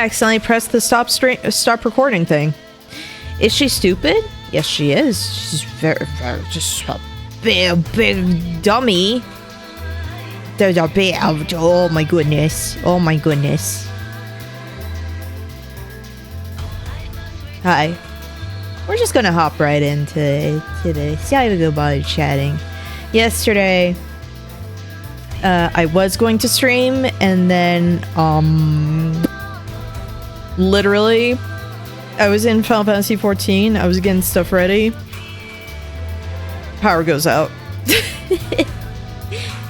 accidentally pressed the stop recording thing. Is she stupid? Yes, she is. She's very just a big dummy. There's a big. Oh my goodness. Oh my goodness. Hi. We're just gonna hop right into this. Yeah, I go bother chatting. Yesterday, I was going to stream, and then, literally, I was in Final Fantasy 14. I was getting stuff ready. Power goes out.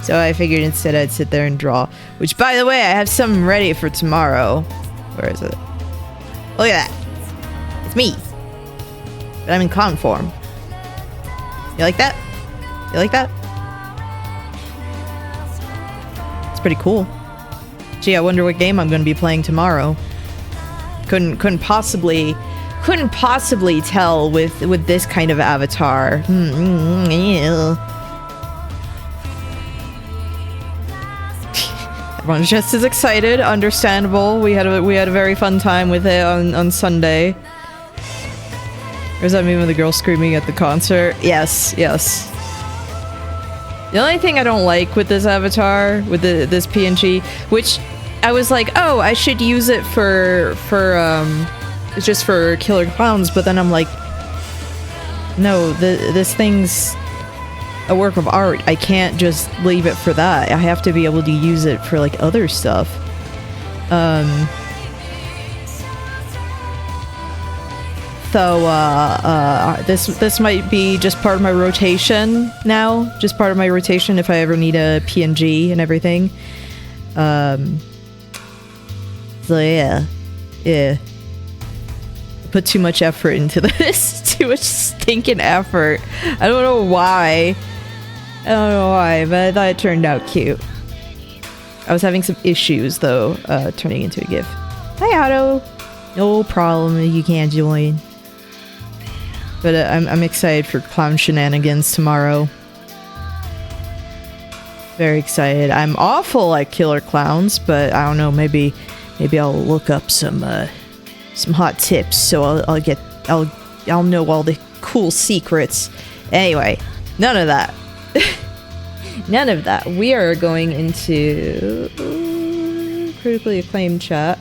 So I figured instead I'd sit there and draw. Which, by the way, I have something ready for tomorrow. Where is it? Look at that. It's me. But I'm in clown form. You like that? You like that? It's pretty cool. Gee, I wonder what game I'm going to be playing tomorrow. Couldn't possibly tell with this kind of avatar. Everyone's just as excited. Understandable. We had a very fun time with it on Sunday. Or does that mean with the girl screaming at the concert? Yes, yes. The only thing I don't like with this avatar, with this PNG, which I was like, oh, I should use it for just for killer clowns, but then I'm like, no, this thing's a work of art. I can't just leave it for that. I have to be able to use it for like other stuff. So this might be just part of my rotation now. Just part of my rotation if I ever need a PNG and everything. So yeah. Put too much effort into this. Too much stinking effort. I don't know why. But I thought it turned out cute. I was having some issues though, turning into a GIF. Hi Otto. No problem if you can't join. But I'm excited for clown shenanigans tomorrow. Very excited. I'm awful at killer clowns, but I don't know. Maybe I'll look up some hot tips, so I'll know all the cool secrets. Anyway, none of that. None of that. We are going into critically acclaimed chat,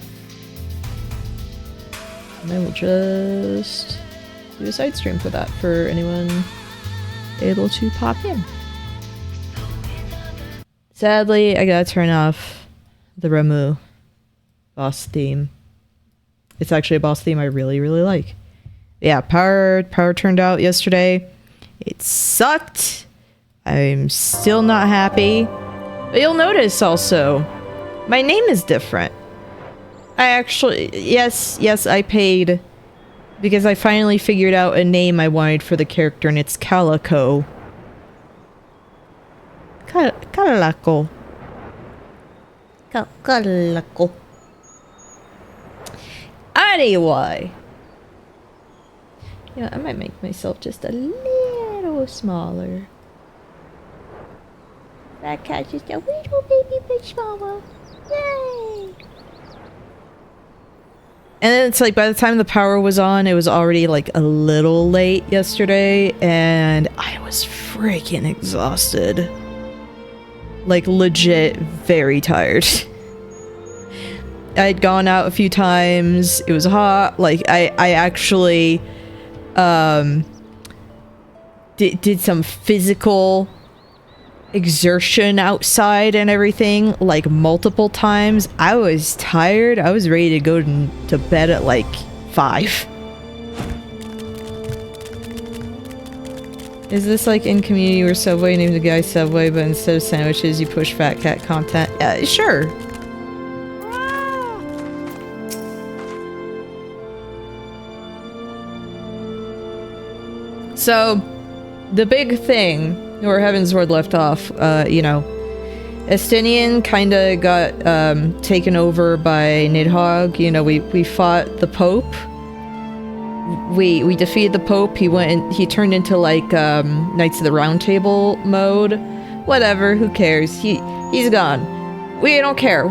and I will just do a side stream for that for anyone able to pop in. Sadly, I gotta turn off the Ramu boss theme. It's actually a boss theme I really, really like. Yeah, power turned out yesterday. It sucked. I'm still not happy. But you'll notice also, my name is different. I actually, yes, I paid because I finally figured out a name I wanted for the character, and it's Calico. Calico. Calico. Anyway. Yeah, I might make myself just a little smaller. That cat just a little baby bit smaller. Yay! And then it's like by the time the power was on, it was already like a little late yesterday, and I was freaking exhausted. Like legit very tired. I'd gone out a few times, it was hot, like I actually did some physical exertion outside and everything, like multiple times. I was tired. I was ready to go to bed at like 5. Is this like in Community where Subway named the guy Subway, but instead of sandwiches you push Fat Cat content? Sure. So, the big thing where Heavensward left off, you know, Estinian kinda got taken over by Nidhogg. You know, we fought the Pope. We defeated the Pope. He turned into like Knights of the Round Table mode. Whatever, who cares? He's gone. We don't care.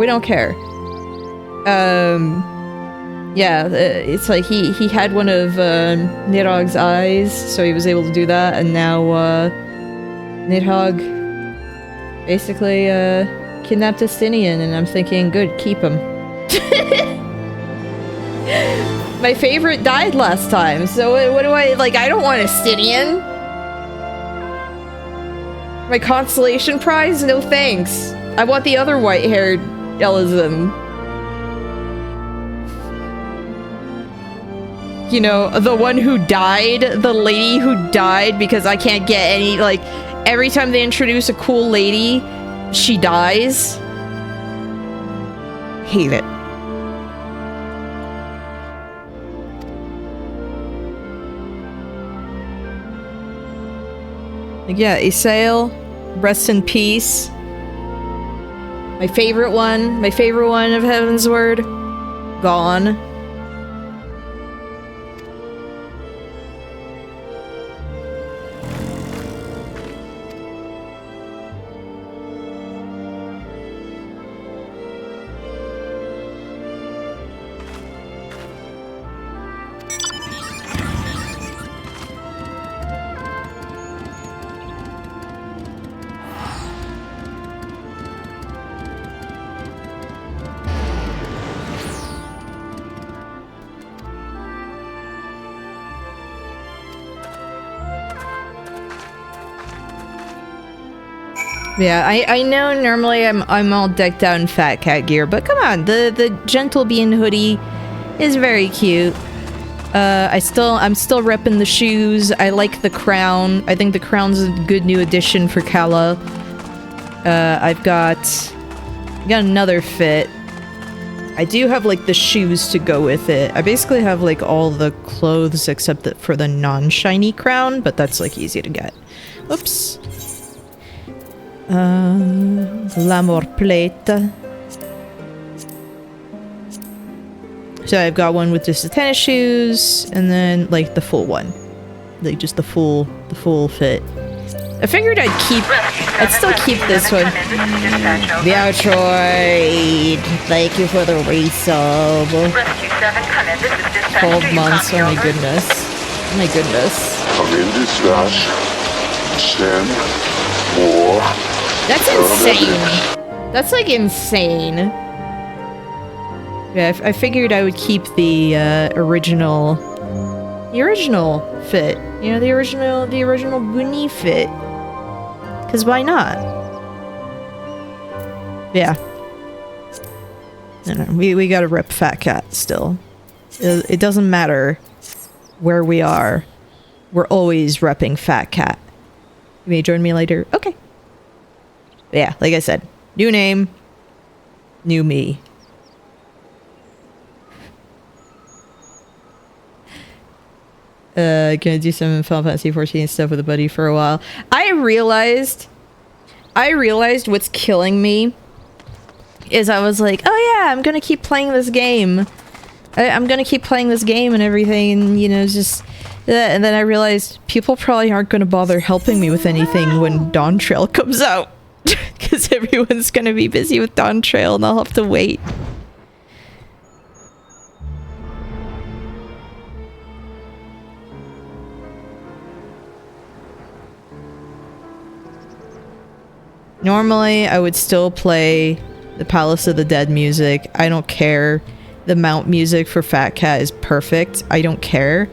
Yeah, it's like he had one of Nidhogg's eyes, so he was able to do that, and now Nidhogg basically kidnapped Estinian, and I'm thinking, good, keep him. My favorite died last time, so what do I, like, I don't want Estinian. My consolation prize? No thanks. I want the other white-haired Elizin. You know, the one who died, the lady who died because I can't get any, like, every time they introduce a cool lady, she dies. Hate it. Like, yeah, Isael, rest in peace. My favorite one of Heaven's Word, gone. Yeah, I know normally I'm all decked out in fat cat gear, but come on, the gentle bean hoodie is very cute. I'm still repping the shoes. I like the crown. I think the crown's a good new addition for Kala. I've got another fit. I do have like the shoes to go with it. I basically have like all the clothes except for the non-shiny crown, but that's like easy to get. Oops. L'amor plate. So I've got one with just the tennis shoes, and then like the full one, like just the full fit. I figured I'd still keep this one. The Outroid, thank you for the resub. 12 months, oh my goodness. Oh my goodness. I'm in dispatch. 10 more. That's insane. That's like insane. Yeah, I figured I would keep the original fit. You know, the original Buni fit. Cause why not? Yeah. No, we gotta rep Fat Cat still. It doesn't matter where we are. We're always repping Fat Cat. You may join me later. Okay. But yeah, like I said, new name, new me. Gonna do some Final Fantasy 14 stuff with a buddy for a while. I realized what's killing me is I was like, oh yeah, I'm gonna keep playing this game. I'm gonna keep playing this game and everything, and you know, just and then I realized people probably aren't gonna bother helping me with anything when Dawn Trail comes out. Because everyone's gonna be busy with Dawn Trail and I'll have to wait. Normally, I would still play the Palace of the Dead music. I don't care. The mount music for Fat Cat is perfect. I don't care.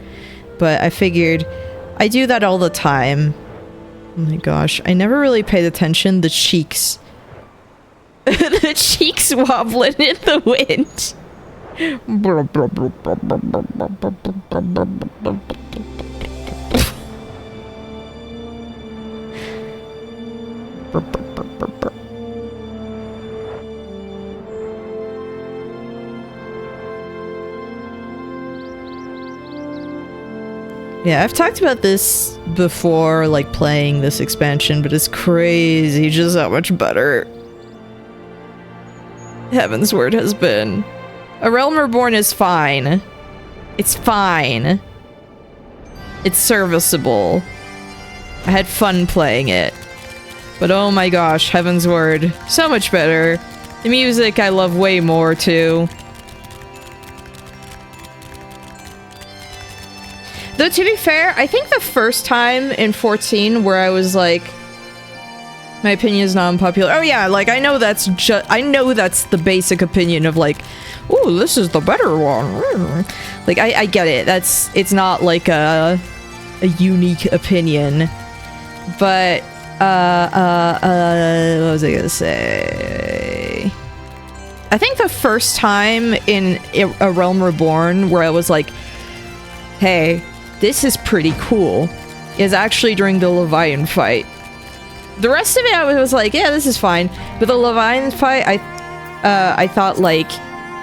But I figured I do that all the time. Oh my gosh, I never really paid attention. The cheeks. The cheeks wobbling in the wind. Yeah, I've talked about this before, like playing this expansion, but it's crazy just how much better Heaven's Word has been. A Realm Reborn is fine. It's fine. It's serviceable. I had fun playing it. But oh my gosh, Heaven's Word, so much better. The music I love way more too. Though, to be fair, I think the first time in 14 where I was like, my opinion is not unpopular. Oh yeah, like, I know that's the basic opinion of like, ooh, this is the better one. Like, I get it. It's not like a unique opinion. But, what was I gonna say? I think the first time in A Realm Reborn where I was like, hey, this is pretty cool, is actually during the Leviathan fight. The rest of it I was like, yeah, this is fine. But the Leviathan fight, I thought like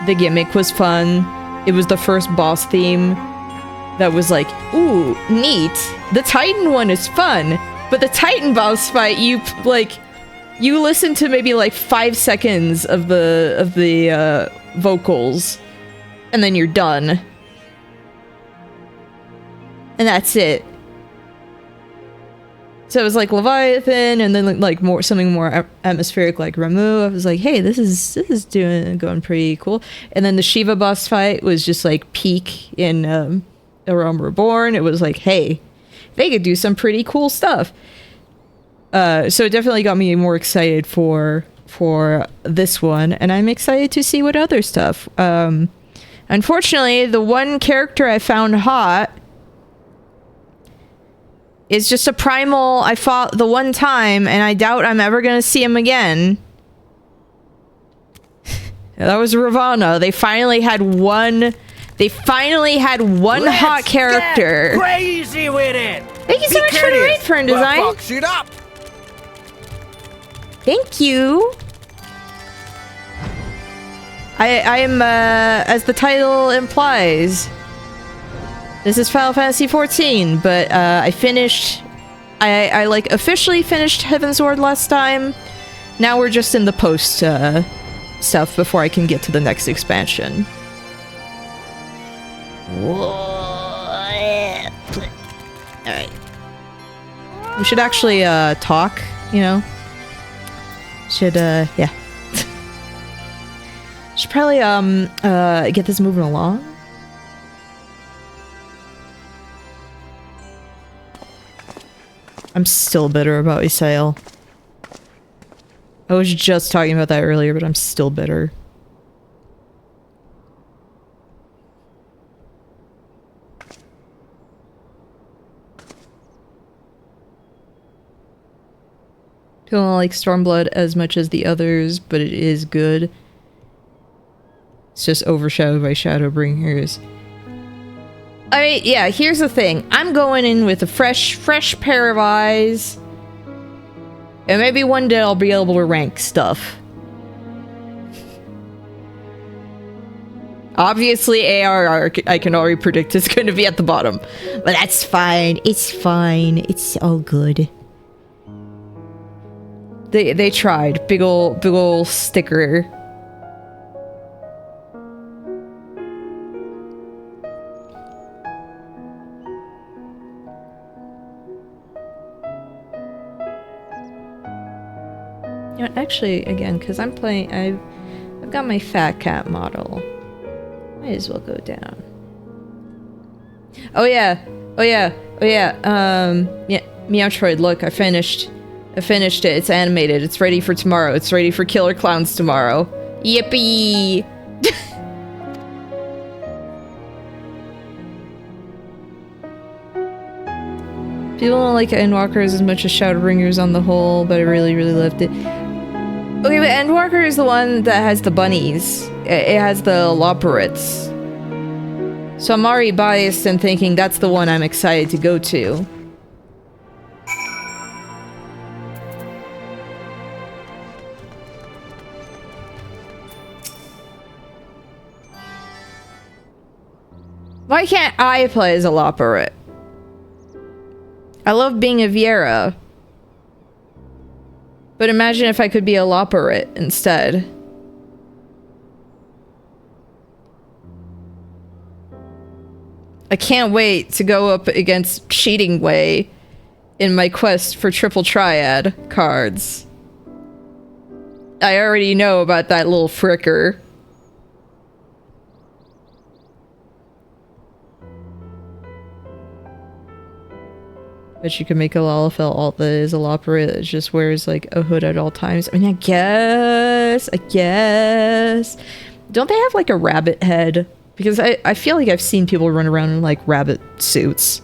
the gimmick was fun. It was the first boss theme that was like, ooh, neat. The Titan one is fun, but the Titan boss fight, you listen to maybe like 5 seconds of the vocals, and then you're done. And that's it. So it was like Leviathan, and then like something more atmospheric like Ramu. I was like, hey, this is going pretty cool. And then the Shiva boss fight was just like peak in A Realm Reborn. It was like, hey, they could do some pretty cool stuff. So it definitely got me more excited for this one, and I'm excited to see what other stuff. Unfortunately, the one character I found hot is just a primal I fought the one time, and I doubt I'm ever gonna see him again. That was Ravana. They finally had one hot character. Get crazy with it. Thank you so much for the raid, friend design. Fucks it up. Thank you. I am, as the title implies, this is Final Fantasy XIV, but I like officially finished Heaven's Ward last time. Now we're just in the post stuff before I can get to the next expansion. Alright. We should actually talk, you know? Should yeah. Should probably get this moving along. I'm still bitter about Isael. I was just talking about that earlier, but I'm still bitter. Don't like Stormblood as much as the others, but it is good. It's just overshadowed by Shadowbringers. I mean, yeah, here's the thing. I'm going in with a fresh pair of eyes. And maybe one day I'll be able to rank stuff. Obviously, ARR, I can already predict is going to be at the bottom. But that's fine. It's fine. It's all good. They tried. Big ol' sticker. You know, actually, again, because I'm playing, I've got my Fat Cat model. Might as well go down. Oh yeah, yeah, Meowtroid, look, I finished it. It's animated. It's ready for tomorrow. It's ready for Killer Clowns tomorrow. Yippee! People don't like Endwalkers as much as Shadowbringers on the whole, but I really, really loved it. Okay, but Endwalker is the one that has the bunnies. It has the Loperites. So I'm already biased and thinking that's the one I'm excited to go to. Why can't I play as a Loperite? I love being a Viera. But imagine if I could be a Loperite instead. I can't wait to go up against Cheating Way in my quest for Triple Triad cards. I already know about that little fricker. Bet you could make a Lalafell alt that is a Lopera that just wears like a hood at all times. I mean, I guess. Don't they have like a rabbit head? Because I feel like I've seen people run around in like rabbit suits.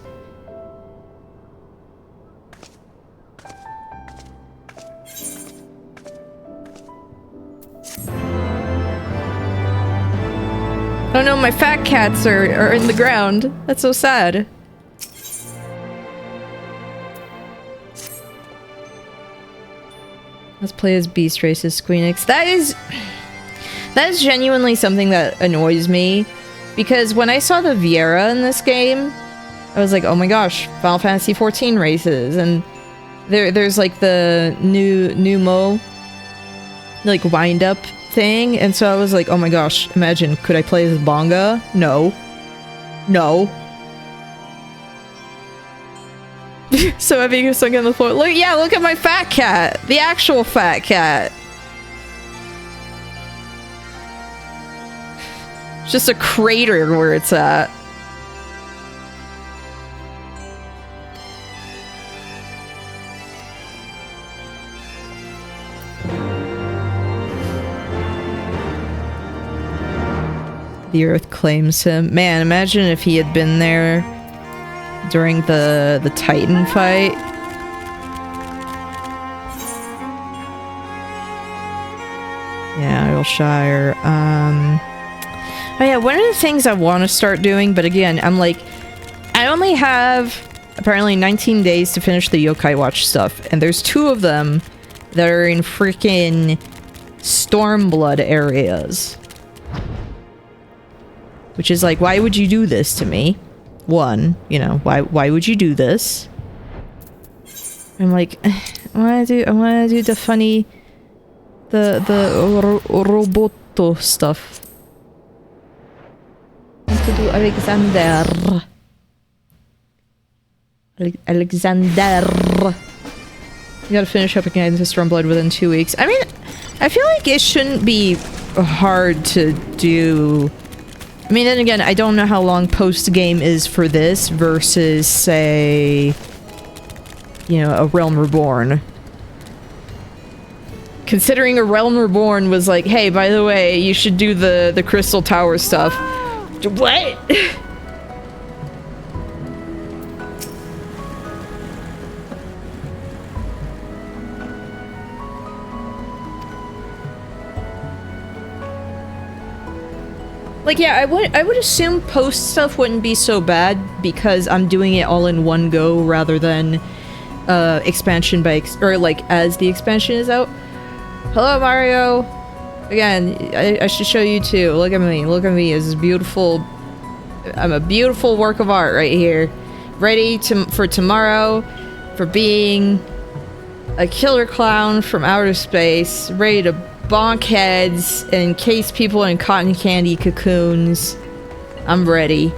Oh no, my fat cats are in the ground. That's so sad. Let's play as Beast Race's Squeenix. That is genuinely something that annoys me. Because when I saw the Viera in this game, I was like, oh my gosh, Final Fantasy XIV races. And there's like the new Mo, like wind up thing. And so I was like, oh my gosh, imagine, could I play as Bonga? No. No. So I being sunk on the floor. Look, yeah, look at my fat cat. The actual fat cat. It's just a crater where it's at. The earth claims him. Man, imagine if he had been there during the Titan fight. Yeah, Irelshire. Oh yeah, one of the things I want to start doing, but again, I'm like, I only have apparently 19 days to finish the Yokai Watch stuff, and there's 2 of them that are in freaking Stormblood areas. Which is like, why would you do this to me? One, you know, why would you do this? I'm like, I wanna do the funny roboto stuff. I want to do Alexander. Alexander. You gotta finish up again to Stormblood within 2 weeks. I mean, I feel like it shouldn't be hard to do. I mean, then again, I don't know how long post-game is for this versus, say, you know, a Realm Reborn. Considering a Realm Reborn was like, hey, by the way, you should do the Crystal Tower stuff. What? Like, yeah, I would assume post stuff wouldn't be so bad because I'm doing it all in one go rather than expansion by or like as the expansion is out. Hello, Mario. Again, I should show you too. Look at me. Look at me. It's beautiful. I'm a beautiful work of art right here, ready for tomorrow, for being a killer clown from outer space, ready to bonk heads and encase people in cotton candy cocoons. I'm ready.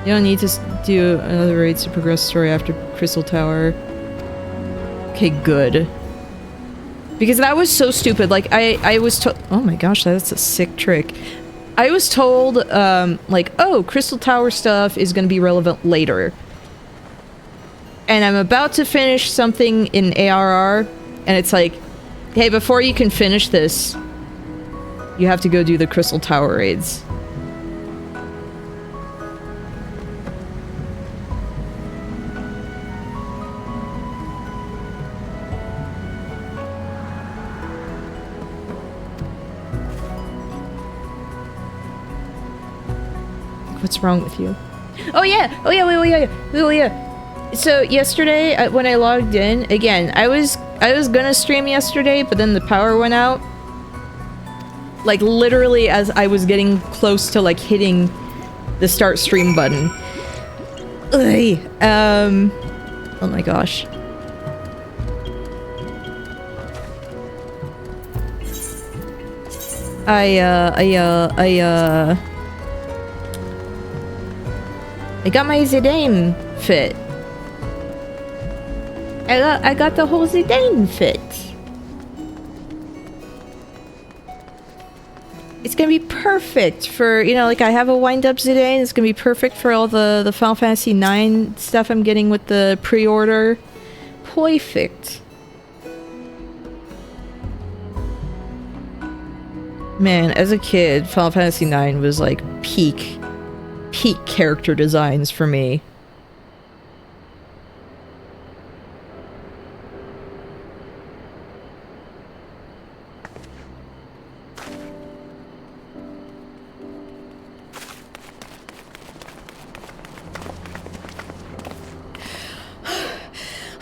You don't need to do another raid to progress story after Crystal Tower. Okay, good. Because that was so stupid. Like, I was told— oh my gosh, that's a sick trick. I was told, like, oh, Crystal Tower stuff is gonna be relevant later. And I'm about to finish something in ARR, and it's like, hey, before you can finish this, you have to go do the Crystal Tower raids. What's wrong with you? Oh yeah! Oh yeah, oh yeah. So yesterday, when I logged in, again, I was gonna stream yesterday, but then the power went out. Like, literally as I was getting close to, like, hitting the start stream button. Ugh. Oh my gosh. I got my Zidane fit. I got the whole Zidane fit. It's gonna be perfect for, you know, like I have a wind-up today, and it's gonna be perfect for all the Final Fantasy IX stuff I'm getting with the pre-order. Perfect. Man, as a kid, Final Fantasy IX was like peak character designs for me.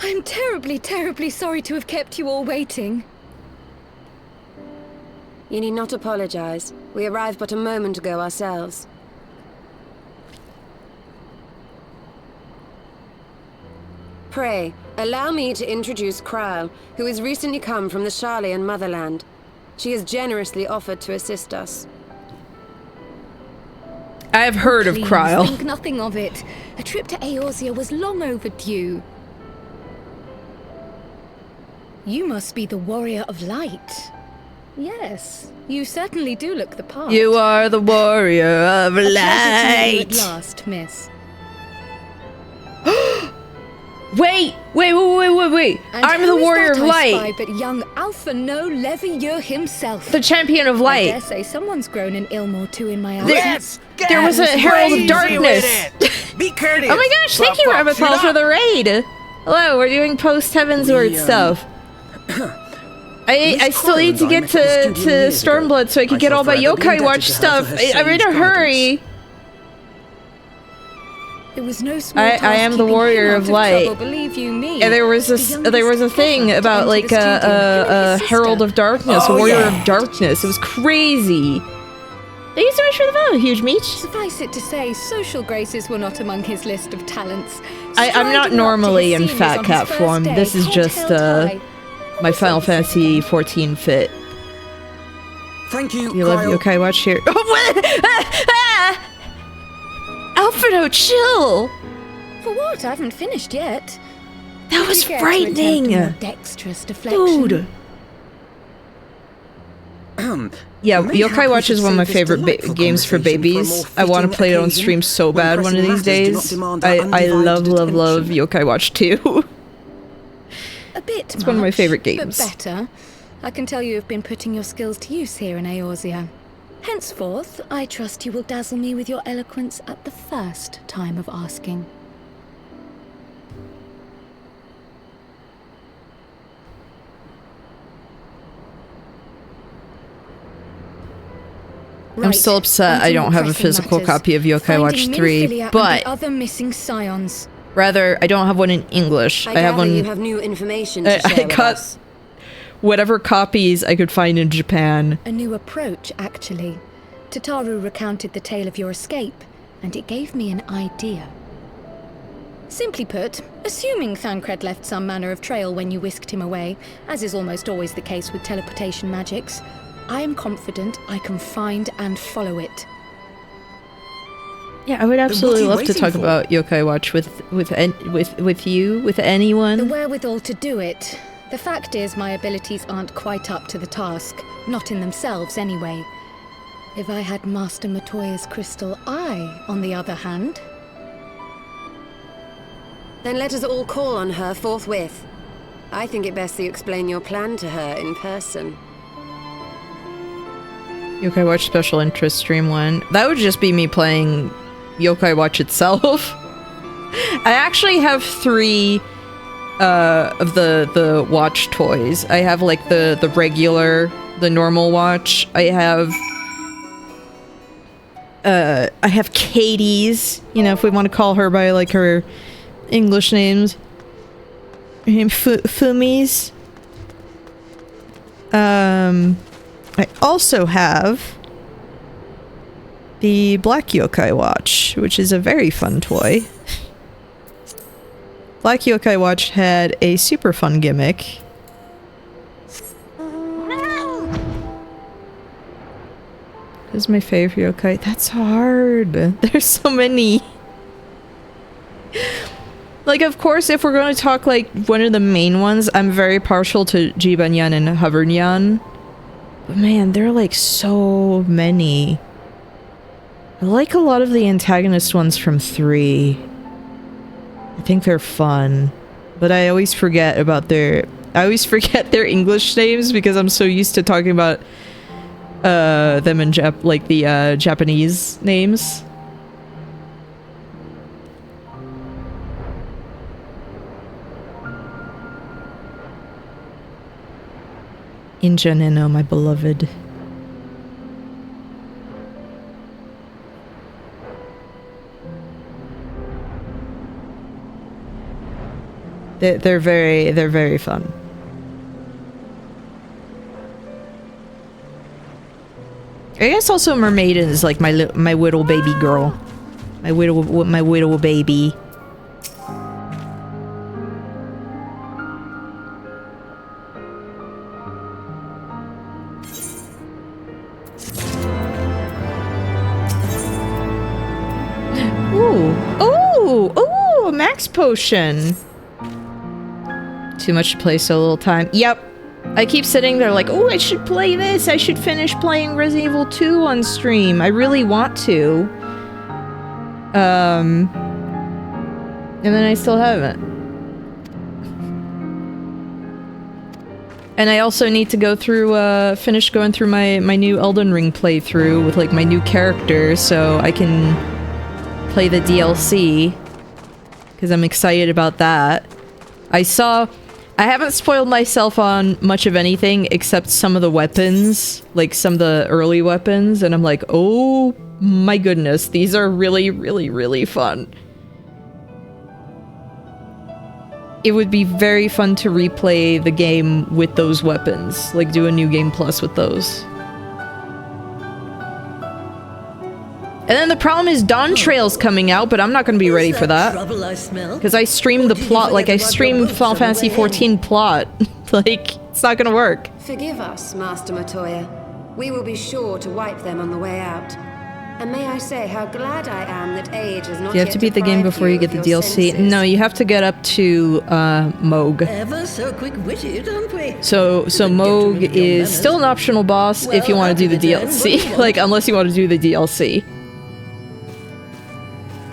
I'm terribly sorry to have kept you all waiting. You need not apologize. We arrived but a moment ago ourselves. Pray, allow me to introduce Kryle, who has recently come from the Sharlayan motherland. She has generously offered to assist us. I have heard of Please, Kryle. think nothing of it. A trip to Eorzea was long overdue. You must be the Warrior of Light. Yes, you certainly do look the part. You are the Warrior of A pleasure to meet you Light. at last, miss. Wait! And I'm who the is Warrior that of I spy Light. but young Alpha No Levieux himself. The Champion of I dare Light. say someone's grown an Ilmor too in my There- absence. There was a Herald of Darkness. Be courteous. Oh my gosh, thank you, Rabbithal, for the raid. Hello, we're doing post-Heavensward stuff. I still need to get to Stormblood so I could get all my Yokai Watch stuff. I'm in a hurry. It was no small I task am the keeping Warrior him of out Light. trouble, believe you me. And there was The a thing youngest about ever like to enter the studio, a his Herald sister. of Darkness, a Oh, Warrior yeah. of Darkness. It was crazy. Thank you so much for the follow, Huge Meat. Suffice it to say, social graces were not among his list of talents. I'm not Striding up normally to his in seniors Fat on Cat his first form. day, This is cold just held high. my Final Fantasy 14 fit. Thank you, You love Kryle. Yokai Watch here. Oh, what? Alfredo, chill! For what? I haven't finished yet. That was Would you care to attempt a frightening! more dexterous deflection? Dude! Yeah, Maybe Yokai Watch is one of my favorite games for babies. I want to play it on stream so bad one of these days. I love Yokai Watch 2. A bit It's one of my much, favorite games. But better. I can tell you have been putting your skills to use here in Eorzea. Henceforth, I trust you will dazzle me with your eloquence at the first time of asking. I'm still upset I don't have a physical copy of Yokai Watch 3, but other missing scions. rather, I don't have one in English. I have gather one. you have new information to I share with got us. whatever copies I could find in Japan. A new approach, actually. Tataru recounted the tale of your escape, and it gave me an idea. Simply put, assuming Thancred left some manner of trail when you whisked him away, as is almost always the case with teleportation magics, I am confident I can find and follow it. Yeah, I would absolutely you love to waiting talk for? about Yokai Watch with you, with The anyone. wherewithal to do it. The fact is, my abilities aren't quite up to the task. Not in themselves, anyway. If I had Master Matoya's crystal eye, on the other hand... Then let us all call on her forthwith. I think it best you explain your plan to her in person. Yokai Watch Special Interest Stream 1. That would just be me playing Yokai Watch itself. I actually have 3 of the watch toys. I have like the regular, the normal watch. I have Katie's, you know, if we want to call her by like her English names. Her name Fumi's. I also have the Black Yokai Watch, which is a very fun toy. Black Yokai Watch had a super fun gimmick. This is my favorite yokai. That's hard. There's so many. Like, of course, if we're going to talk, like, one of the main ones, I'm very partial to Jibanyan and Havernyan. But man, there are like so many. I like a lot of the antagonist ones from 3. I think they're fun. But I always forget about their... I always forget their English names because I'm so used to talking about them in the Japanese names. Injaneno, my beloved. They're very fun. I guess also Mermaiden is like my little baby girl. My little baby. Ooh, max potion. Too much to play, so little time. Yep. I keep sitting there like, oh, I should play this. I should finish playing Resident Evil 2 on stream. I really want to. And then I still haven't. And I also need to go through, finish going through my new Elden Ring playthrough with like my new character so I can play the DLC. Because I'm excited about that. I haven't spoiled myself on much of anything except some of the weapons, like some of the early weapons, and I'm like, oh my goodness, these are really, really, really fun. It would be very fun to replay the game with those weapons, like do a new game plus with those. And then the problem is Dawn Trail's coming out, but I'm not going to be ready for that. Because I streamed the plot, like I streamed Final Fantasy XIV plot. Like, it's not going to work. Forgive us, Master Matoya. We will be sure to wipe them on the way out. And may I say how glad I am that age is not. Do you have to beat the game before you get the DLC? No, you have to get up to Moog. Ever so quick-witted, aren't we? So Moog is still an optional boss if you want to do the DLC. Like, unless you want to do the DLC.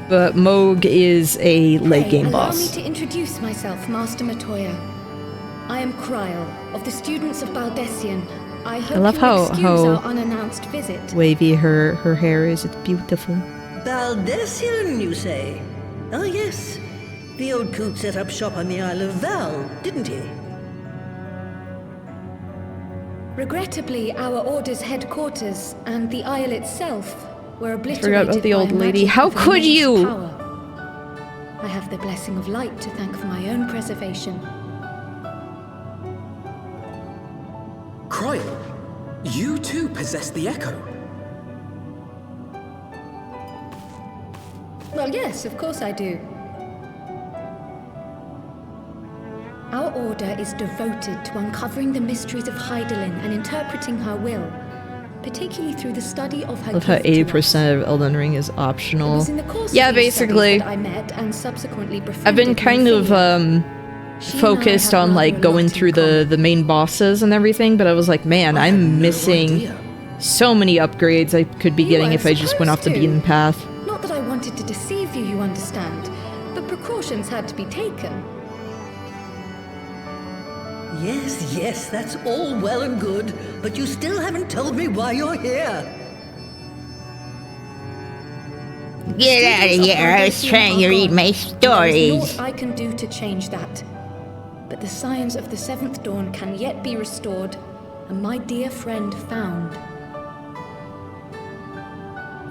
But Moog is a late game boss. Allow me to introduce myself, Master Matoya. I am Kryl, of the students of Baldessian. I hope love you how excuse our unannounced visit. wavy her hair is. It's beautiful. Baldessian, you say? Ah, yes. The old coot set up shop on the Isle of Val, didn't he? Regrettably, our order's headquarters and the Isle itself were obliterated. Forgot about the old by lady. magic How of could immense you? Power. I have the blessing of light to thank for my own preservation. Kryl, you too possess the Echo. Well, yes, of course I do. Our order is devoted to uncovering the mysteries of Hydaelyn and interpreting her will, particularly through the study of her I love how gift to us. 80% of Elden Ring is It optional. was in the course Yeah, of these basically. studies that I met and subsequently I've befriended been kind of Ophelia. She and I focused have on rather like a going lot in through the main bosses and everything, but I was like, man, I had I'm no missing idea. so many upgrades I could be You getting were if I just went off the supposed to. beaten path. Not that I wanted to deceive you, you understand, but precautions had to be taken. Yes, that's all well and good, but you still haven't told me why you're here. Get out of here, I was trying to read my There is stories. naught I can do to change that. But the science of the seventh dawn can yet be restored, and my dear friend found.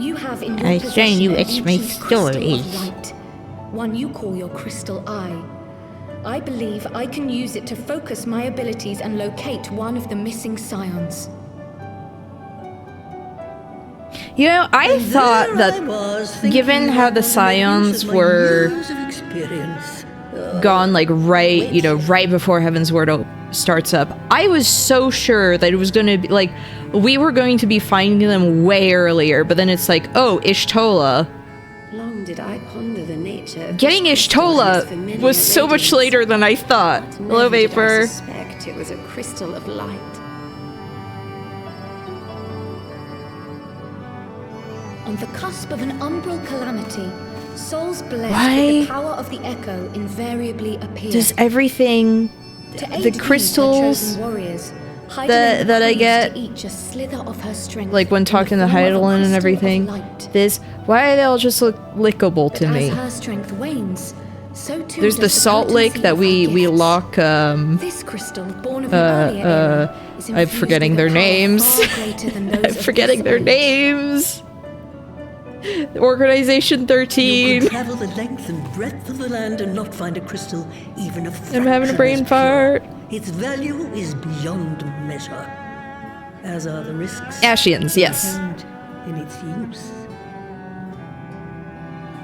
You have in your I was trying possession to an etch my ancient crystal of stories. light, one you call your crystal eye. I believe I can use it to focus my abilities and locate one of the missing scions. You know, I thought There I that was, thinking given how the of Scions my were years of experience. gone like right, you know, right before Heaven's Word starts up, I was so sure that it was going to be like, we were going to be finding them way earlier, but then it's like, oh, Ishtola. Long did I ponder the nature of Getting this crystal and its Ishtola familiar was so much radiance. later than I thought. But Hello, never did I Vapor. suspect it was a crystal of light. On the cusp of an umbral calamity, souls blessed Why with the power of the echo invariably appear. does everything, To aid the these, her crystals chosen warriors, that I get, to each a slither of her strength like when talking to in the form of a Heidelin and crystal of everything, light. why do they all just look lickable But to me? as her strength wanes, so too There's the does salt lake potency that of her we gifts. lock, This crystal, born of an earlier era, is I'm infused forgetting with a their power names. far greater than those I'm of forgetting this their age. names. Organization You 13. could travel the length and breadth of the land and not find a crystal even of I'm having a brain fart. Its value is beyond measure, as are the risks Ashians, yes. inherent in its use.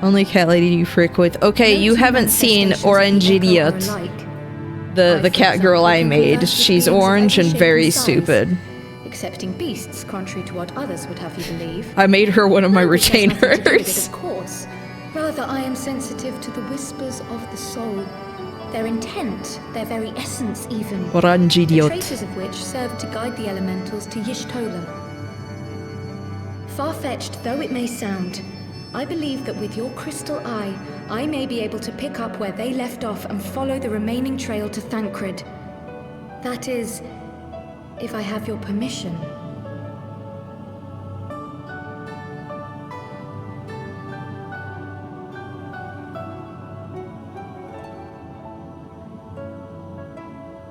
Only cat lady you frick with. Okay, No you two haven't seen manifestations of the Orange echo are Idiot. alike. The I, cat for girl example, I can made. converse with She's beings of orange every and shape very size, stupid. Excepting beasts, contrary to what others would have you believe. I made her one of my Language has nothing to do with it, retainers. of course. Rather, I am sensitive to the whispers of the soul. Their intent, their very essence even. Orange The Idiot. traces of which serve to guide the elementals to Y'shtola. Far-fetched though it may sound, I believe that with your crystal eye, I may be able to pick up where they left off and follow the remaining trail to Thancred. That is, if I have your permission.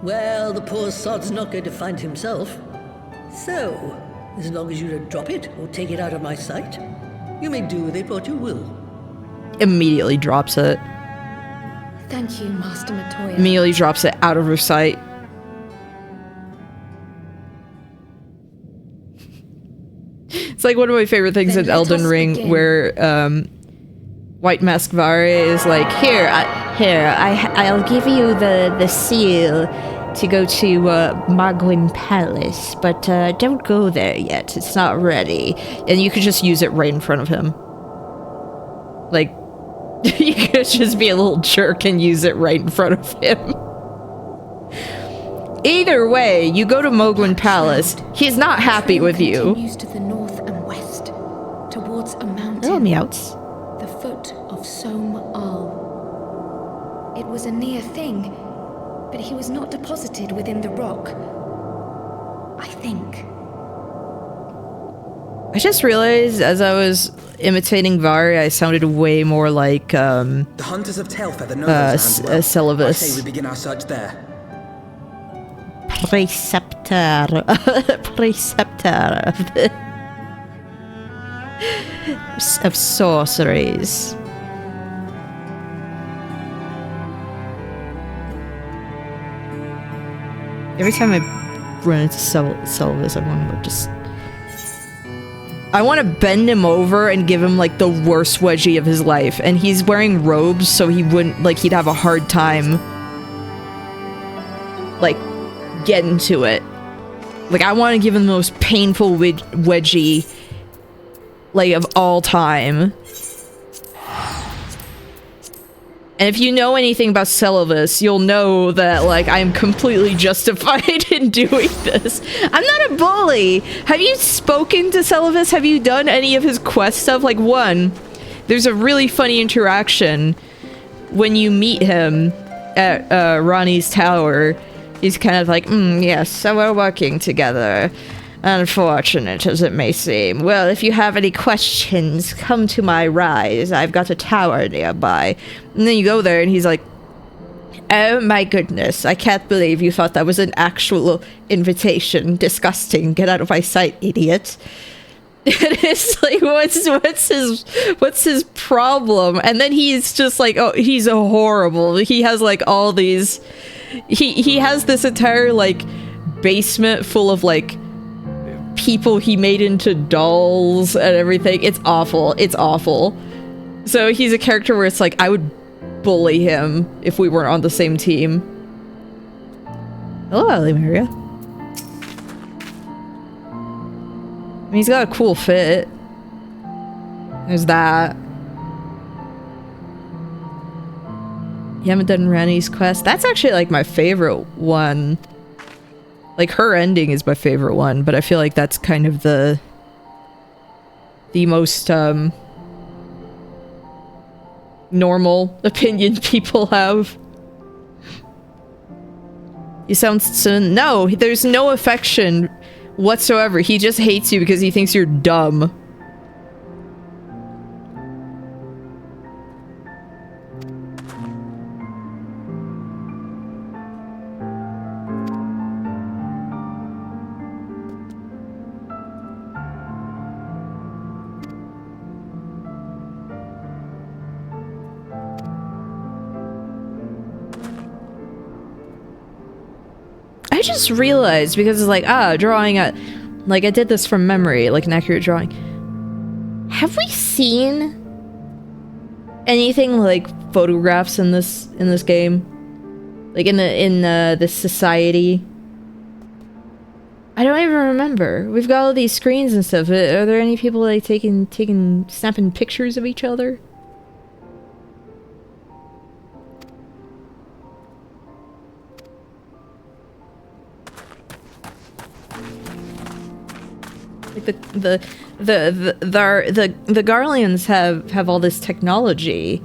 Well, the poor sod's not going to find himself. So, as long as you don't drop it or take it out of my sight, you may do with it what you will. Immediately drops it. Thank you, Master Matoya. Immediately drops it out of her sight. It's like one of my favorite things Then in let Elden us Ring, begin. where White Mask Vare is like, I'll give you the seal to go to Magwin Palace, but don't go there yet. It's not ready. and you could just use it right in front of him. Like, you could just be a little jerk and use it right in front of him. Either way, you go to Mogwin Palace, he's not happy Trail with you. continues to the north and west, towards a mountain. Oh, meows. The foot of Som Al. It was a near thing, but he was not deposited within the rock. I think. I just realized as I was imitating Vari, I sounded way more like, The hunters of Tailfeather know those lands well. I Celovus. say we begin our search there. Preceptor. Preceptor of sorceries. Every time I run into Celovus, I want to just... I want to bend him over and give him, like, the worst wedgie of his life. And he's wearing robes, so he wouldn't, like, he'd have a hard time, like, getting to it. Like, I want to give him the most painful wedgie, like, of all time. And if you know anything about Celovus, you'll know that, like, I'm completely justified in doing this. I'm not a bully! Have you spoken to Celovus? Have you done any of his quest stuff? Like, one, there's a really funny interaction when you meet him at Ronnie's tower. He's kind of like, yes, so we're working together. Unfortunate as it may seem. Well, if you have any questions, come to my rise. I've got a tower nearby. And then you go there and he's like, oh my goodness, I can't believe you thought that was an actual invitation. Disgusting. Get out of my sight, idiot. And it's like, what's his problem? And then he's just like, oh, he's horrible. He has like all these, he has this entire like basement full of like people he made into dolls and everything. It's awful. It's awful. So he's a character where it's like, I would bully him if we weren't on the same team. Hello, Alimaria. I mean, he's got a cool fit. There's that. You haven't done Rani's quest? That's actually like my favorite one. Like, her ending is my favorite one, but I feel like that's kind of the the most, normal opinion people have. He sounds so... No, there's no affection whatsoever. He just hates you because he thinks you're dumb. I just realized, because it's like, drawing a... Like, I did this from memory, like an accurate drawing. Have we seen anything like photographs in this game? Like in this society? I don't even remember. We've got all these screens and stuff. Are there any people like snapping pictures of each other? Like the Garleans have all this technology.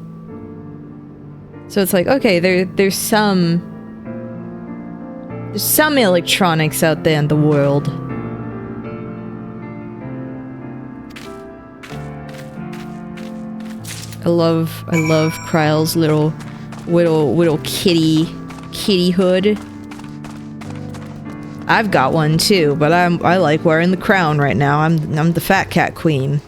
So it's like, okay, there's some electronics out there in the world. I love Kryle's little kitty hood. I've got one too, but I like wearing the crown right now. I'm the fat cat queen.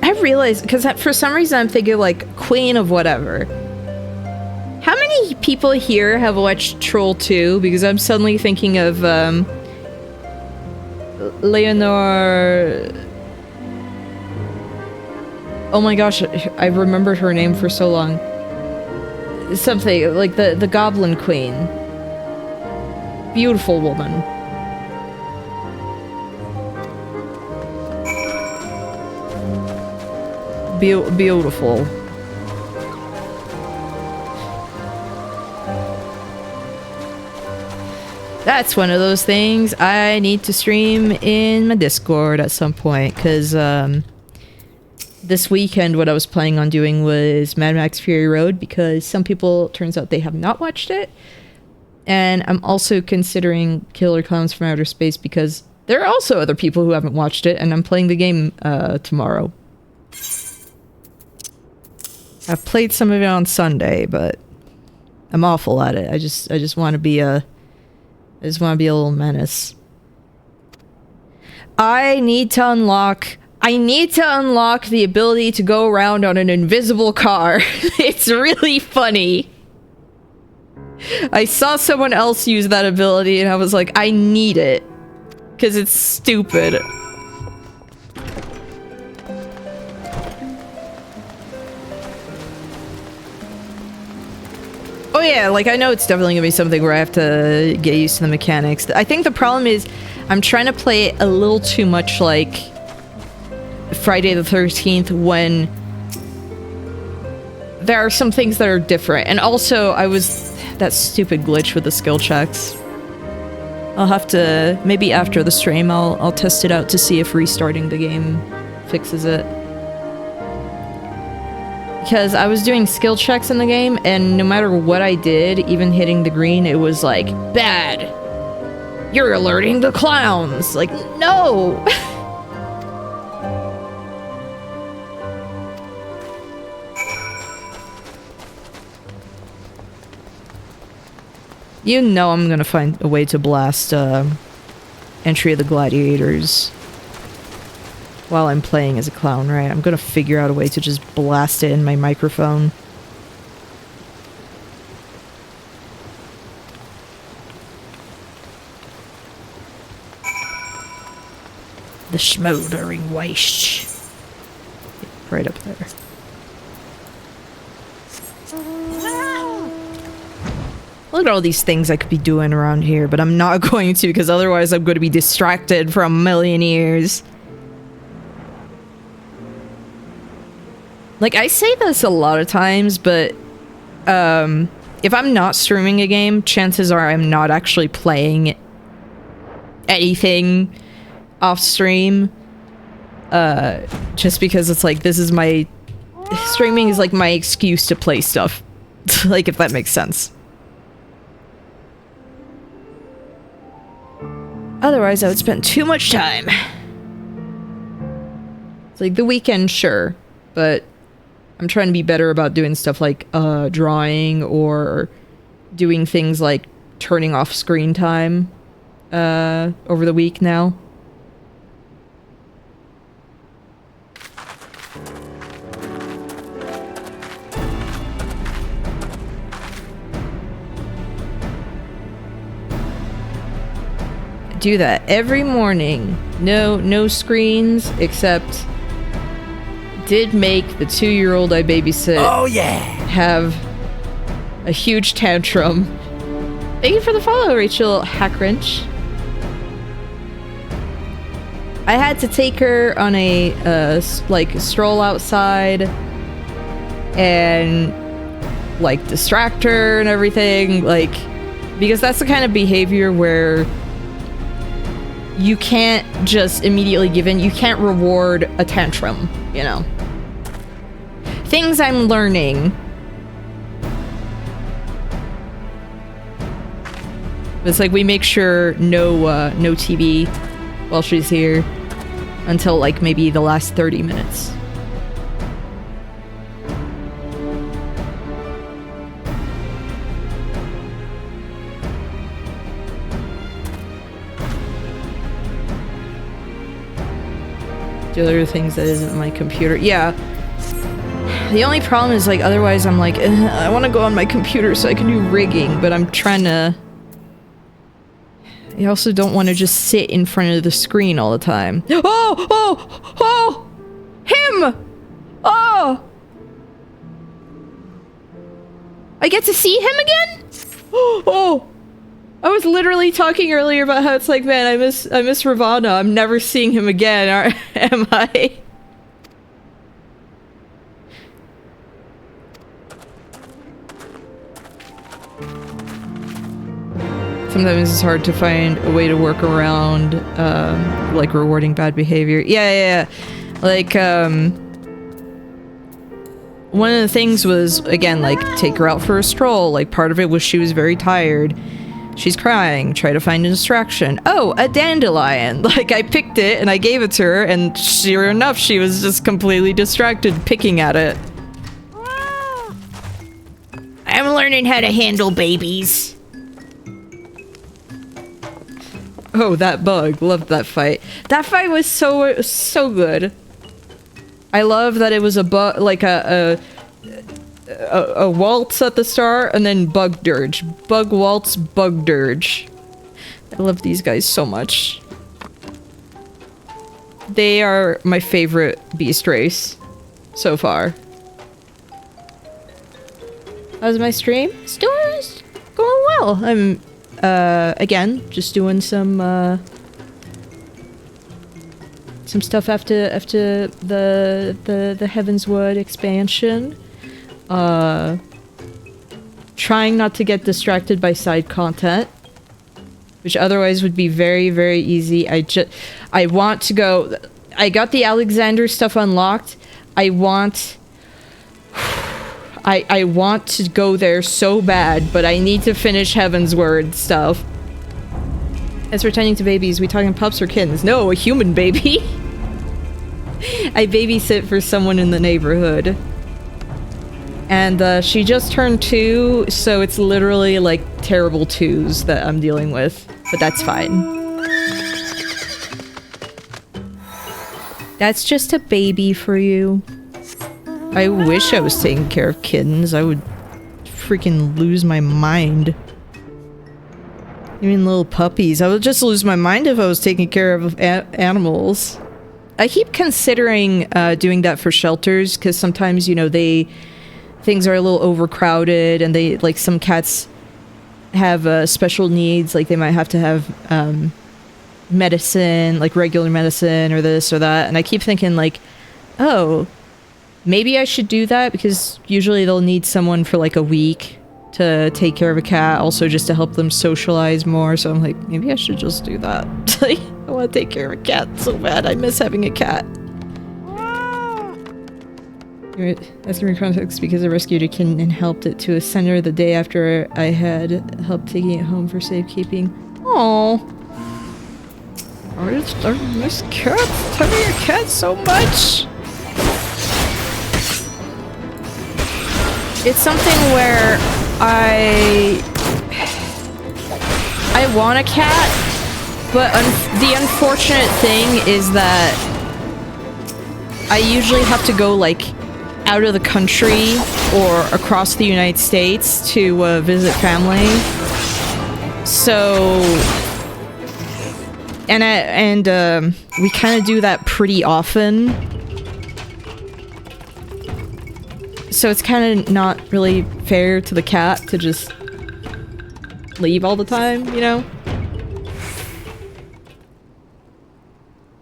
I realized, because for some reason I'm thinking like queen of whatever. How many people here have watched Troll 2? Because I'm suddenly thinking of Leonore... Oh my gosh, I remembered her name for so long. Something like the Goblin Queen. Beautiful woman. Beautiful. That's one of those things I need to stream in my Discord at some point, because this weekend what I was planning on doing was Mad Max Fury Road, because some people, turns out they have not watched it. And I'm also considering Killer Clowns from Outer Space, because there are also other people who haven't watched it, and I'm playing the game tomorrow. I've played some of it on Sunday, but I'm awful at it. I just want to be a little menace. I need to unlock the ability to go around on an invisible car. It's really funny. I saw someone else use that ability and I was like, I need it. 'Cause it's stupid. Oh yeah, like I know it's definitely gonna be something where I have to get used to the mechanics. I think the problem is I'm trying to play it a little too much like Friday the 13th, when there are some things that are different. And also that stupid glitch with the skill checks. I'll have to, maybe after the stream, I'll test it out to see if restarting the game fixes it. Because I was doing skill checks in the game, and no matter what I did, even hitting the green, it was like, bad! You're alerting the clowns! Like, no! You know I'm gonna find a way to blast, Entry of the Gladiators while I'm playing as a clown, right? I'm gonna figure out a way to just blast it in my microphone. The smoldering waste. Right up there. Look at all these things I could be doing around here, but I'm not going to, because otherwise I'm going to be distracted for a million years. Like, I say this a lot of times, but if I'm not streaming a game, chances are I'm not actually playing anything off stream. Just because it's like, this is my... Streaming is like my excuse to play stuff. Like, if that makes sense. Otherwise, I would spend too much time. It's like the weekend, sure, but I'm trying to be better about doing stuff like drawing or doing things like turning off screen time over the week now. Do that every morning. No screens, except did make the 2-year-old I babysit have a huge tantrum. Thank you for the follow, Rachel Hackwrench. I had to take her on a like stroll outside and like distract her and everything, like, because that's the kind of behavior where you can't just immediately give in. You can't reward a tantrum, you know. Things I'm learning. It's like we make sure no TV while she's here until like maybe the last 30 minutes. Do other things that isn't my computer. Yeah. The only problem is, like, otherwise I'm like, I want to go on my computer so I can do rigging, but I'm trying to... I also don't want to just sit in front of the screen all the time. Oh! Him! Oh! I get to see him again? Oh! I was literally talking earlier about how it's like, man, I miss Ravana. I'm never seeing him again, am I? Sometimes it's hard to find a way to work around, like, rewarding bad behavior. Yeah. Like, one of the things was, again, like, take her out for a stroll. Like, part of it was she was very tired. She's crying. Try to find a distraction. Oh, a dandelion. Like, I picked it and I gave it to her, and sure enough, she was just completely distracted picking at it. I'm learning how to handle babies. Oh, that bug. Loved that fight. That fight was so good. I love that it was a bug, like a waltz at the start, and then bug dirge. Bug waltz, bug dirge. I love these guys so much. They are my favorite beast race so far. How's my stream? It's going well. I'm again just doing some stuff after the Heavenswood expansion. Trying not to get distracted by side content, which otherwise would be very, very easy. I want to go... I got the Alexander stuff unlocked. I want to go there so bad, but I need to finish Heavensward stuff. As pertaining to babies, we talking pups or kittens? No, a human baby. I babysit for someone in the neighborhood. And she just turned 2, so it's literally like terrible 2s that I'm dealing with. But that's fine. That's just a baby for you. I wish I was taking care of kittens. I would freaking lose my mind. Even little puppies. I would just lose my mind if I was taking care of animals. I keep considering doing that for shelters, because sometimes, you know, things are a little overcrowded, and they, like, some cats have special needs, like they might have to have medicine, like regular medicine or this or that, and I keep thinking, like, oh, Maybe I should do that because usually they'll need someone for like a week to take care of a cat, also just to help them socialize more. So I'm like, maybe I should just do that. I want to take care of a cat so bad. I miss having a cat. Asking for context because I rescued a kitten and helped it to a center the day after I had helped taking it home for safekeeping. Aww. I miss cats. Having a cat so much. It's something where I want a cat, but the unfortunate thing is that I usually have to go like out of the country or across the United States to visit family. So, and we kind of do that pretty often. So it's kind of not really fair to the cat to just leave all the time, you know?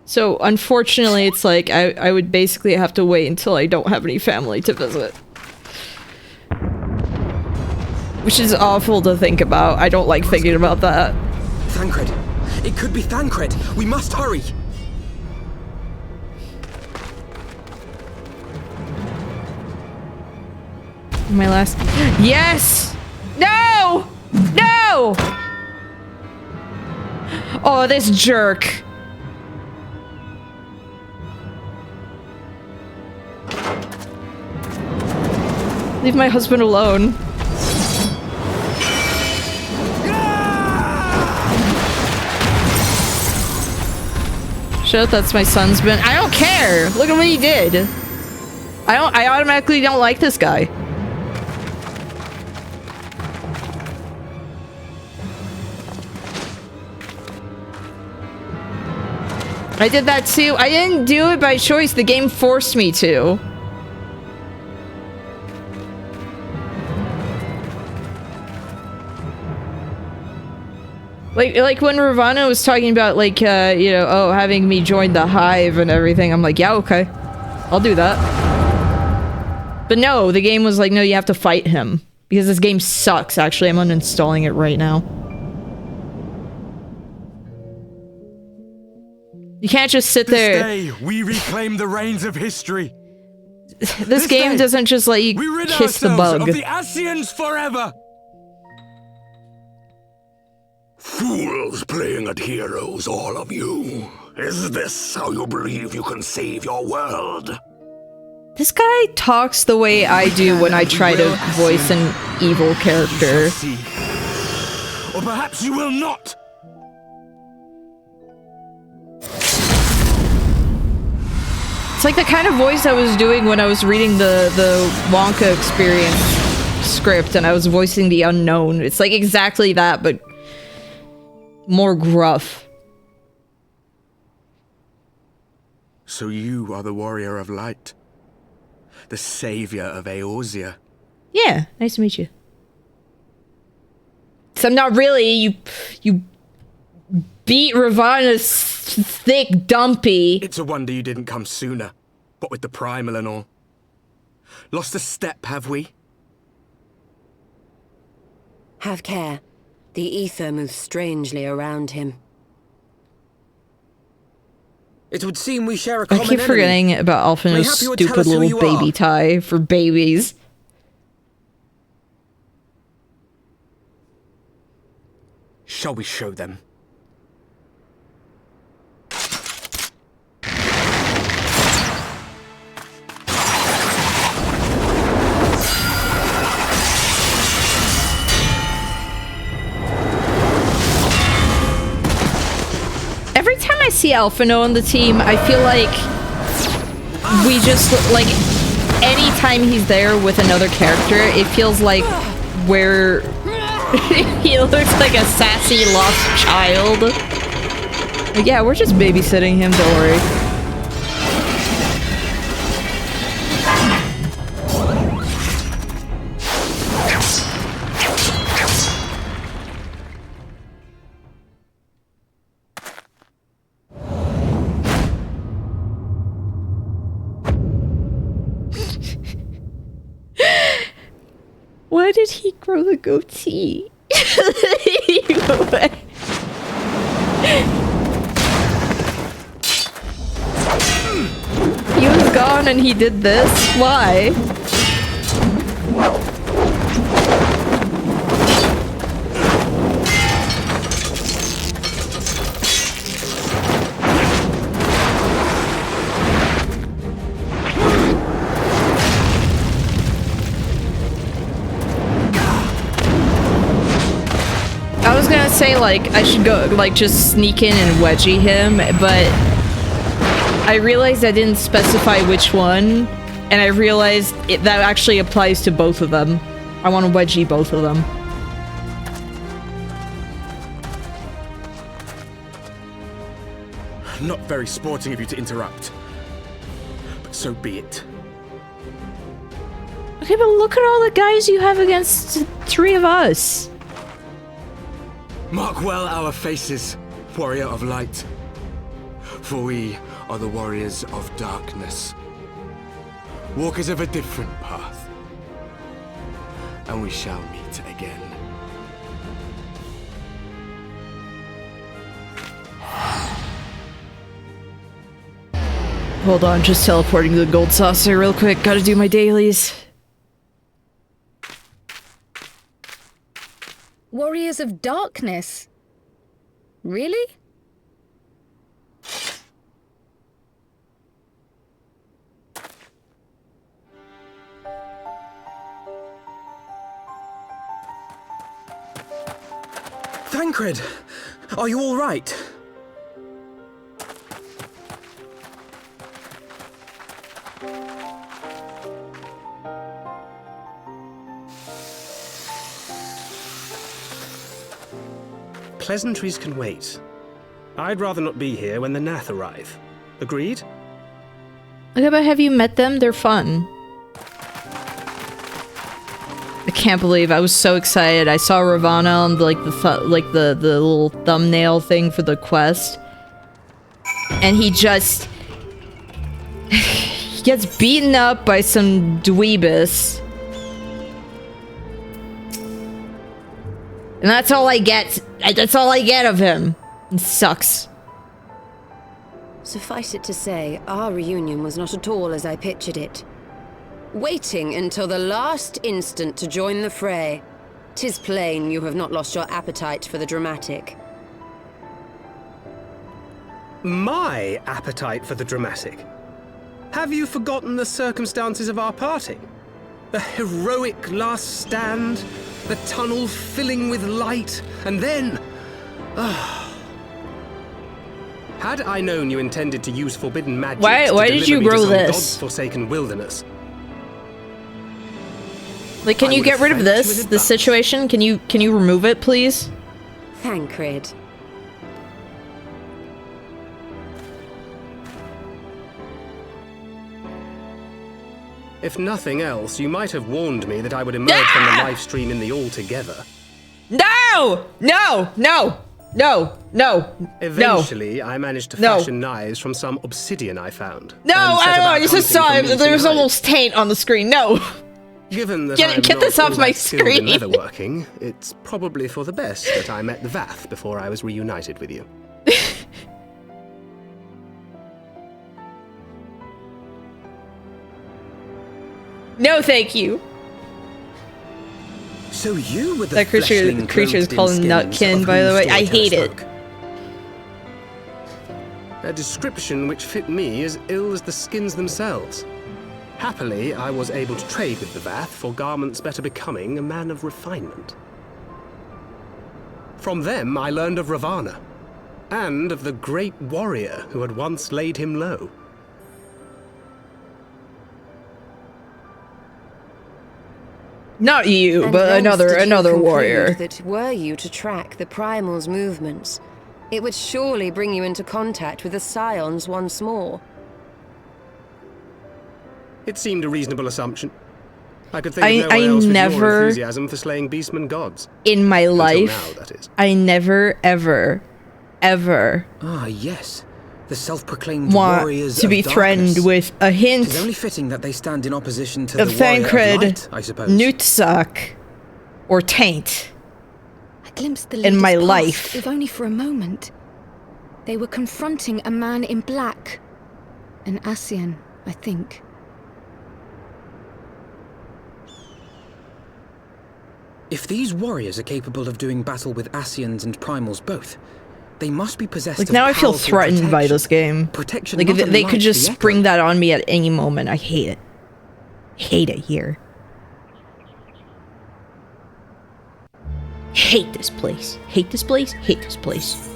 So unfortunately, it's like I would basically have to wait until I don't have any family to visit. Which is awful to think about. I don't like thinking about that. Thancred! It could be Thancred! We must hurry! My last... Yes! No! No! Oh, this jerk. Leave my husband alone. Shit, that's my son's been... I don't care! Look at what he did! I automatically don't like this guy. I did that too. I didn't do it by choice. The game forced me to. Like when Ravana was talking about like, you know, oh, having me join the hive and everything. I'm like, yeah, okay. I'll do that. But no, the game was like, no, you have to fight him. Because this game sucks, actually. I'm uninstalling it right now. You can't just sit there. This day, we reclaim the reins of history. This game day, doesn't just let you kiss the bug. of the Ascians forever. Fools playing at heroes, all of you. Is this how you believe you can save your world? This guy talks the way I do when I try to voice an evil character. Or perhaps you will not. It's like the kind of voice I was doing when I was reading the Wonka Experience script and I was voicing the unknown. It's like exactly that, but more gruff. So you are the warrior of light. The savior of Eorzea. Yeah, nice to meet you. So I'm not really, you beat Ravana's thick dumpy. It's a wonder you didn't come sooner. What with the primal and all. Lost a step, have we? Have care. The ether moves strangely around him. It would seem we share a I common keep enemy. forgetting about Alphinaud's Mayhap you would tell stupid us who little you baby are. tie for babies. Shall we show them? Every time I see Alphinaud on the team, I feel like we just, like, anytime he's there with another character, it feels like we're... he looks like a sassy lost child. Like, yeah, we're just babysitting him, don't worry. Why did he grow the goatee? He was gone and he did this? Why? I was gonna say, like, I should go, like, just sneak in and wedgie him, but I realized I didn't specify which one, and I realized that actually applies to both of them. I want to wedgie both of them. Not very sporting of you to interrupt. But so be it. Okay, but look at all the guys you have against 3 of us. Mark well our faces, warrior of light. For we are the warriors of darkness. Walkers of a different path. And we shall meet again. Hold on, just teleporting to the gold saucer real quick. Gotta do my dailies. Warriors of Darkness? Really? Tancred! Are you all right? Pleasantries can wait. I'd rather not be here when the Nath arrive. Agreed? Okay, but have you met them? They're fun. I can't believe I was so excited. I saw Ravana on like the little thumbnail thing for the quest, and he just he gets beaten up by some dweebus, and that's all I get. That's all I get of him. It sucks. Suffice it to say, our reunion was not at all as I pictured it. Waiting until the last instant to join the fray. 'Tis plain you have not lost your appetite for the dramatic. My appetite for the dramatic? Have you forgotten the circumstances of our parting? The heroic last stand, the tunnel filling with light, and then... Had I known you intended to use forbidden magic Why did you grow this? God-forsaken wilderness? Like, can you get rid of this situation? Can you remove it, please? Tancred. If nothing else, you might have warned me that I would emerge from the live stream in the all-together. No! No! No! No! No! Eventually, I managed to fashion knives from some obsidian I found. No! I just saw it. There's almost taint on the screen. No! Given that Get this off my screen. In leatherworking, it's probably for the best that I met the Vath before I was reunited with you. No, thank you. So you were the That creature is called Nutkin, by the way. I hate it. A description which fit me as ill as the skins themselves. Happily, I was able to trade with the Vath for garments better becoming a man of refinement. From them, I learned of Ravana, and of the great warrior who had once laid him low. Not you, And but thence did you another conclude warrior. That were you to track the Primal's movements, it would surely bring you into contact with the Scions once more. It seemed a reasonable assumption. I could think of no one else with your enthusiasm for slaying beastmen gods. In my life, now, that is. I never, ever Ah, yes. The self-proclaimed want warriors to be of threatened darkness. with a hint It is only fitting that they stand in opposition to of the warrior of Thancred light, I suppose. Nutsak Or Taint. I glimpsed the In my leader's life. past, if only for a moment. They were confronting a man in black. An Ascian, I think. If these warriors are capable of doing battle with Ascians and Primals both, they must be possessed Like, of now I feel powerful threatened by protection. this game. Protection Like, not they unlike could just the spring Echo. that on me at any moment. I hate it. Hate it here. Hate this place. Hate this place. Hate this place.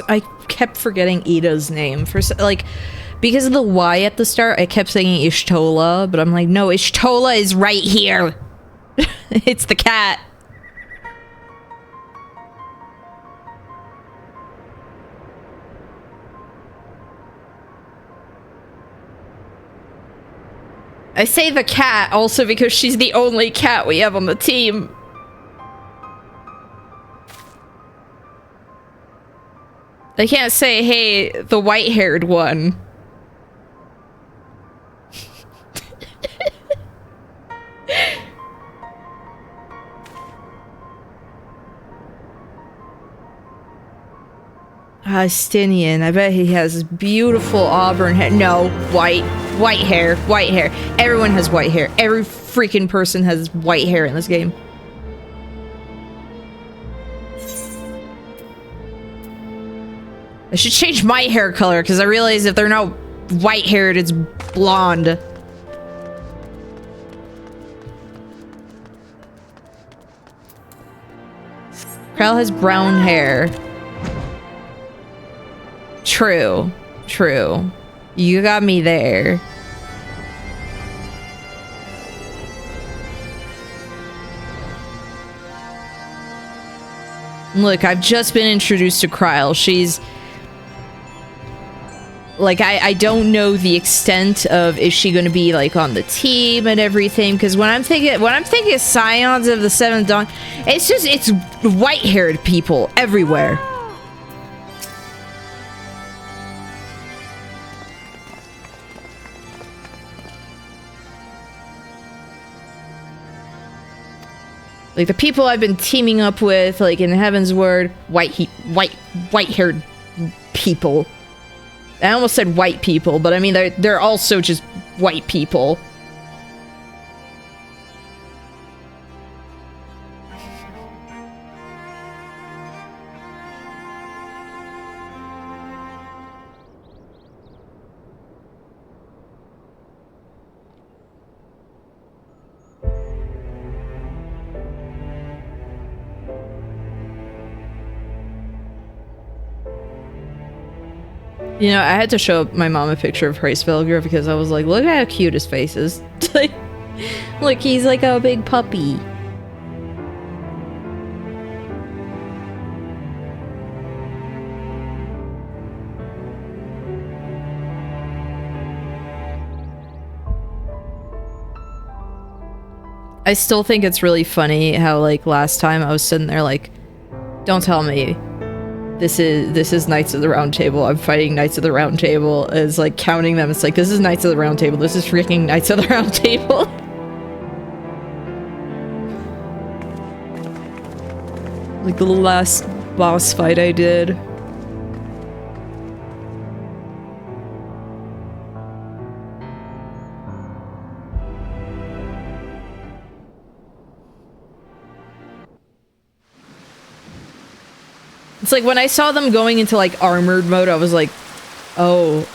I kept forgetting Ida's name. Like, because of the Y at the start, I kept saying Ishtola, but I'm like, no, Ishtola is right here. It's the cat. I say the cat also because she's the only cat we have on the team. I can't say, hey, the white-haired one. Stinian, I bet he has beautiful auburn hair. No, white hair, white hair. Everyone has white hair. Every freaking person has white hair in this game. I should change my hair color because I realize if they're not white-haired, it's blonde. Kral has brown hair. True. True. You got me there. Look, I've just been introduced to Krile. She's... Like, I don't know the extent of is she going to be, like, on the team and everything, because when I'm thinking Scions of the Seventh Dawn, it's white-haired people everywhere. Like, the people I've been teaming up with, like, in Heaven's Word, white-haired people. I almost said white people, but I mean, they're also just white people. You know, I had to show my mom a picture of Hraesvelgr because I was like, look how cute his face is. Like, look, he's like a big puppy. I still think it's really funny how, like, last time I was sitting there like, don't tell me this is Knights of the Round Table. I'm fighting Knights of the Round Table. It's like counting them. It's like, this is Knights of the Round Table. This is freaking Knights of the Round Table. Like the last boss fight I did. It's like when I saw them going into like armored mode, I was like, oh.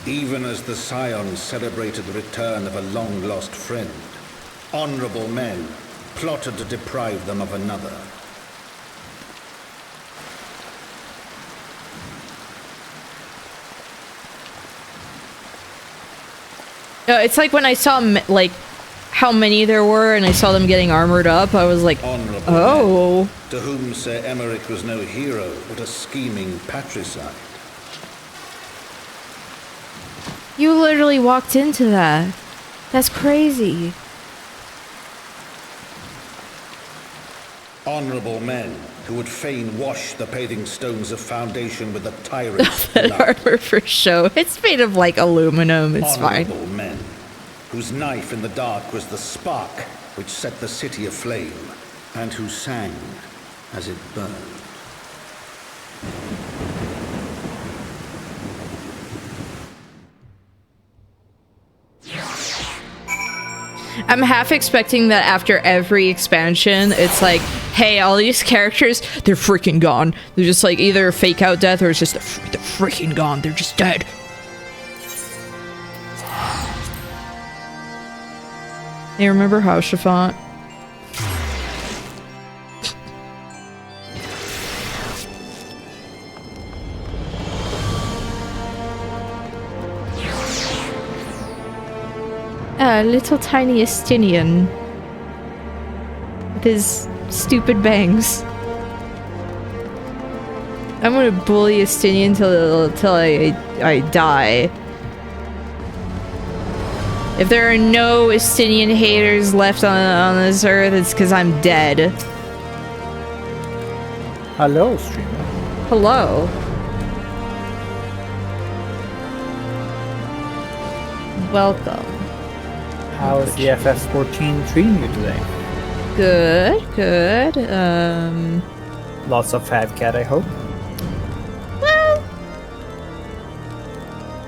Even as the Scions celebrated the return of a long-lost friend, honorable men plotted to deprive them of another. It's like when I saw like how many there were and I saw them getting armored up, I was like, Honorable oh. men, to whom Sir Emmerich was no hero, but a scheming patricide. You literally walked into that. That's crazy. Honorable men who would fain wash the paving stones of foundation with the tyrant's That blood. armor for show. It's made of like aluminum. It's fine. Honorable men whose knife in the dark was the spark which set the city aflame, and who sang as it burned. I'm half expecting that after every expansion, it's like, hey, all these characters, they're freaking gone. They're just like either a fake out death or it's just they're freaking gone. They're just dead. Hey, remember Hauschiffant? Little tiny Estinian. With his stupid bangs. I'm gonna bully Estinian till I die. If there are no Estinian haters left on this earth, it's because I'm dead. Hello, streamer. Hello. Welcome. How is the FF14 treating you today? Good, good. Lots of fat cat, I hope. Well,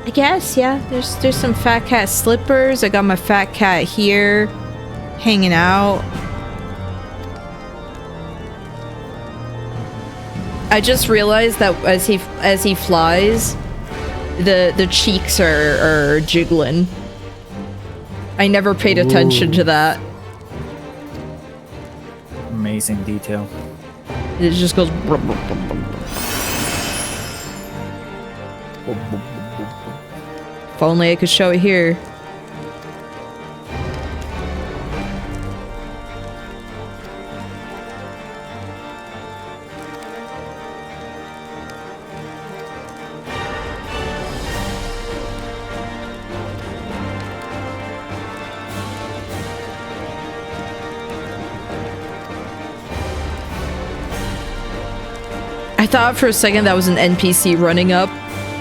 I guess, yeah. There's some fat cat slippers. I got my fat cat here, hanging out. I just realized that as he flies, the cheeks are jiggling. I never paid attention to that. Amazing detail. It just goes. If only I could show it here. I thought for a second that was an NPC running up.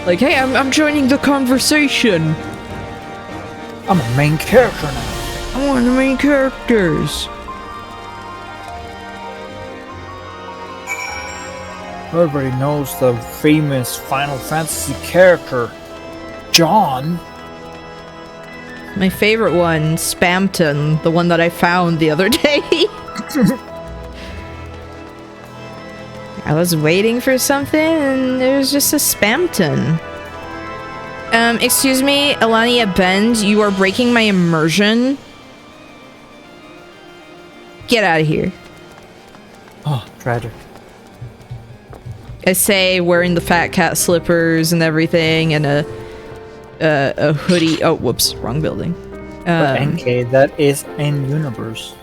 Like, hey, I'm joining the conversation. I'm a main character now. I'm one of the main characters. Everybody knows the famous Final Fantasy character, John. My favorite one, Spamton, the one that I found the other day. I was waiting for something and there was just a Spamton. Excuse me, Elania Bend, you are breaking my immersion. Get out of here. Oh, tragic. I say wearing the fat cat slippers and everything and a hoodie. Oh, whoops, wrong building. But NK, that is in universe.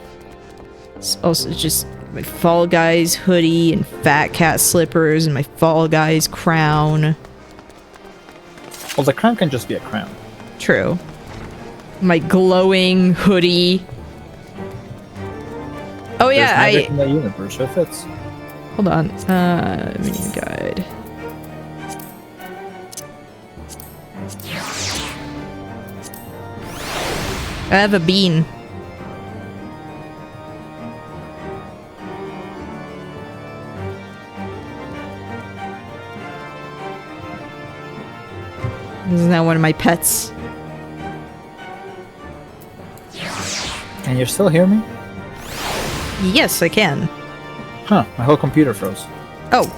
It's also just my Fall Guys hoodie and fat cat slippers and my Fall Guys crown. Well, the crown can just be a crown. True. My glowing hoodie. Oh yeah, There's magic in the universe, so it fits. Hold on. Menu guide. I have a bean. Isn't that one of my pets? Can you still hear me? Yes, I can. Huh, my whole computer froze. Oh.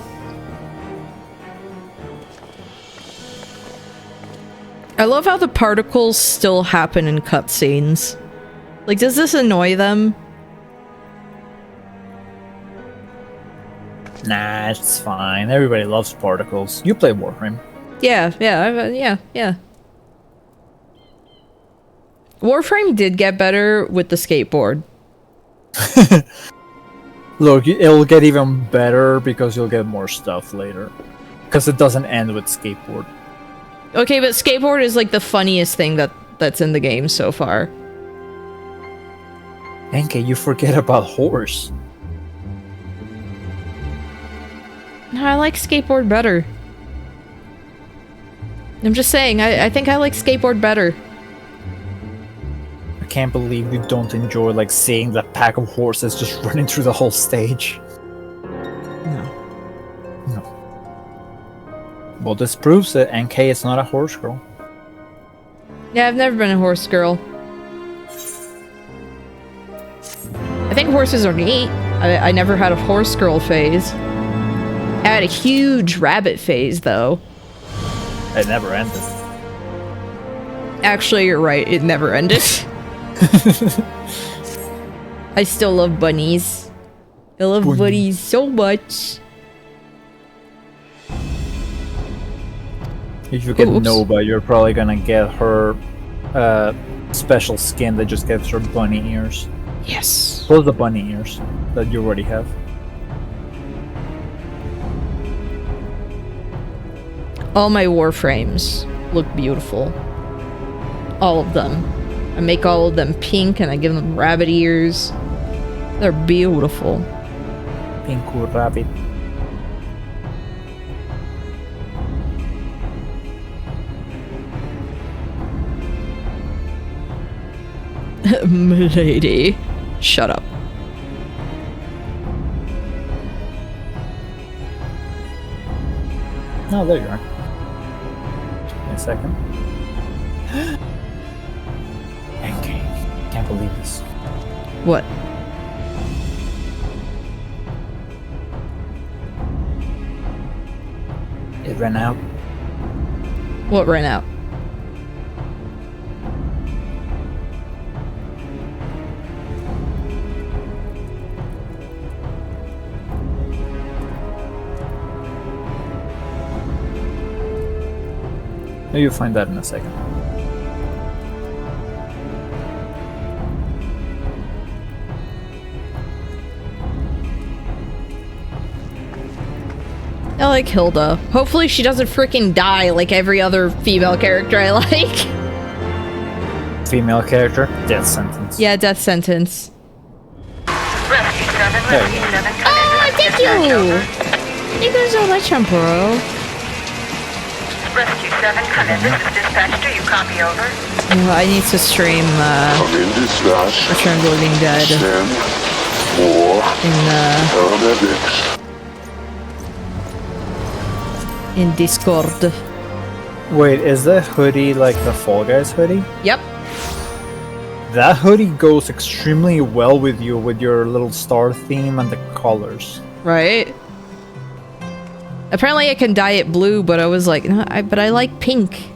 I love how the particles still happen in cutscenes. Like, does this annoy them? Nah, it's fine. Everybody loves particles. You play Warframe. Yeah. Warframe did get better with the skateboard. Look, it'll get even better because you'll get more stuff later. Because it doesn't end with skateboard. Okay, but skateboard is like the funniest thing that's in the game so far. Enke, you forget about horse. No, I like skateboard better. I'm just saying, I think I like skateboard better. I can't believe you don't enjoy like seeing that pack of horses just running through the whole stage. No. Well, this proves that NK is not a horse girl. Yeah, I've never been a horse girl. I think horses are neat. I never had a horse girl phase. I had a huge rabbit phase, though. It never ended. Actually, you're right. It never ended. I still love bunnies. I love bunnies so much. If you get Nova, you're probably gonna get her special skin that just gives her bunny ears. Yes. Those are the bunny ears that you already have. All my Warframes look beautiful. All of them. I make all of them pink and I give them rabbit ears. They're beautiful. Pink rabbit. Milady. Shut up. No, there you are. Give me a second. Okay. Can't believe this. What? It ran out. What ran out? You'll find that in a second. I like Hilda. Hopefully she doesn't freaking die like every other female character I like. Female character? Death sentence. Yeah, death sentence. There you go. Oh, thank you! Thank you so much, Emperor. Rescue 7, come in. This is dispatch. Do you copy over? Oh, I need to stream Come in dispatch. Return of the Living Dead. Stand for paramedics. In Discord. Wait, is the hoodie like the Fall Guys hoodie? Yep. That hoodie goes extremely well with you with your little star theme and the colors. Right? Apparently I can dye it blue, but I was like, no, but I like pink.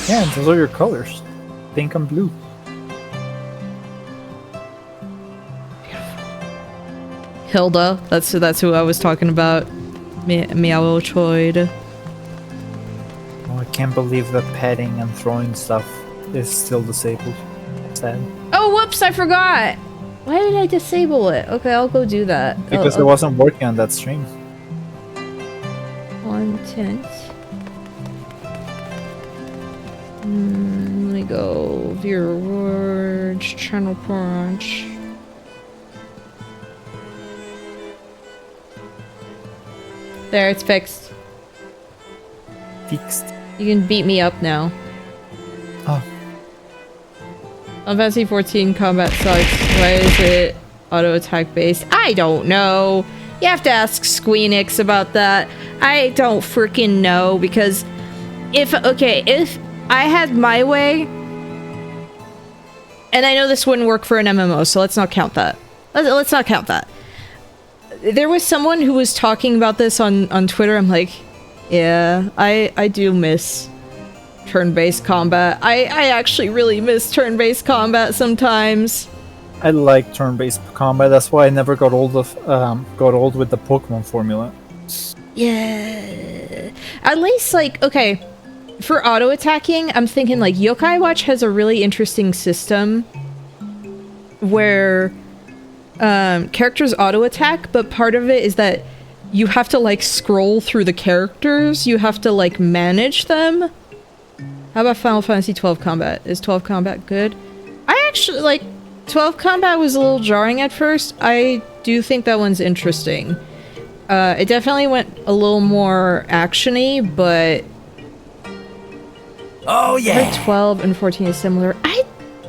Yeah, those are your colors. Pink and blue. Hilda, that's who I was talking about. Meow Choid. Oh, I can't believe that petting and throwing stuff is still disabled. Sad. Oh, whoops, I forgot! Why did I disable it? Okay, I'll go do that. Because it wasn't working on that stream. Content. Let me go. Viewer words, channel punch. There, it's fixed. Fixed. You can beat me up now. Oh. On Fantasy 14, combat sucks. Why is it auto attack based? I don't know. You have to ask Squeenix about that. I don't freaking know, because if I had my way, and I know this wouldn't work for an MMO, so let's not count that. Let's not count that. There was someone who was talking about this on Twitter. I'm like, yeah, I do miss turn-based combat. I actually really miss turn-based combat sometimes. I like turn-based combat. That's why I never got old with the Pokemon formula. Yeah. At least, like, okay, for auto-attacking, I'm thinking, like, Yokai Watch has a really interesting system where characters auto-attack, but part of it is that you have to, like, scroll through the characters. You have to, like, manage them. How about Final Fantasy XII combat? Is 12 combat good? I actually, like, 12 combat was a little jarring at first. I do think that one's interesting. It definitely went a little more action-y, but... Oh, yeah! 12 and 14 is similar. I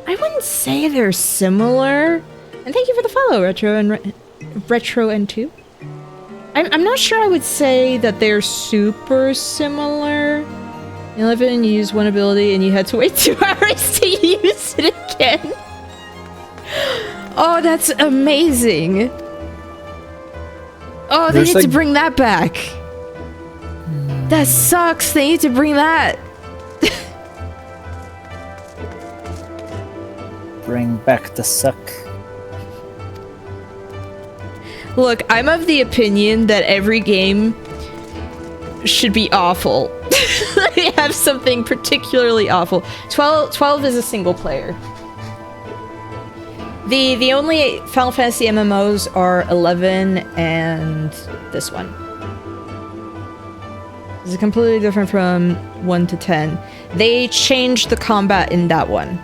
wouldn't say they're similar. And thank you for the follow, Retro and 2. I'm not sure I would say that they're super similar. 11, you used one ability and you had to wait 2 hours to use it again. Oh, that's amazing. Oh, they need to bring that back. That sucks. They need to bring that. Bring back the suck. Look, I'm of the opinion that every game should be awful. They have something particularly awful. 12 is a single player. The only Final Fantasy MMOs are 11 and this one. This is completely different from 1 to 10. They changed the combat in that one.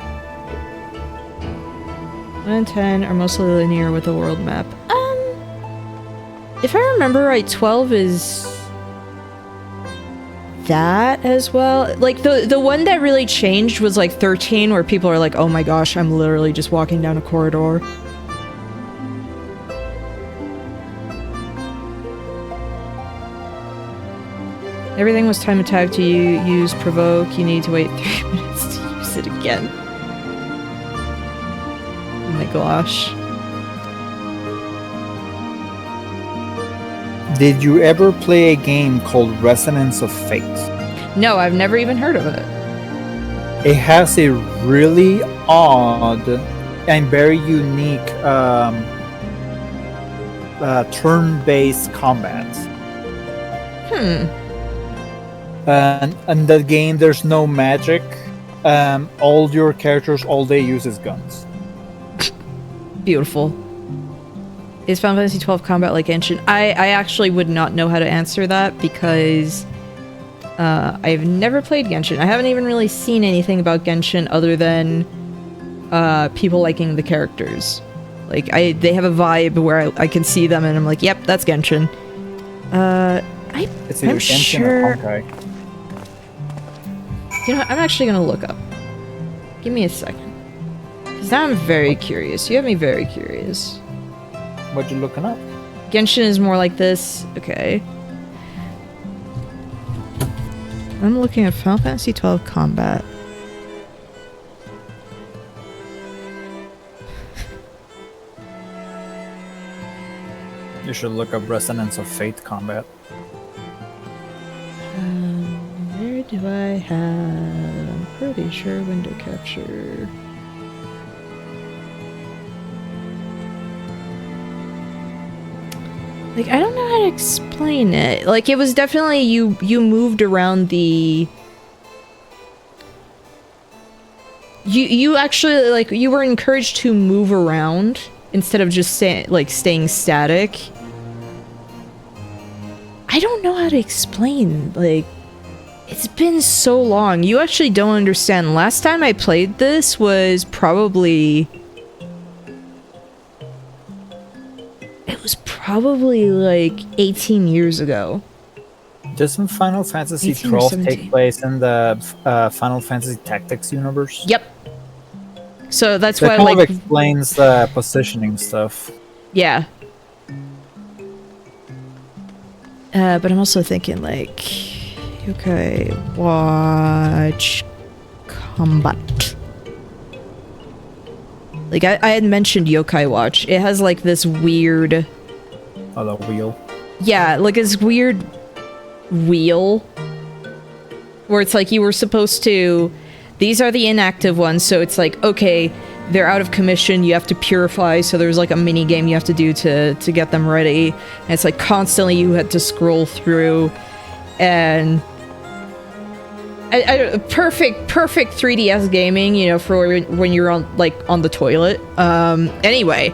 1 and 10 are mostly linear with a world map. If I remember right, 12 is that as well. Like the one that really changed was like 13, where people are like, oh my gosh, I'm literally just walking down a corridor. Everything was time attack to use provoke. You need to wait 3 minutes to use it again. Oh my gosh. Did you ever play a game called Resonance of Fate? No, I've never even heard of it. It has a really odd and very unique turn-based combat. And the game, there's no magic. All your characters all they use is guns. Beautiful. Is Final Fantasy XII combat like Genshin? I actually would not know how to answer that because I've never played Genshin. I haven't even really seen anything about Genshin other than people liking the characters. Like, they have a vibe where I can see them and I'm like, yep, that's Genshin. I'm sure... You know what? I'm actually gonna look up. Give me a second. Because now I'm very curious. You have me very curious. What you looking up? Genshin is more like this. Okay. I'm looking at Final Fantasy XII combat. You should look up Resonance of Fate combat. Where do I have... I'm pretty sure window capture... Like, I don't know how to explain it. Like, it was definitely you moved around the... You actually, like, you were encouraged to move around instead of just staying static. I don't know how to explain, like... It's been so long. You actually don't understand. Last time I played this was probably... It was probably like 18 years ago. Doesn't Final Fantasy XII take place in the Final Fantasy Tactics universe? Yep. So that's that why, kind like, of explains the positioning stuff. Yeah. But I'm also thinking, like, okay, watch combat. Like, I had mentioned Yokai Watch. It has, like, this weird... Oh, the wheel? Yeah, like, this weird wheel. Where it's like you were supposed to... These are the inactive ones, so it's like, okay, they're out of commission, you have to purify, so there's like a mini game you have to do to get them ready. And it's like constantly you had to scroll through, and... perfect 3DS gaming, you know, for when you're on, like, on the toilet. Anyway.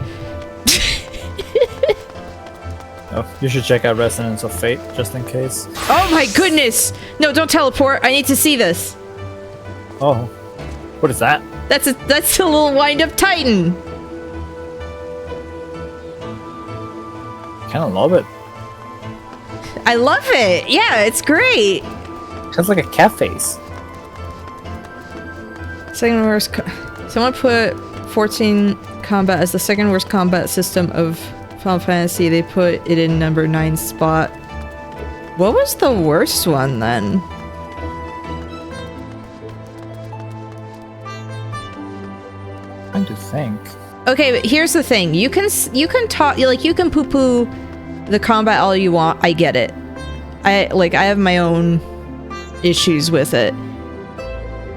Oh, you should check out Resonance of Fate, just in case. Oh my goodness! No, don't teleport. I need to see this. Oh. What is that? That's a little wind-up Titan. Kinda love it. I love it. Yeah, it's great. Has like a cat face. Second worst... Someone put 14 combat as the second worst combat system of Final Fantasy. They put it in number 9 spot. What was the worst one then? Trying to think. Okay, but here's the thing. You can talk, like, you can poo-poo the combat all you want. I get it. I have my own issues with it.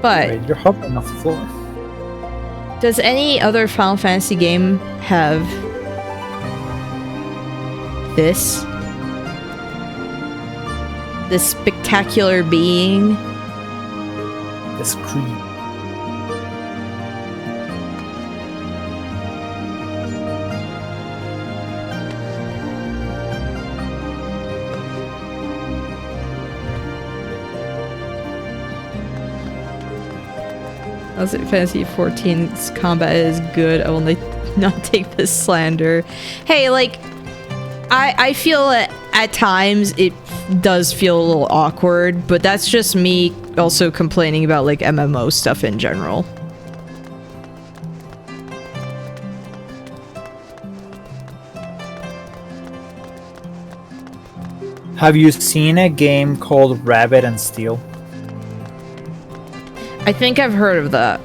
But wait, you're hopping off the floor. Does any other Final Fantasy game have this spectacular being? This creep. Final Fantasy 14's combat is good. I will not take this slander. Hey, like, I feel that at times it does feel a little awkward, but that's just me also complaining about, like, MMO stuff in general. Have you seen a game called Rabbit and Steel? I think I've heard of that.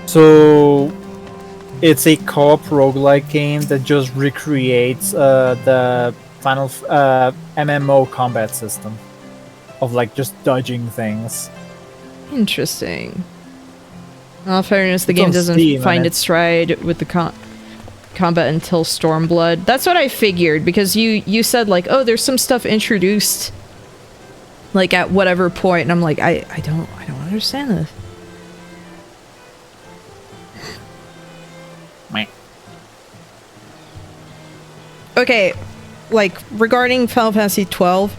So, it's a co-op roguelike game that just recreates the final MMO combat system of, like, just dodging things. Interesting. Well, in fairness, the It's game on doesn't Steam, find and its stride with the combat until Stormblood. That's what I figured, because you said, like, oh, there's some stuff introduced, like, at whatever point, and I'm like, I don't understand this. Okay, like, regarding Final Fantasy 12,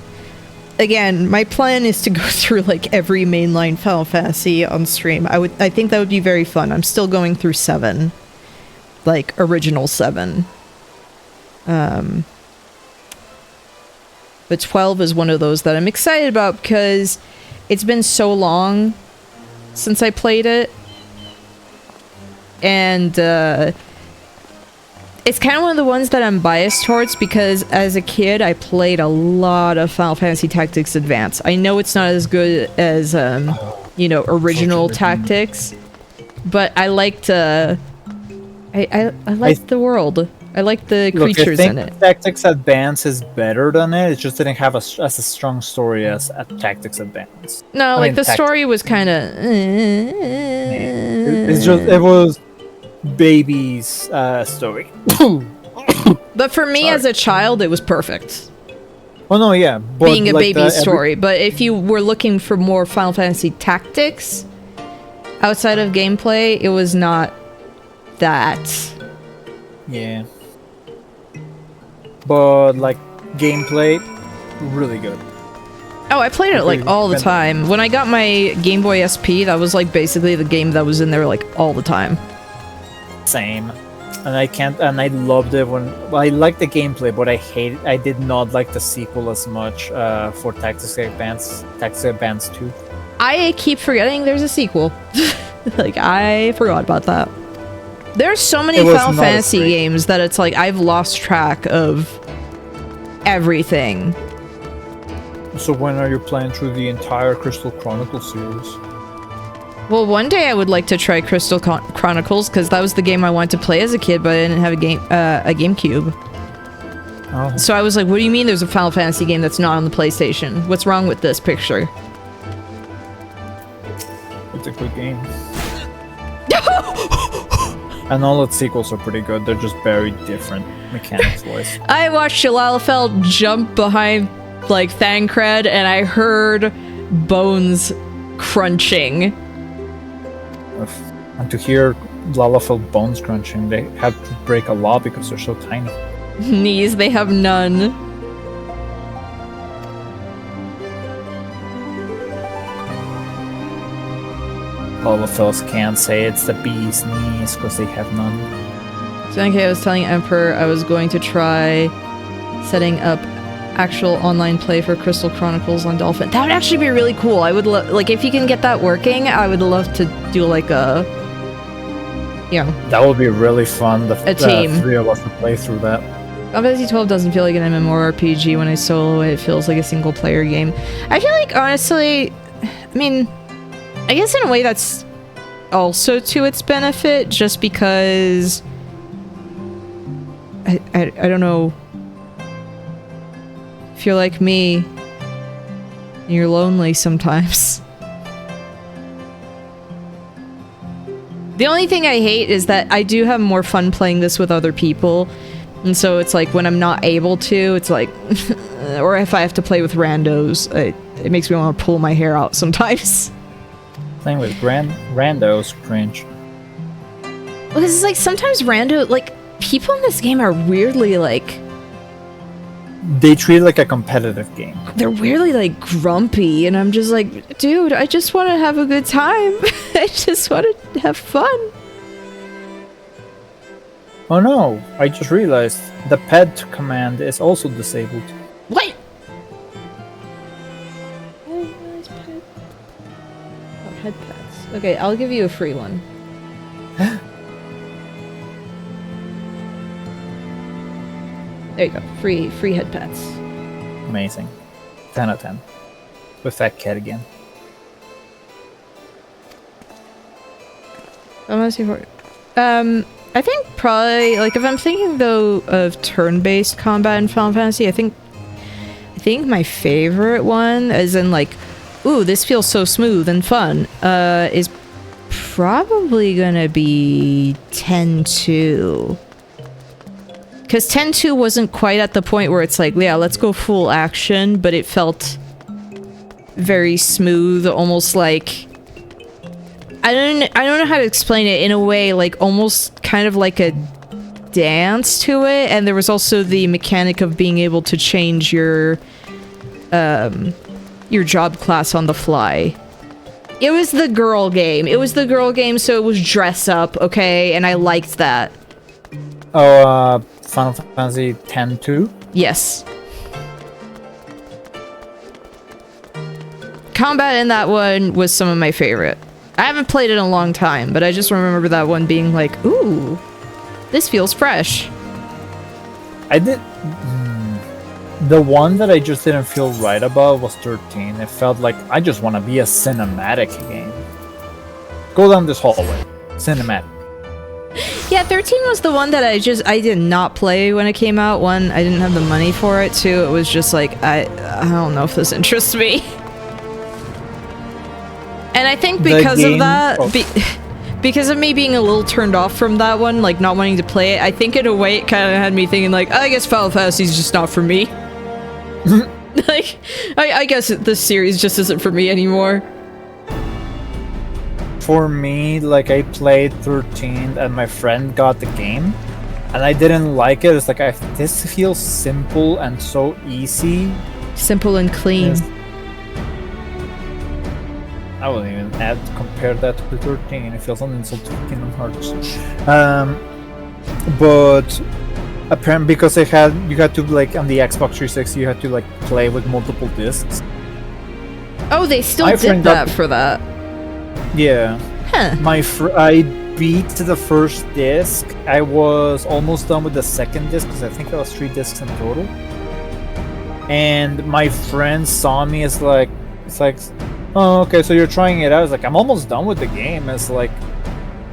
again, my plan is to go through, like, every mainline Final Fantasy on stream. I think that would be very fun. I'm still going through 7. Like, original 7. But 12 is one of those that I'm excited about because it's been so long since I played it. And, it's kind of one of the ones that I'm biased towards because as a kid, I played a lot of Final Fantasy Tactics Advance. I know it's not as good as, you know, original Tactics, but I liked, I liked the world. I liked the creatures in it. Tactics Advance is better than it. It just didn't have as a strong story as Tactics Advance. No, like, the story was kind of... It was baby's story. But for me as a child, it was perfect. Oh no, yeah. But being a like baby story. But if you were looking for more Final Fantasy Tactics outside of gameplay, it was not that. Yeah. But like gameplay, really good. Oh, I played it like all the time. When I got my Game Boy SP, that was like basically the game that was in there like all the time. Same. And I loved it when I liked the gameplay, but I did not like the sequel as much for Tactics Advance 2. I keep forgetting there's a sequel. Like, I forgot about that. There's so many Final Fantasy games that it's like I've lost track of everything. So when are you playing through the entire Crystal Chronicles series? Well, one day I would like to try Crystal Chronicles because that was the game I wanted to play as a kid, but I didn't have a GameCube. Oh. So I was like, "What do you mean? There's a Final Fantasy game that's not on the PlayStation? What's wrong with this picture?" a good game. And all its sequels are pretty good. They're just very different mechanics-wise. I watched Lalafell jump behind, like, Thancred, and I heard bones crunching. And to hear Lalafell bones crunching, they have to break a lot because they're so tiny. Knees, they have none. Lalafells can't say it's the bee's knees because they have none. So okay, I was telling Emperor I was going to try setting up actual online play for Crystal Chronicles on Dolphin. That would actually be really cool. I would love, like, if you can get that working, I would love to do like a, you know, that would be really fun. A team. 3 of us to play through that. Final Fantasy 12 doesn't feel like an MMORPG when I solo it. It feels like a single player game. I feel like, honestly, I mean, I guess in a way that's also to its benefit, just because I don't know if you're like me and you're lonely sometimes. The only thing I hate is that I do have more fun playing this with other people, and so it's like when I'm not able to, it's like or if I have to play with randos, it makes me want to pull my hair out sometimes. Thing with randos cringe. Because it's like sometimes like people in this game are weirdly like, they treat it like a competitive game. they're weirdly like grumpy, and I'm just like, dude, I just want to have a good time. I just want to have fun. Oh no, I just realized the pet command is also disabled. What? Head pets. Okay, I'll give you a free one. There you go. Free head pets. Amazing. 10 out of 10. With that cat again. I'm gonna see for I think probably, like, if I'm thinking though of turn-based combat in Final Fantasy, I think my favorite one, as in like, ooh, this feels so smooth and fun, is probably gonna be 10-2. Because 10-2 wasn't quite at the point where it's like, yeah, let's go full action, but it felt very smooth, almost like, I don't know how to explain it, in a way, like, almost kind of like a dance to it, and there was also the mechanic of being able to change your job class on the fly. It was the girl game. It was the girl game, so it was dress up, okay? And I liked that. Oh, Final Fantasy X-2? Yes. Combat in that one was some of my favorite. I haven't played it in a long time, but I just remember that one being like, ooh, this feels fresh. I did... The one that I just didn't feel right about was 13. It felt like I just want to be a cinematic game. Go down this hallway. Cinematic. Yeah, 13 was the one that I did not play when it came out. One, I didn't have the money for it. Two, it was just like, I don't know if this interests me. And I think because of that, because of me being a little turned off from that one, like not wanting to play it, I think in a way it kind of had me thinking like, I guess Final Fantasy's just not for me. Like, I guess this series just isn't for me anymore. For me, like, I played 13 and my friend got the game, and I didn't like it. It's like, this feels simple and so easy. Simple and clean. I wouldn't even compare that to 13. It feels an insult to Kingdom Hearts. But apparently, because you had to, like, on the Xbox 360, you had to, like, play with multiple discs. Oh, they still did that for that. Yeah. Huh. I beat the first disc. I was almost done with the second disc because I think there was 3 discs in total. And my friend saw me as like, it's like, oh, okay, so you're trying it out. I was like, I'm almost done with the game. It's like,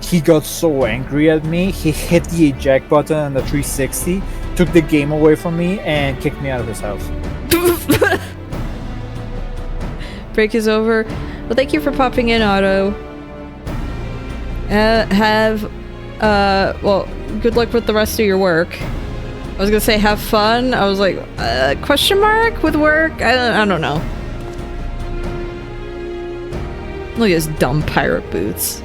he got so angry at me. He hit the eject button on the 360, took the game away from me, and kicked me out of his house. Break is over. Well, thank you for popping in, Otto. Well, good luck with the rest of your work. I was gonna say have fun. I was like, question mark with work? I don't know. Look at his dumb pirate boots.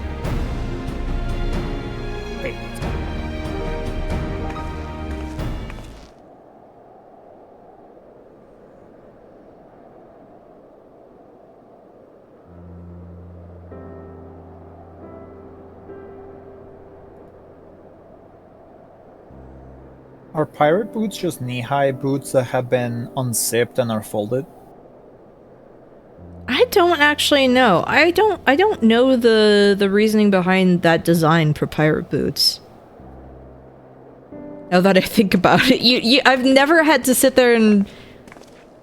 Are pirate boots just knee-high boots that have been unzipped and are folded? I don't actually know. I don't know the reasoning behind that design for pirate boots. Now that I think about it, I've never had to sit there and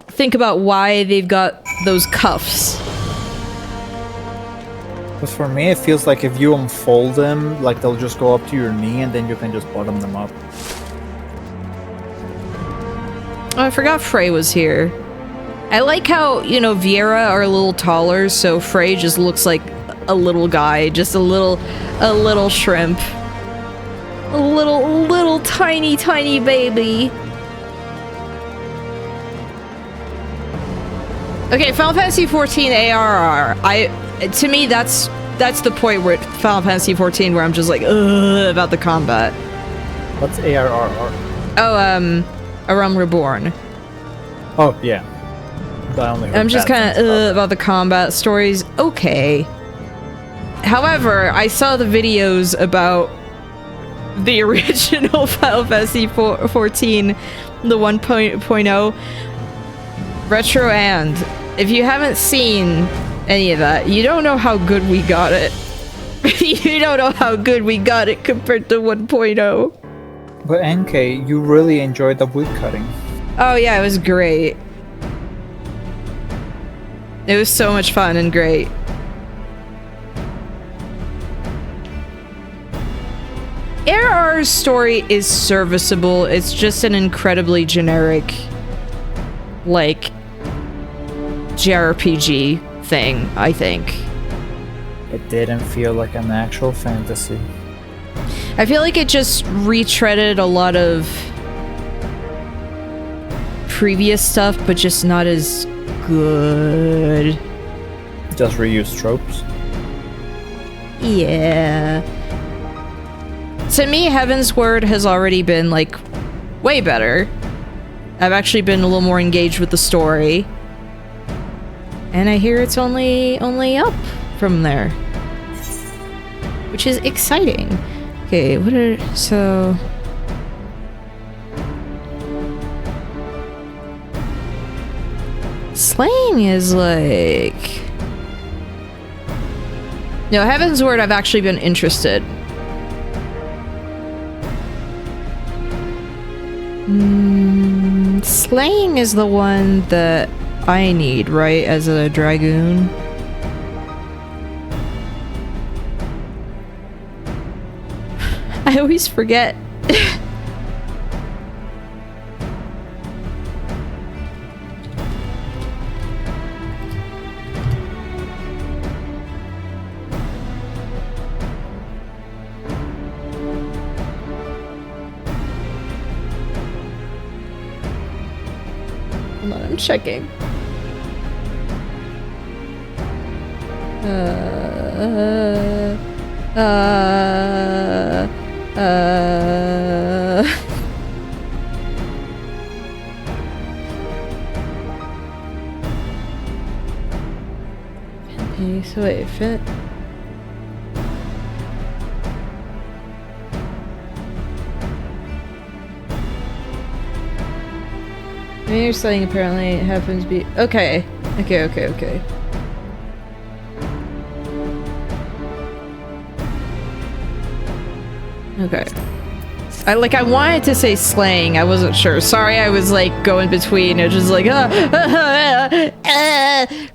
think about why they've got those cuffs. Because for me, it feels like if you unfold them, like they'll just go up to your knee and then you can just bottom them up. Oh, I forgot Frey was here. I like how, you know, Viera are a little taller, so Frey just looks like a little guy, just a little shrimp. A little tiny baby. Okay, Final Fantasy XIV ARR. To me, that's the point where Final Fantasy XIV where I'm just like, ugh, about the combat. What's ARR? Oh, Aram Reborn. Oh, yeah. I'm just kind of about the combat stories. Okay. However, I saw the videos about the original Final Fantasy 14, the 1.0 retro, and if you haven't seen any of that, you don't know how good we got it. You don't know how good we got it compared to 1.0. But NK, you really enjoyed the wood cutting. Oh yeah, it was great. It was so much fun and great. ARR's story is serviceable. It's just an incredibly generic, like, JRPG thing, I think. It didn't feel like an actual fantasy. I feel like it just retreaded a lot of previous stuff, but just not as good. Just reuse tropes? Yeah. To me, Heaven's Word has already been, like, way better. I've actually been a little more engaged with the story. And I hear it's only up from there. Which is exciting. Okay, so... Slaying is like... No, Heaven's Word I've actually been interested. Slaying is the one that I need, right? As a dragoon. I always forget. Hold on, I'm checking. Okay, so wait, fit. You're saying apparently it happens to be okay. Okay. Okay. I wanted to say slaying, I wasn't sure. Sorry, I was like going between. It was just like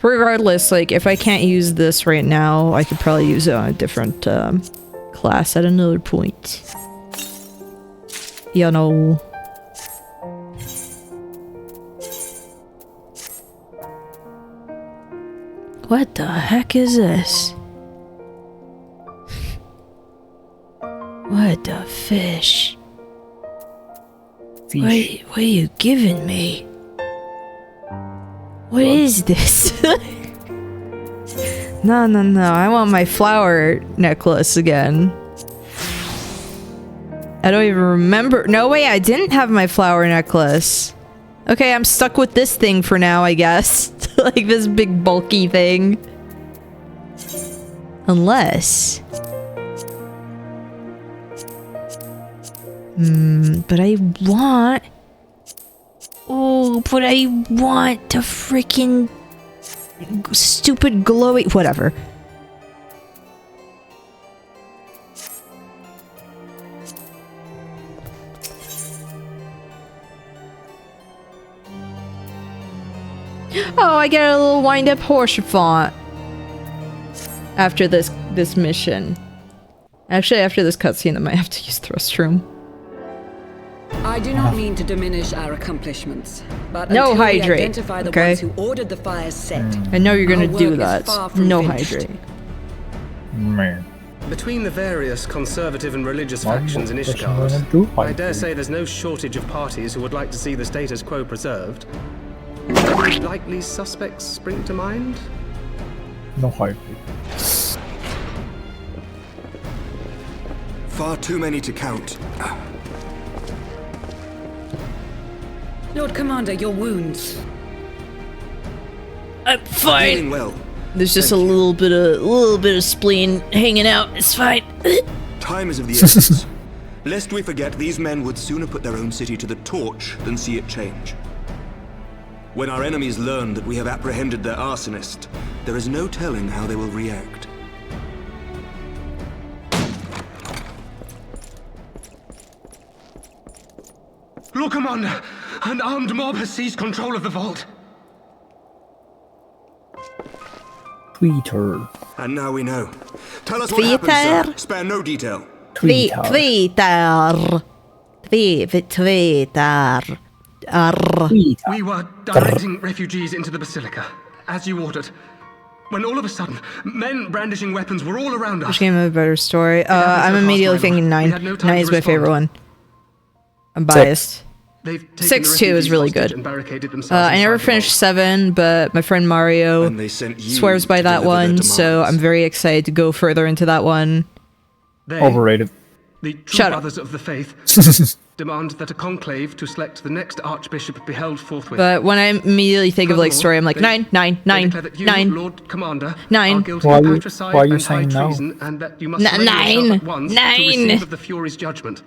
regardless, like if I can't use this right now, I could probably use it on a different class at another point. You know. What the heck is this? What the fish? Fish. What are you giving me? What is this? No, I want my flower necklace again. I don't even remember. No way, I didn't have my flower necklace. Okay, I'm stuck with this thing for now, I guess. Like this big bulky thing. Unless... but I want... Oh, but I want to freaking... Stupid glowy... Whatever. Oh, I get a little wind-up horse font after this mission. Actually, after this cutscene, I might have to use the restroom. I do not mean to diminish our accomplishments, but no until hydrate. we identify the ones who ordered the fires set, I know you're gonna our do work is that. far from No finished. hydrate. Man. Between the various conservative and religious factions in What you Ishgard, gonna do, I dare hydrate? say there's no shortage of parties who would like to see the status quo preserved. Likely suspects spring to mind? No hydrate. Far too many to count. Lord Commander, your wounds. I'm fine. Feeling well. There's just a little bit of spleen hanging out. It's fine. Time is of the essence. Lest we forget, these men would sooner put their own city to the torch than see it change. When our enemies learn that we have apprehended their arsonist, there is no telling how they will react. Lord Commander, an armed mob has seized control of the vault. Tweeter. And now we know. Tell us what happened, sir. Spare no detail. Tweeter. Tweeter. We were directing refugees into the Basilica, as you ordered, when all of a sudden, men brandishing weapons were all around us. Which game of a better story? I'm immediately thinking 9. 9 is my favorite one. I'm biased. 6 2 is really good. I never finished 7, but my friend Mario swears by that one, so I'm very excited to go further into that one. Overrated. The true Shut up. brothers of the faith demand that a conclave to select the next archbishop be held forthwith. But when I immediately think of like story, I'm like 9, 9, 9, They declare that you, 9, Lord Commander, 9. are guilty Why of are you- patricide why are you and high saying no? treason, and that you must N- surrender yourself 9. at once 9. to receive of the Fury's judgment.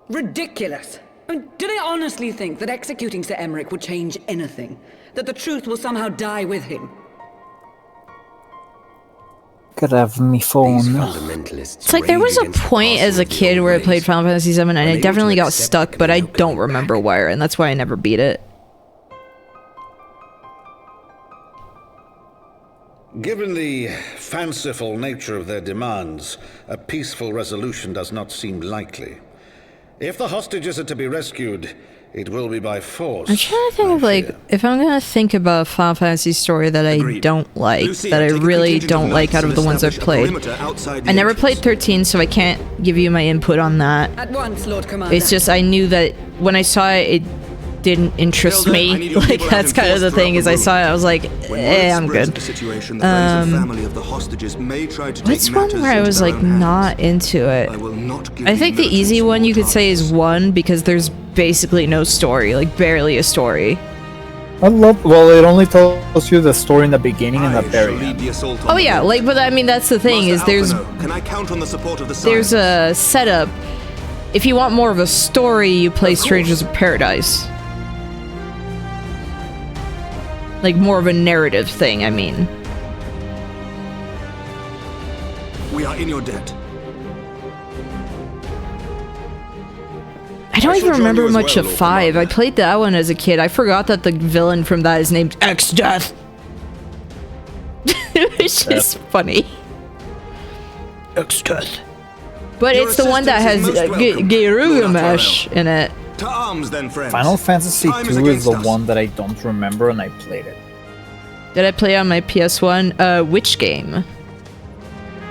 Ridiculous! I mean, do they honestly think that executing Sir Emmerich would change anything? That the truth will somehow die with him? Could have me phone. It's like there was a point as a kid where I played Final Fantasy VII and I definitely got stuck, but I don't remember where, and that's why I never beat it. Given the fanciful nature of their demands, a peaceful resolution does not seem likely. If the hostages are to be rescued, it will be by force. I'm trying to think of like, if I'm gonna think about a Final Fantasy story that I don't like, that I really don't like out of the ones I've played. I never played 13, so I can't give you my input on that. At once, Lord Commander. It's just, I knew that when I saw it, it didn't interest me. Like, that's kind of the thing, is I saw it, I was like, I'm good. What's one where I was like, not into it? I think the easy one you could say is 1, because there's basically no story, like barely a story. I love. Well, it only tells you the story in the beginning and the very end. Oh yeah, like, but I mean that's the thing, is there's a setup. If you want more of a story, you play Strangers of Paradise. Like more of a narrative thing, I mean. We are in your debt. I don't even remember much of 5. I played that one as a kid. I forgot that the villain from that is named XIV. Which is funny. XIV. But it's the one that has Gilgamesh in it. To arms then, friends. Final Fantasy Time is II is against the us. one that I don't remember and I played it. Did I play on my PS1? Which game?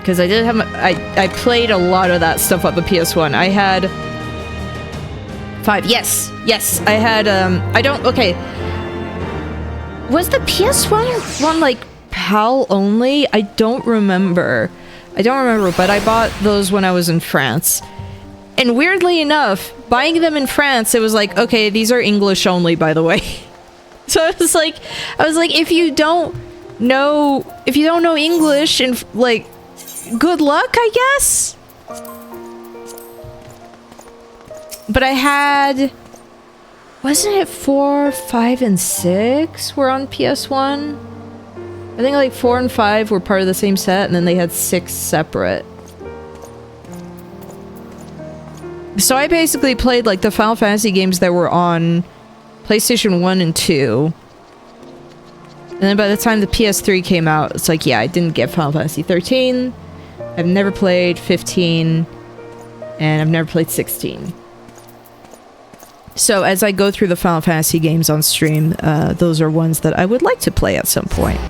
Because I did have I played a lot of that stuff on the PS1. I had 5. Yes, I had okay. Was the PS1 one like PAL only? I don't remember, but I bought those when I was in France. And weirdly enough, buying them in France, it was like, okay, these are English only, by the way. So I was like, if you don't know English, and like, good luck, I guess. But I had, wasn't it 4, 5, and 6 were on PS1? I think like 4 and 5 were part of the same set, and then they had 6 separate. So I basically played like the Final Fantasy games that were on PlayStation 1 and 2. And then by the time the PS3 came out, it's like, yeah, I didn't get Final Fantasy 13. I've never played 15. And I've never played 16. So as I go through the Final Fantasy games on stream, those are ones that I would like to play at some point.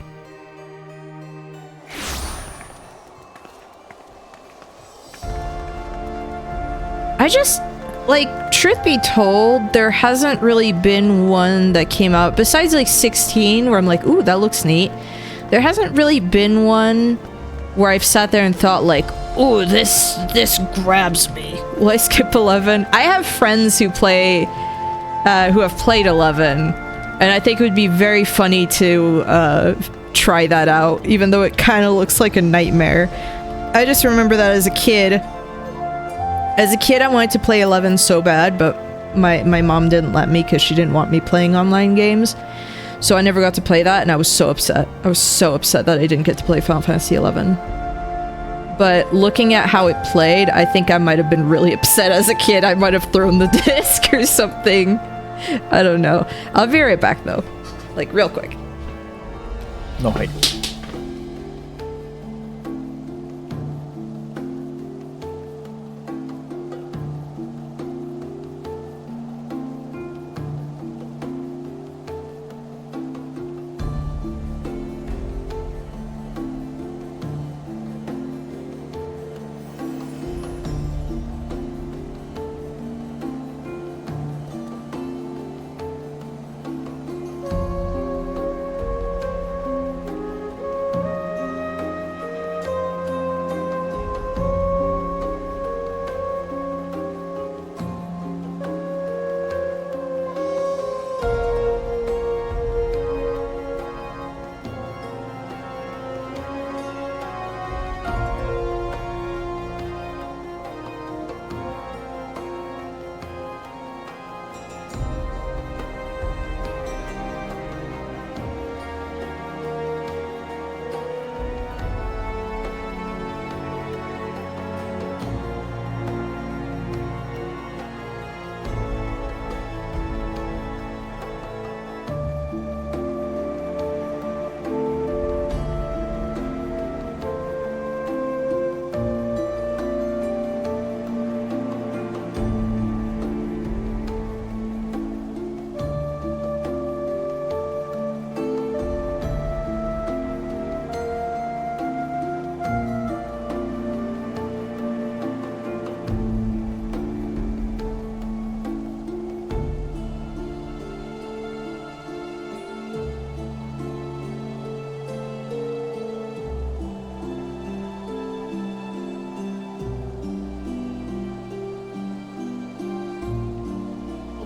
I just, like, truth be told, there hasn't really been one that came out, besides like 16, where I'm like, ooh, that looks neat. There hasn't really been one where I've sat there and thought like, ooh, this grabs me. Will I skip 11? I have friends who play, who have played 11, and I think it would be very funny to try that out, even though it kind of looks like a nightmare. I just remember that as a kid. As a kid, I wanted to play 11 so bad, but my mom didn't let me because she didn't want me playing online games. So I never got to play that, and I was so upset. I was so upset that I didn't get to play Final Fantasy 11. But looking at how it played, I think I might have been really upset as a kid. I might have thrown the disc or something. I don't know. I'll be right back, though. Like, real quick. No hate.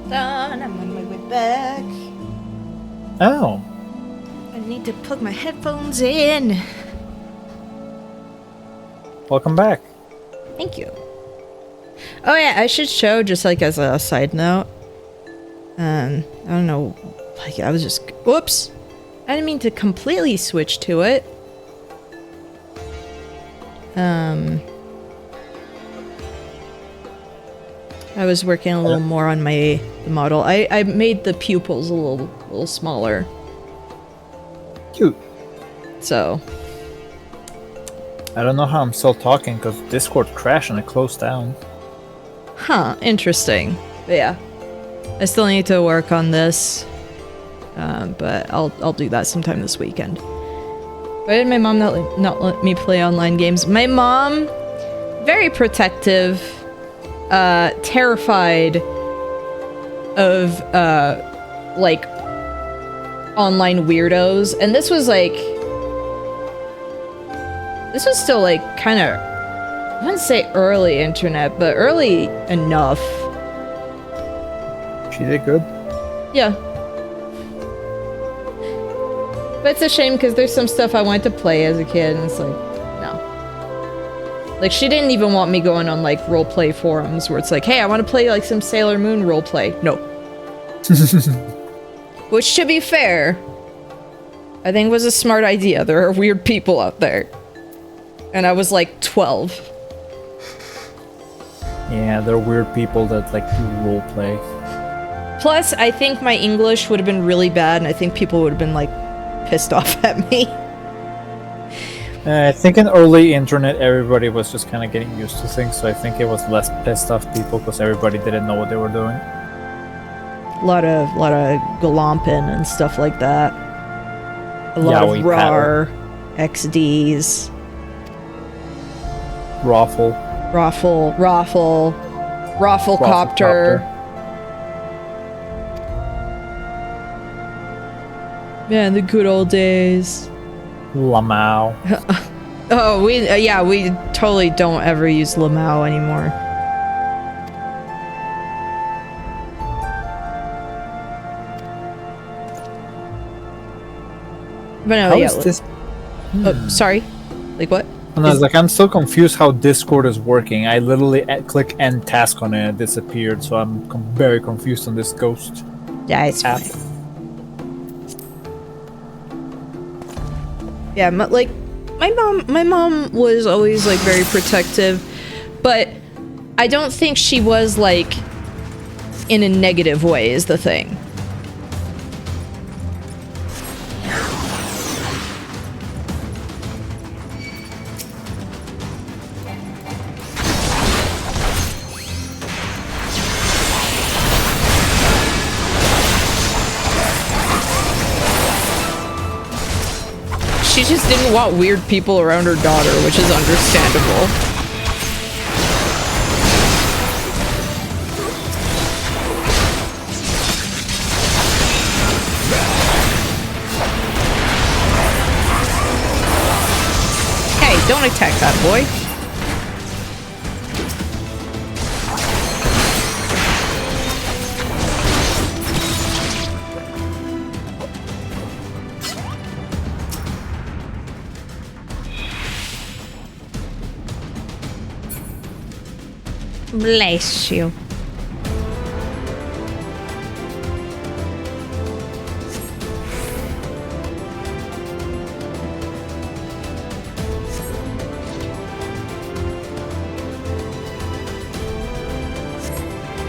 Done. I'm on my way back. Oh. I need to plug my headphones in. Welcome back. Thank you. Oh yeah, I should show, just like as a side note. I don't know, like I was just, whoops. I didn't mean to completely switch to it. I was working a little more on the model. I made the pupils a little smaller. Cute. So. I don't know how I'm still talking because Discord crashed and it closed down. Huh, interesting. But yeah. I still need to work on this. but I'll do that sometime this weekend. Why did my mom not let me play online games? My mom, very protective, terrified of like online weirdos, and this was still like kind of, I wouldn't say early internet, but early enough. She did good. Yeah. But it's a shame because there's some stuff I wanted to play as a kid, and it's like, no. Like, she didn't even want me going on, like, roleplay forums where it's like, hey, I want to play, like, some Sailor Moon roleplay. No. Which, to be fair, I think was a smart idea. There are weird people out there. And I was, like, 12. Yeah, there are weird people that, like, do roleplay. Plus, I think my English would have been really bad, and I think people would have been, like, pissed off at me. I think in early internet, everybody was just kind of getting used to things, so I think it was less pissed off people because everybody didn't know what they were doing. A lot of galomping and stuff like that. A lot of RAR, XDs. Rafflecopter. Man, the good old days. Lamau. Oh, we totally don't ever use Lamau anymore. But no, How is this? Oh, sorry. Like what? And I was like, I'm so confused how Discord is working. I literally click end task on it and it disappeared, so I'm very confused on this ghost. Yeah, it's app. fine. Yeah, my mom was always like very protective, but I don't think she was like in a negative way is the thing. She just didn't want weird people around her daughter, which is understandable. Hey, don't attack that boy. Bless you.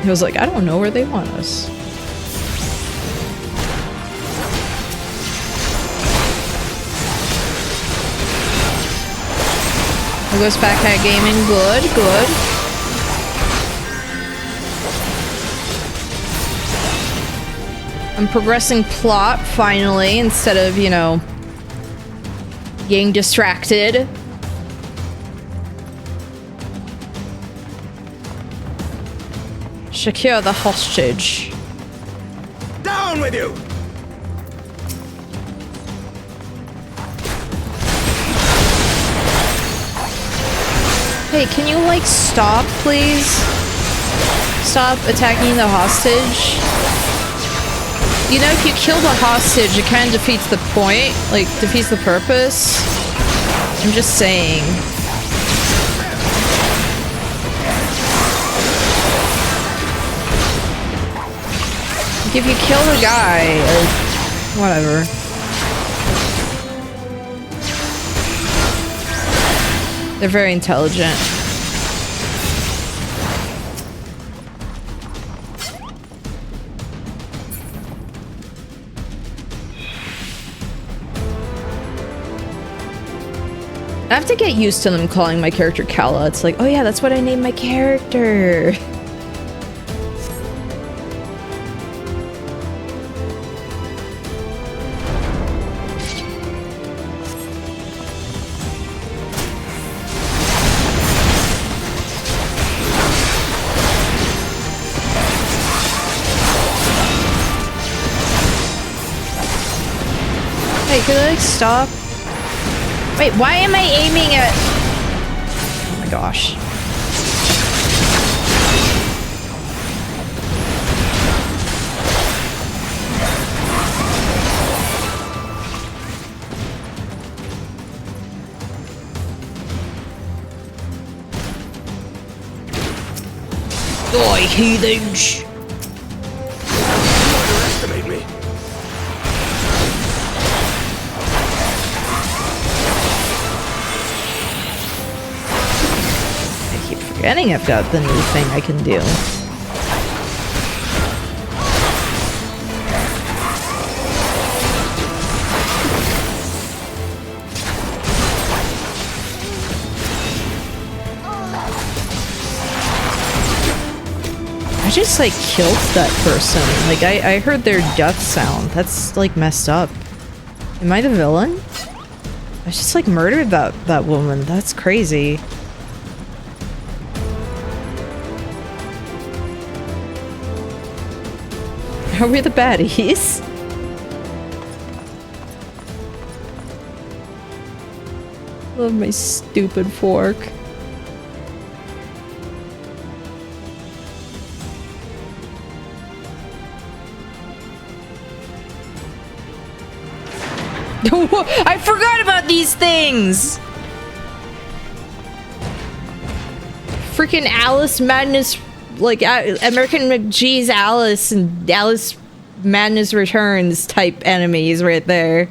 He was like, I don't know where they want us. There goes Fat Cat Gaming. Good, good. I'm progressing plot, finally, instead of, you know, getting distracted. Secure the hostage. Down with you! Hey, can you, like, stop, please? Stop attacking the hostage. You know, if you kill the hostage, it kind of defeats the point. Like, defeats the purpose. I'm just saying. Like, if you kill the guy, like, whatever. They're very intelligent. I have to get used to them calling my character Kala. It's like, oh yeah, that's what I named my character. Could I stop? Wait, why am I aiming at... Oh my gosh. Die, heathens! Underestimate me. I keep forgetting I've got the new thing I can do. I just like killed that person. Like I heard their death sound. That's like messed up. Am I the villain? I just like murdered that woman. That's crazy. Are we the baddies? Love my stupid fork. I forgot about these things! Freaking Alice Madness, like American McGee's Alice and Alice Madness Returns type enemies right there.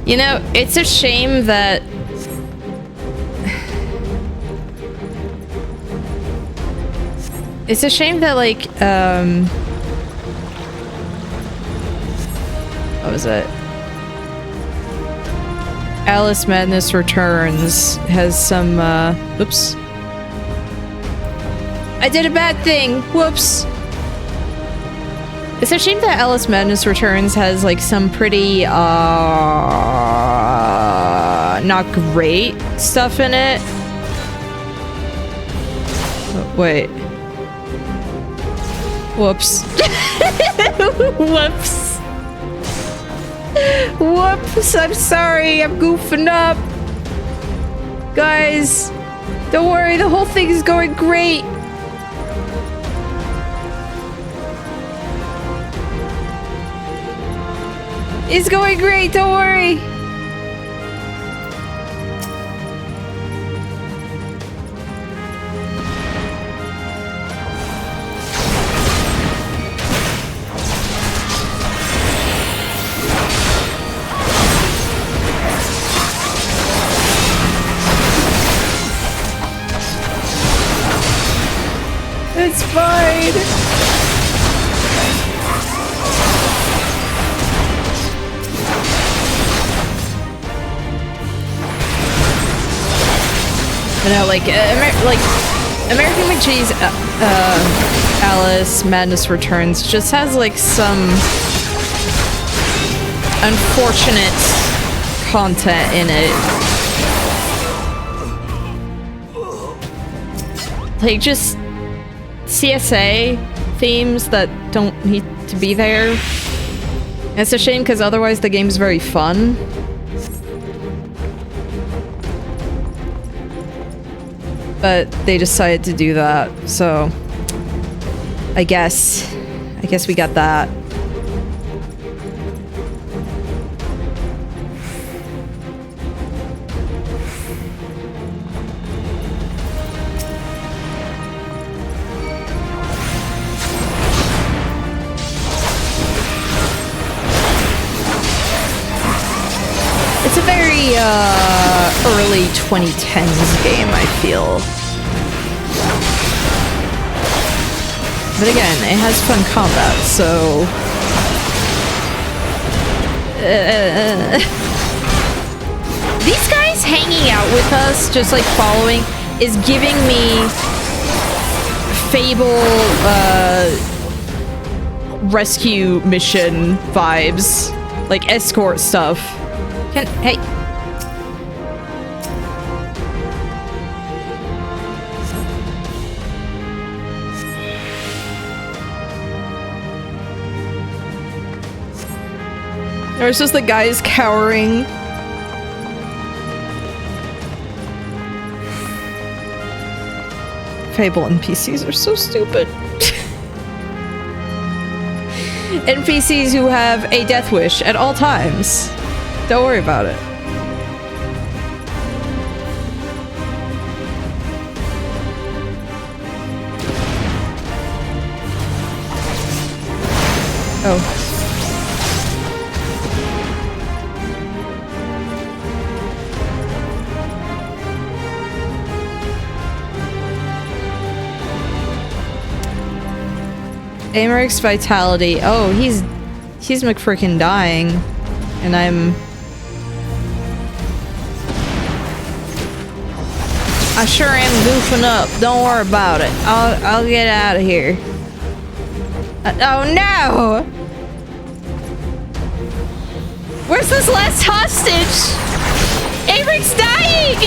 You know, it's a shame that... It's a shame that, like, what was it? Alice Madness Returns has some, oops. I did a bad thing! Whoops! It's a shame that Alice Madness Returns has, like, some pretty, not great stuff in it. Oh, wait. Whoops. Whoops. Whoops, I'm sorry, I'm goofing up. Guys, don't worry, the whole thing is going great. It's going great, don't worry. It's fine. You know, like American McGee's Alice Madness Returns just has like some unfortunate content in it. Like just CSA themes that don't need to be there. And it's a shame because otherwise the game's very fun. But they decided to do that, so I guess we got that. It's a very early 2010s game, I feel. But again, it has fun combat, so... These guys hanging out with us, just like following, is giving me Fable rescue mission vibes. Like escort stuff. Hey. There's just the guys cowering. Fable NPCs are so stupid. NPCs who have a death wish at all times. Don't worry about it. Oh. Americ's vitality. Oh, he's McFrickin' dying. And I sure am goofing up. Don't worry about it. I'll get out of here. Oh no! Where's this last hostage? Americ's dying!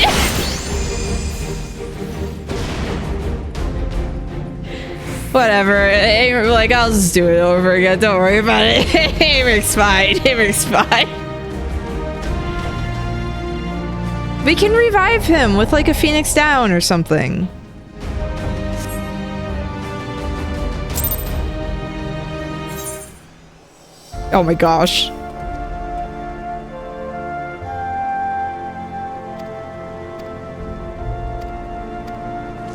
Whatever. Like, I'll just do it over again. Don't worry about it. Americ's fine. Americ's fine. We can revive him with like a Phoenix Down or something. Oh my gosh.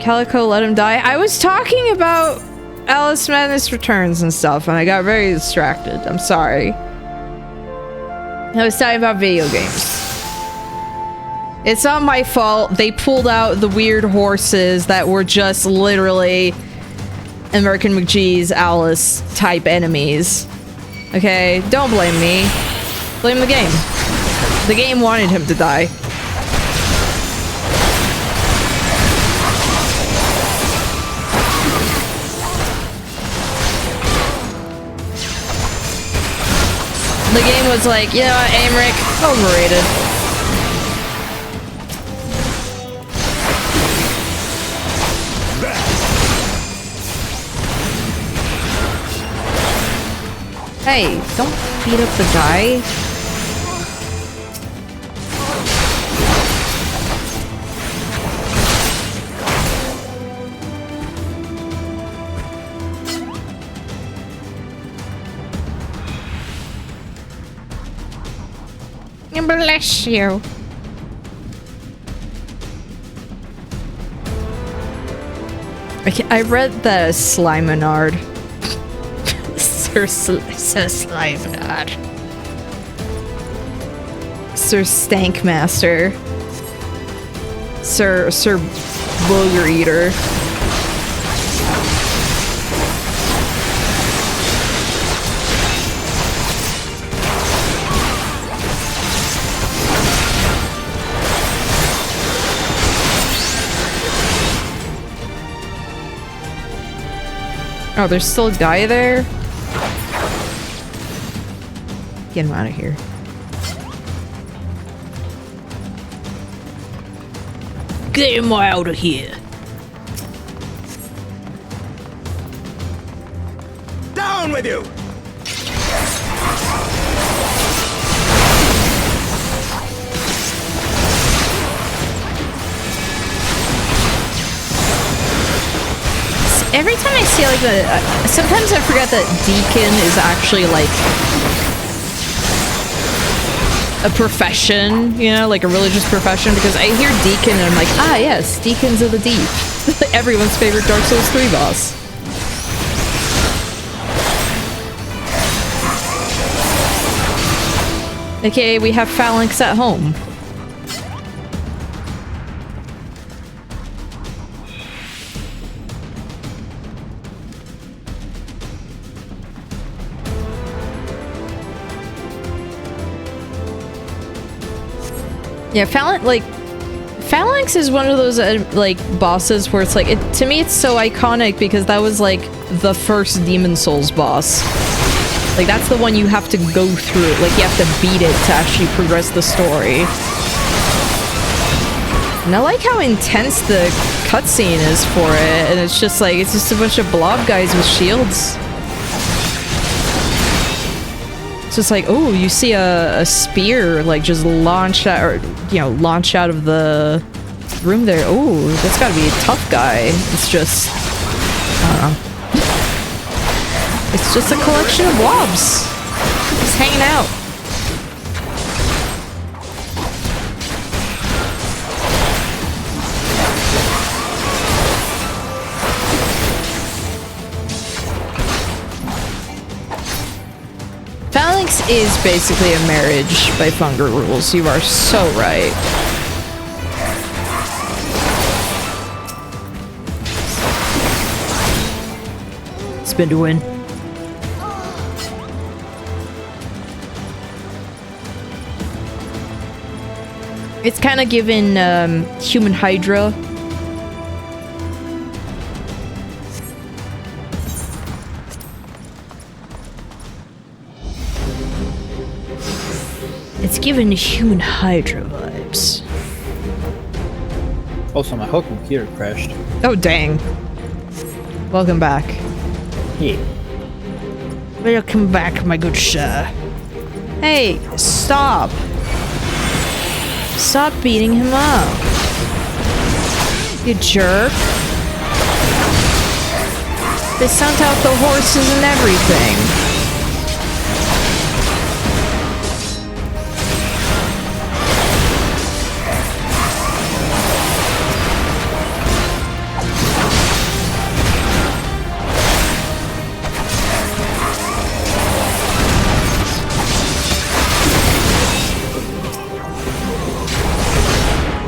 Calico, let him die. I was talking about Alice Madness Returns and stuff, and I got very distracted. I'm sorry. I was talking about video games. It's not my fault. They pulled out the weird horses that were just literally American McGee's Alice type enemies. Okay, don't blame me. Blame the game. The game wanted him to die. The game was like, you know what, Amric, overrated. Hey, don't beat up the guy. Bless you. I read the Slimenard. Sir Slimenard. Sir Stankmaster. Sir Booger Eater. Oh, there's still a guy there? Get him out of here. Get him out of here. Down with you! Every time I see like the, sometimes I forget that Deacon is actually like a profession, you know, like a religious profession, because I hear Deacon and I'm like, ah yes, Deacons of the Deep. Everyone's favorite Dark Souls 3 boss. AKA we have Phalanx at home. Yeah, Phalanx is one of those like bosses where it's like, to me it's so iconic because that was like the first Demon Souls boss. Like, that's the one you have to go through. Like, you have to beat it to actually progress the story. And I like how intense the cutscene is for it. And it's just like, it's just a bunch of blob guys with shields. It's just like, oh, you see a spear, like, just launch out, or, you know, launch out of the room there. Oh, that's gotta be a tough guy. It's just, I don't know. It's just a collection of blobs. Just hanging out. Phalanx is basically a marriage by Funger rules. You are so right. Spin to win. It's kind of given Human Hydra. It's given Human Hydra vibes. Also, my whole computer crashed. Oh, dang. Welcome back. Yeah. Welcome back, my good sir. Hey, stop. Stop beating him up. You jerk. They sent out the horses and everything.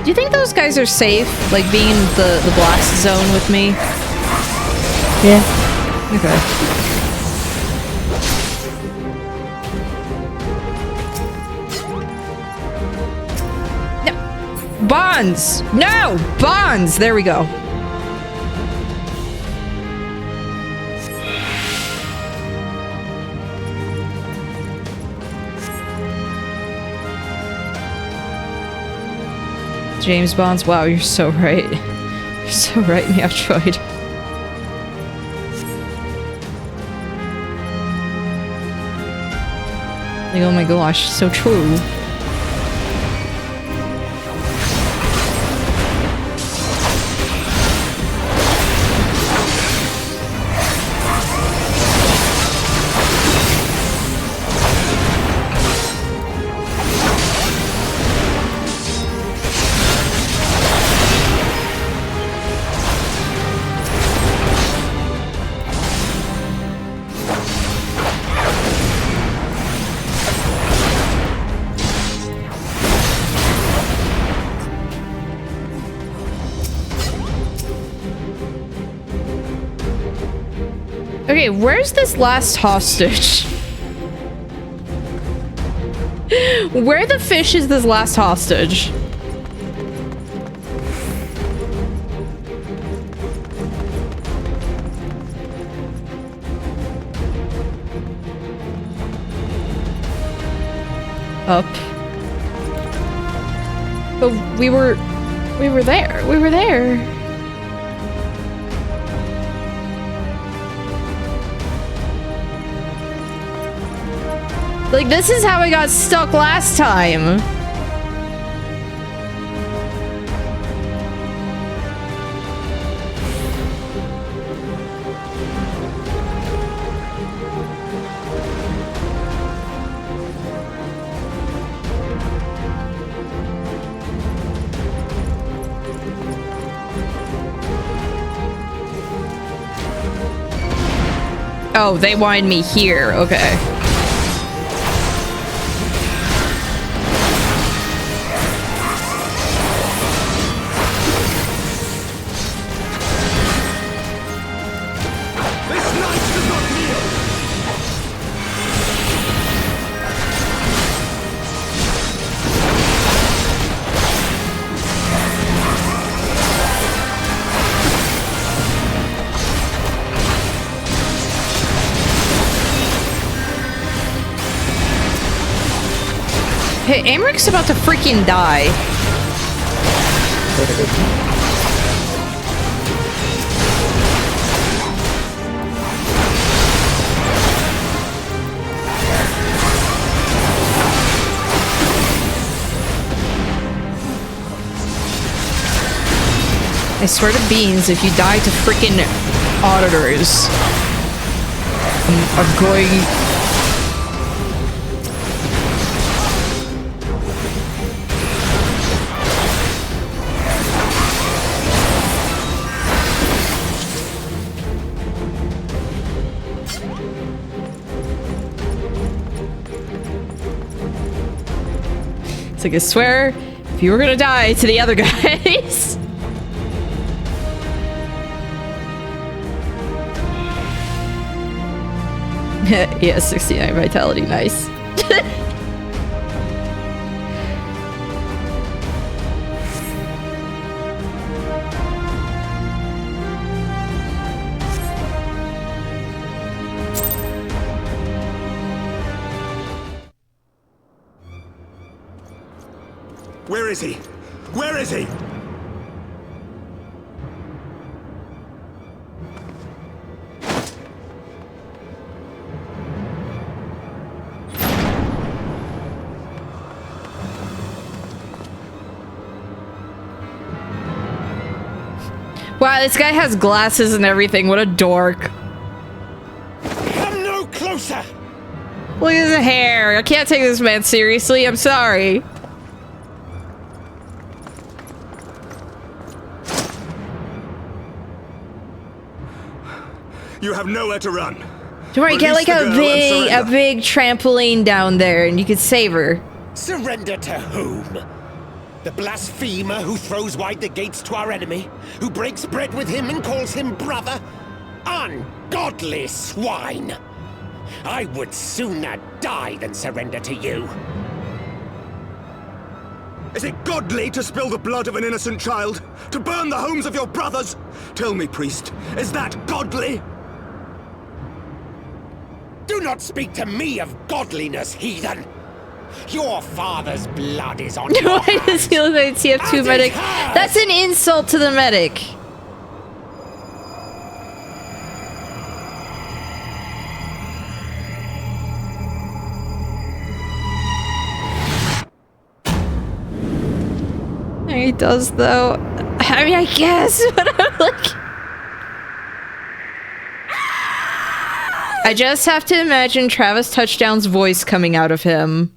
Do you think those guys are safe, like being in the blast zone with me? Yeah. Okay. No! Bonds! No! Bonds! There we go. James Bonds. Wow, you're so right. You're so right, Meowtroid. Like, oh my gosh, so true. Okay, where's this last hostage? Where the fish is this last hostage? Up. But we were there. We were there. Like, this is how I got stuck last time. Oh, they wanted me here. Okay. Hey, Americ's about to freaking die. I swear to beans, if you die to freaking auditors, I'm going... It's like, I swear, if you were gonna die to the other guys... Yeah, 69 vitality, nice. Where is he? Where is he? Wow, this guy has glasses and everything. What a dork. Come no closer! Look at his hair. I can't take this man seriously. I'm sorry. You have nowhere to run. Don't worry, get like a big trampoline down there and you can save her. Surrender to whom? The blasphemer who throws wide the gates to our enemy? Who breaks bread with him and calls him brother? Ungodly swine! I would sooner die than surrender to you. Is it godly to spill the blood of an innocent child? To burn the homes of your brothers? Tell me, priest, is that godly? Do not speak to me of godliness, heathen! Your father's blood is on your Why does he look like TF2 medic? That's an insult to the medic. He does though. I mean, I guess, but I'm like... I just have to imagine Travis Touchdown's voice coming out of him.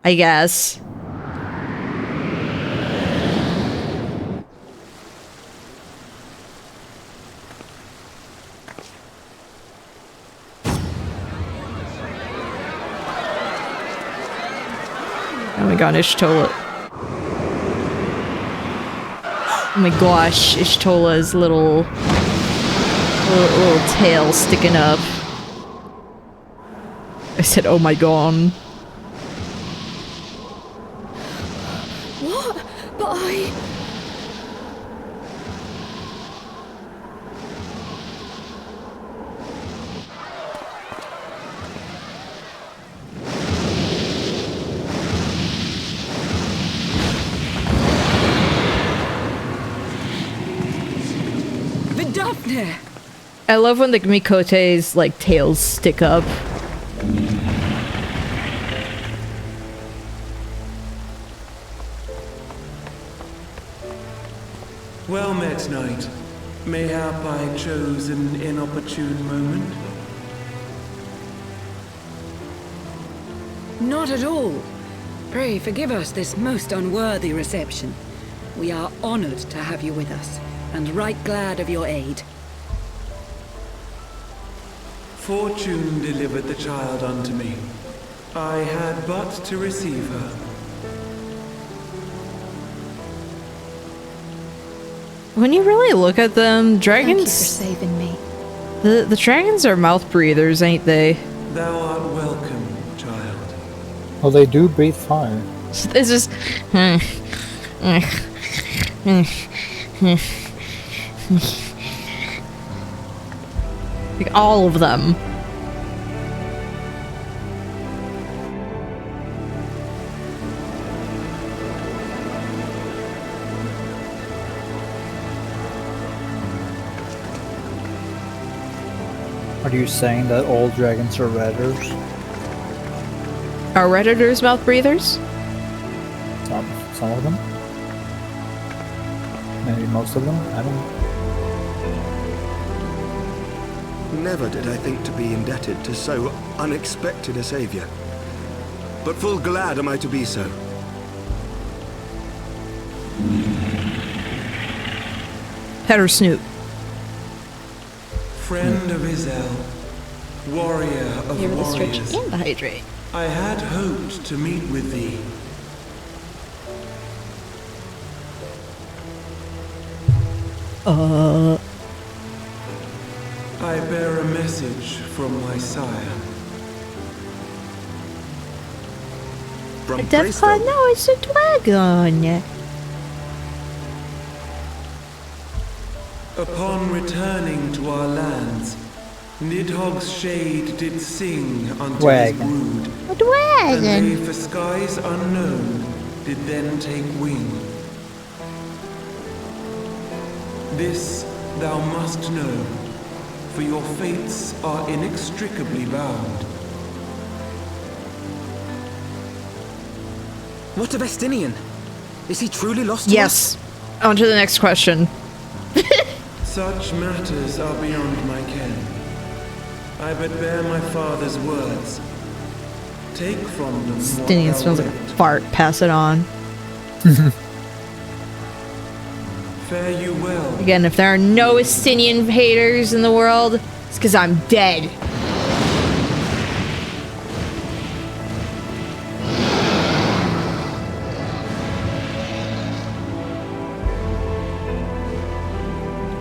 I guess. Oh my god, Ishtola. Oh my gosh, Ishtola's little tail sticking up. I said, oh my god. What? But I... Vidofne! I love when the Mikote's like tails stick up. Well met, knight. Mayhap I chose an inopportune moment. Not at all. Pray forgive us this most unworthy reception. We are honored to have you with us, and right glad of your aid. Fortune delivered the child unto me. I had but to receive her. When you really look at them, dragons... Thank you for saving me. The dragons are mouth breathers, ain't they? Thou art welcome, child. Well, they do breathe fire. It's just... like, all of them. Are you saying that all dragons are redders? Are redditors mouth breathers? Some of them. Maybe most of them. I don't know. Never did I think to be indebted to so unexpected a savior. But full glad am I to be so. Pet or Snoop? Friend of Izel, warrior of Here with the stretch warriors, and the hydrate. I had hoped to meet with thee. I bear a message from my sire. From Defcon, no, it's a dragon. Upon returning to our lands, Nidhogg's shade did sing unto his brood, A dragon. and they for skies unknown did then take wing. This thou must know, for your fates are inextricably bound. What of Estinian? Is he truly lost to Yes. On to the next question. Such matters are beyond my ken. I but bear my father's words. Take from them what Stinian thou smells like a wilt. fart. Pass it on. Fare you well. Again, if there are no Estinian haters in the world, it's because I'm dead.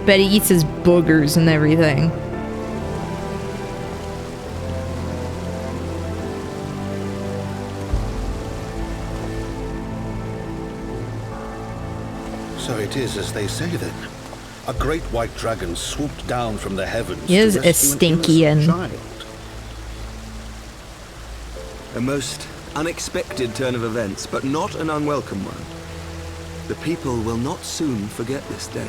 Bet he eats his boogers and everything. So it is as they say then. A great white dragon swooped down from the heavens He is to a rescue an stinky innocent and child. A most unexpected turn of events, but not an unwelcome one. The people will not soon forget this day.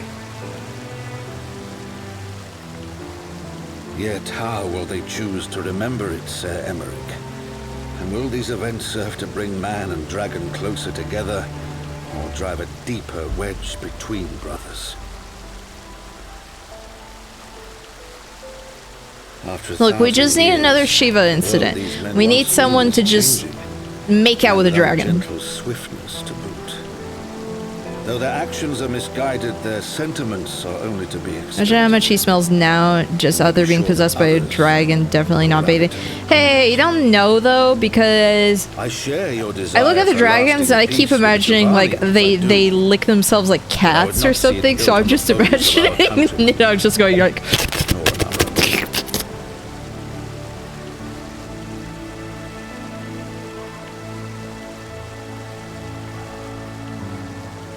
Yet how will they choose to remember it, Sir Emmerich? And will these events serve to bring man and dragon closer together, or drive a deeper wedge between brothers? After Look, we 1,000 just need years, another Shiva all incident. these men We need once knew someone was to just changing, make out with a and their dragon. gentle swiftness to boot. Though their actions are misguided, their sentiments are only to be expected. Imagine how much he smells now, just out there being possessed by a dragon, definitely not bathing. Hey, you don't know though, because I share your desire I look at the for dragons and I lasting keep peace with the imagining like divine, they lick themselves like cats or not see it something, so built I'm on just the bones of our imagining, country. you know, just going like,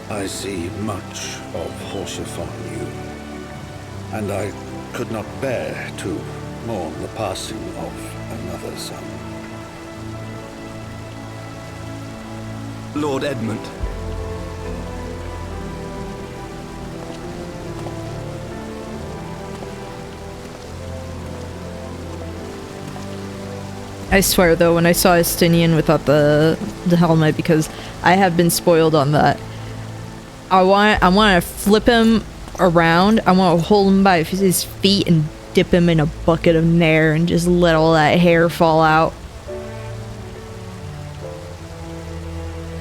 I see much of Horsefon you, and I could not bear to mourn the passing of another son. Lord Edmund. I swear though, when I saw Estinian without the helmet, because I have been spoiled on that. I want to flip him around. I want to hold him by his feet and dip him in a bucket of nair and just let all that hair fall out.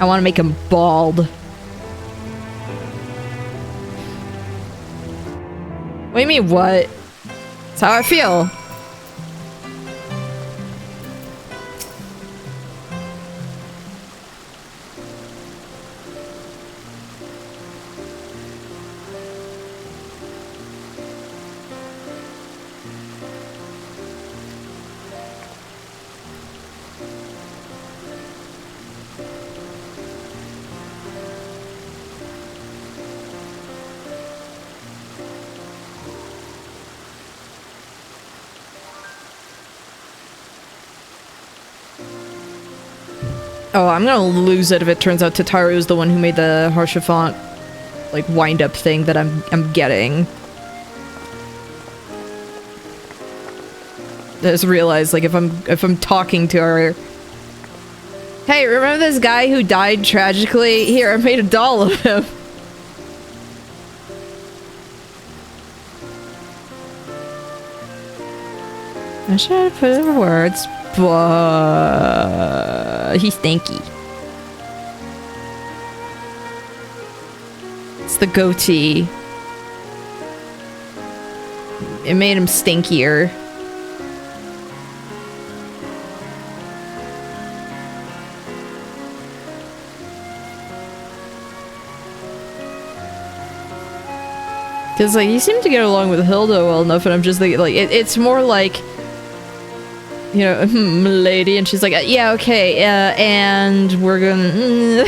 I want to make him bald. What do you mean, what? That's how I feel. Oh, I'm gonna lose it if it turns out Tataru is the one who made the Harshafont, like, wind-up thing that I'm getting. I just realized, like, if I'm talking to her, hey, remember this guy who died tragically? Here, I made a doll of him. I should put it in words, but he's stinky. It's the goatee. It made him stinkier. Because, like, you seem to get along with Hilda well enough, and I'm just thinking, like, it's more like, you know, lady, and she's like, yeah, okay, and we're gonna...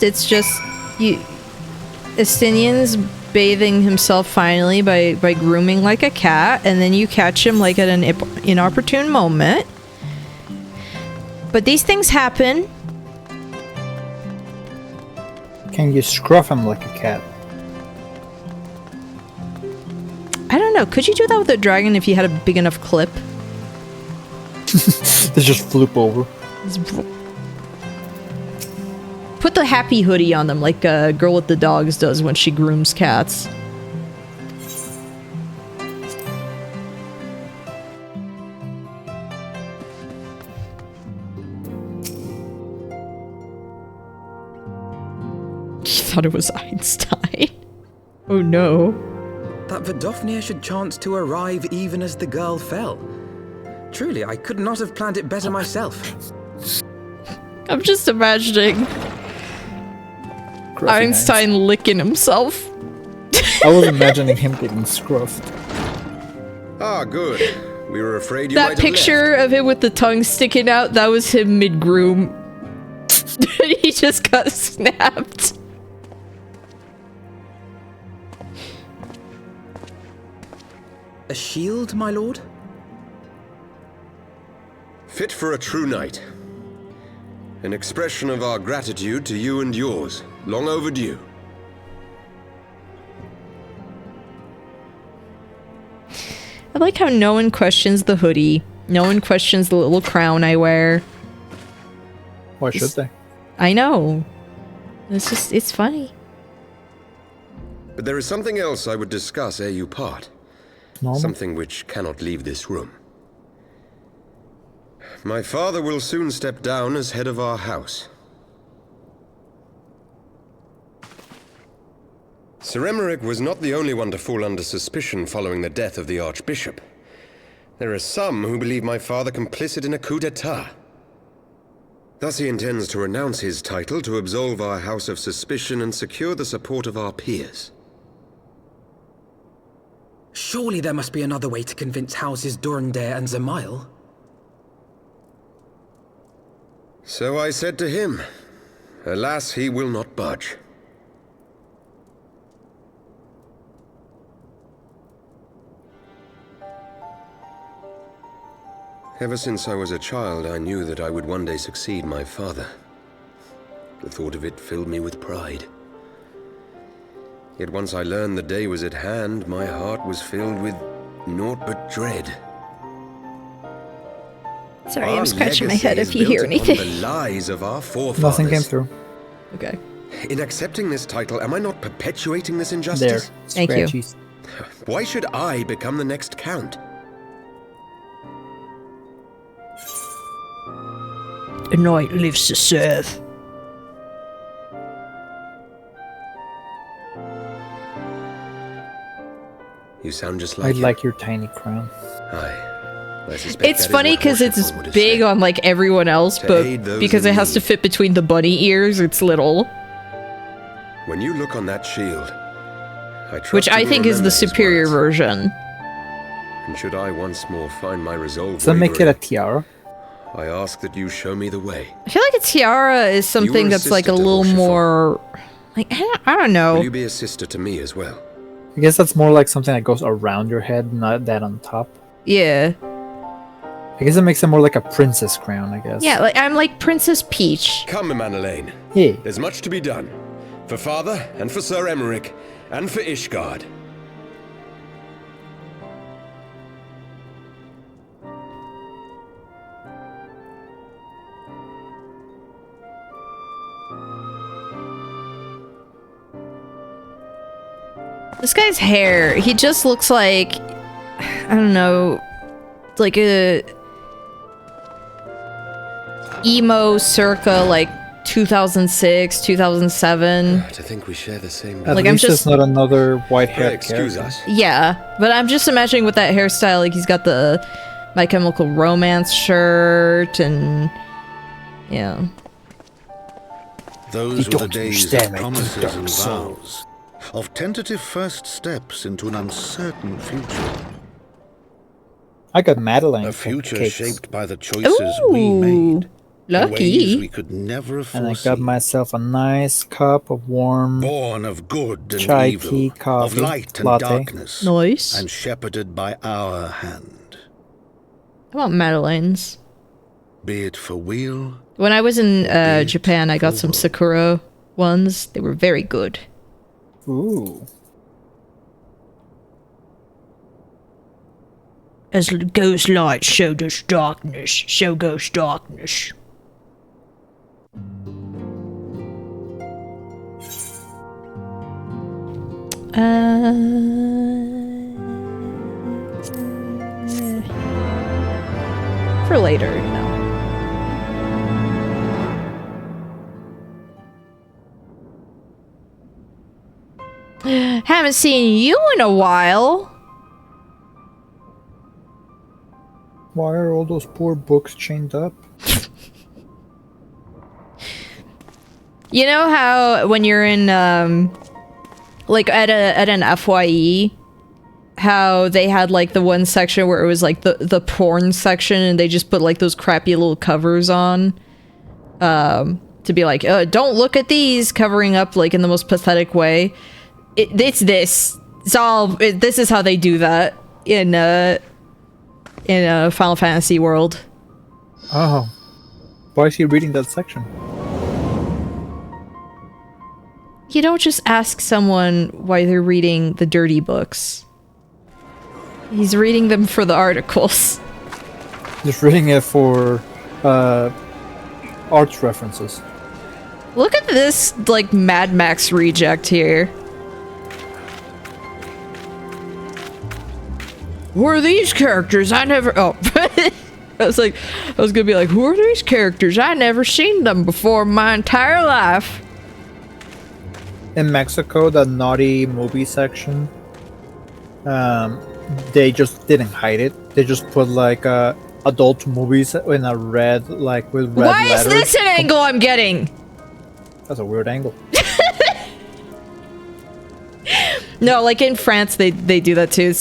It's just, Estinian's bathing himself finally by grooming like a cat, and then you catch him like at an inopportune moment. But these things happen. Can you scruff him like a cat? I don't know. Could you do that with a dragon if you had a big enough clip? They just flip over. Put the happy hoodie on them like a girl with the dogs does when she grooms cats. She thought it was Einstein. Oh no. That Vidofnir should chance to arrive even as the girl fell. Truly, I could not have planned it better myself. I'm just imagining Einstein licking himself. I was imagining him getting scruffed. Ah, good. We were afraid you That might have picture of him with the tongue sticking out, that was him mid-groom. He just got snapped. A shield, my lord? Fit for a true knight. An expression of our gratitude to you and yours. Long overdue. I like how no one questions the hoodie. No one questions the little crown I wear. Why should they? I know. It's funny. But there is something else I would discuss ere you part. Normal. Something which cannot leave this room. My father will soon step down as head of our house. Sir Emmerich was not the only one to fall under suspicion following the death of the Archbishop. There are some who believe my father complicit in a coup d'etat. Thus he intends to renounce his title to absolve our house of suspicion and secure the support of our peers. Surely there must be another way to convince Houses Durandare and Zemail. So I said to him. Alas, he will not budge. Ever since I was a child, I knew that I would one day succeed my father. The thought of it filled me with pride. Yet once I learned the day was at hand, my heart was filled with naught but dread. Sorry, I'm scratching my head if you hear anything. The lies of our forefathers. Nothing came through. Okay. In accepting this title, am I not perpetuating this injustice? There. Thank you. Scratchies. Why should I become the next count? A knight lives to serve. You sound just like I'd like your tiny crown. Aye. It's funny because it's big on like everyone else, but because it has to fit between the bunny ears, it's little. When you look on that shield, Which I think is the superior version. And should I once more find my resolve, Does that make it a tiara? I ask that you show me the way. I feel like a tiara is something that's like a little more, like I don't know. Will you be a sister to me as well? I guess that's more like something that goes around your head, not that on top. Yeah. I guess it makes it more like a princess crown, I guess. Yeah, like I'm like Princess Peach. Come, Manelaine. Hey. There's much to be done. For Father, and for Sir Emmerich, and for Ishgard. This guy's hair, he just looks like, I don't know, like a emo circa like 2006, 2007. To think we share the same. At Like, least I'm it's just- not another white-haired Excuse character. us. Yeah, but I'm just imagining with that hairstyle, like he's got the My Chemical Romance shirt and yeah. Those You were the don't days understand of my promises dark and soul. vows, of tentative first steps into an uncertain future. I got Madeline A future cakes. shaped by the choices we made. In ways Lucky. we could never have And I foreseen. got myself a nice cup of warm Born of good and chai evil, tea of coffee light and latte. darkness, Nice. and shepherded by our hand. I want Madeline's. Be it for weal, When I was in Japan, I got some Sakura ones. They were very good. Ooh. As goes light, so does darkness. So goes darkness. For later, you know. Haven't seen you in a while. Why are all those poor books chained up? You know how when you're in like at an FYE, how they had like the one section where it was like the porn section and they just put like those crappy little covers on to be like, don't look at these, covering up like in the most pathetic way. This is how they do that in a Final Fantasy world. Oh. Why is he reading that section? You don't just ask someone why they're reading the dirty books. He's reading them for the articles. Just reading it for arts references. Look at this, like, Mad Max reject here. Who are these characters? I never... Oh. I was gonna be like, who are these characters? I never seen them before in my entire life. In Mexico, the naughty movie section, they just didn't hide it. They just put like adult movies in a red, like with red Why letters. is this an angle I'm getting? That's a weird angle. No, like in France, they do that too.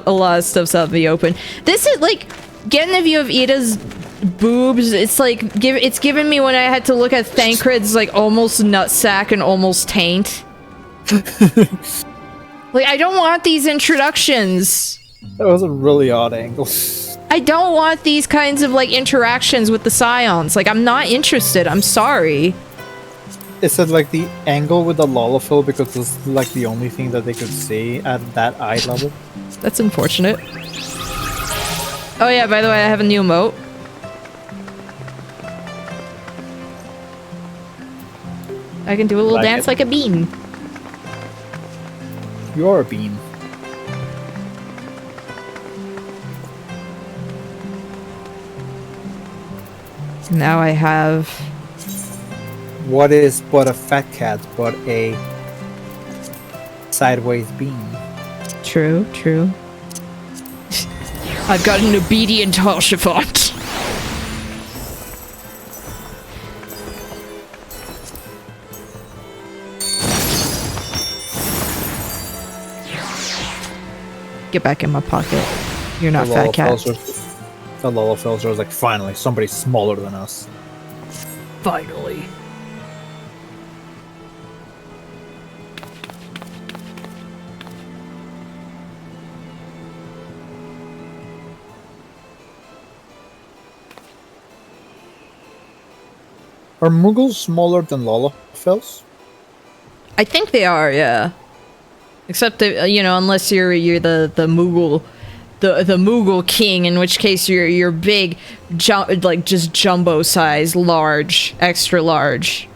A lot of stuff's out in the open. This is like getting a view of Ida's boobs. It's like it's giving me when I had to look at Thancred's like almost nutsack and almost taint. Like I don't want these introductions. That was a really odd angle. I don't want these kinds of like interactions with the Scions. Like I'm not interested. I'm sorry. It said like the angle with the Lullafill because it's like the only thing that they could see at that eye level. That's unfortunate. Oh yeah, by the way, I have a new emote. I can do a little Like dance it? like a bean. You are a bean. Now I have... What is but a fat cat but a sideways bean? True, true. I've got an obedient Haurchefant. Get back in my pocket. You're not fat cat. The Lullafills are like, finally, somebody smaller than us. Finally. Are Muggles smaller than Lalafels? I think they are, yeah. Except that, you know, unless you're the Moogle, the Moogle king, in which case you're big, like just jumbo size, large, extra large.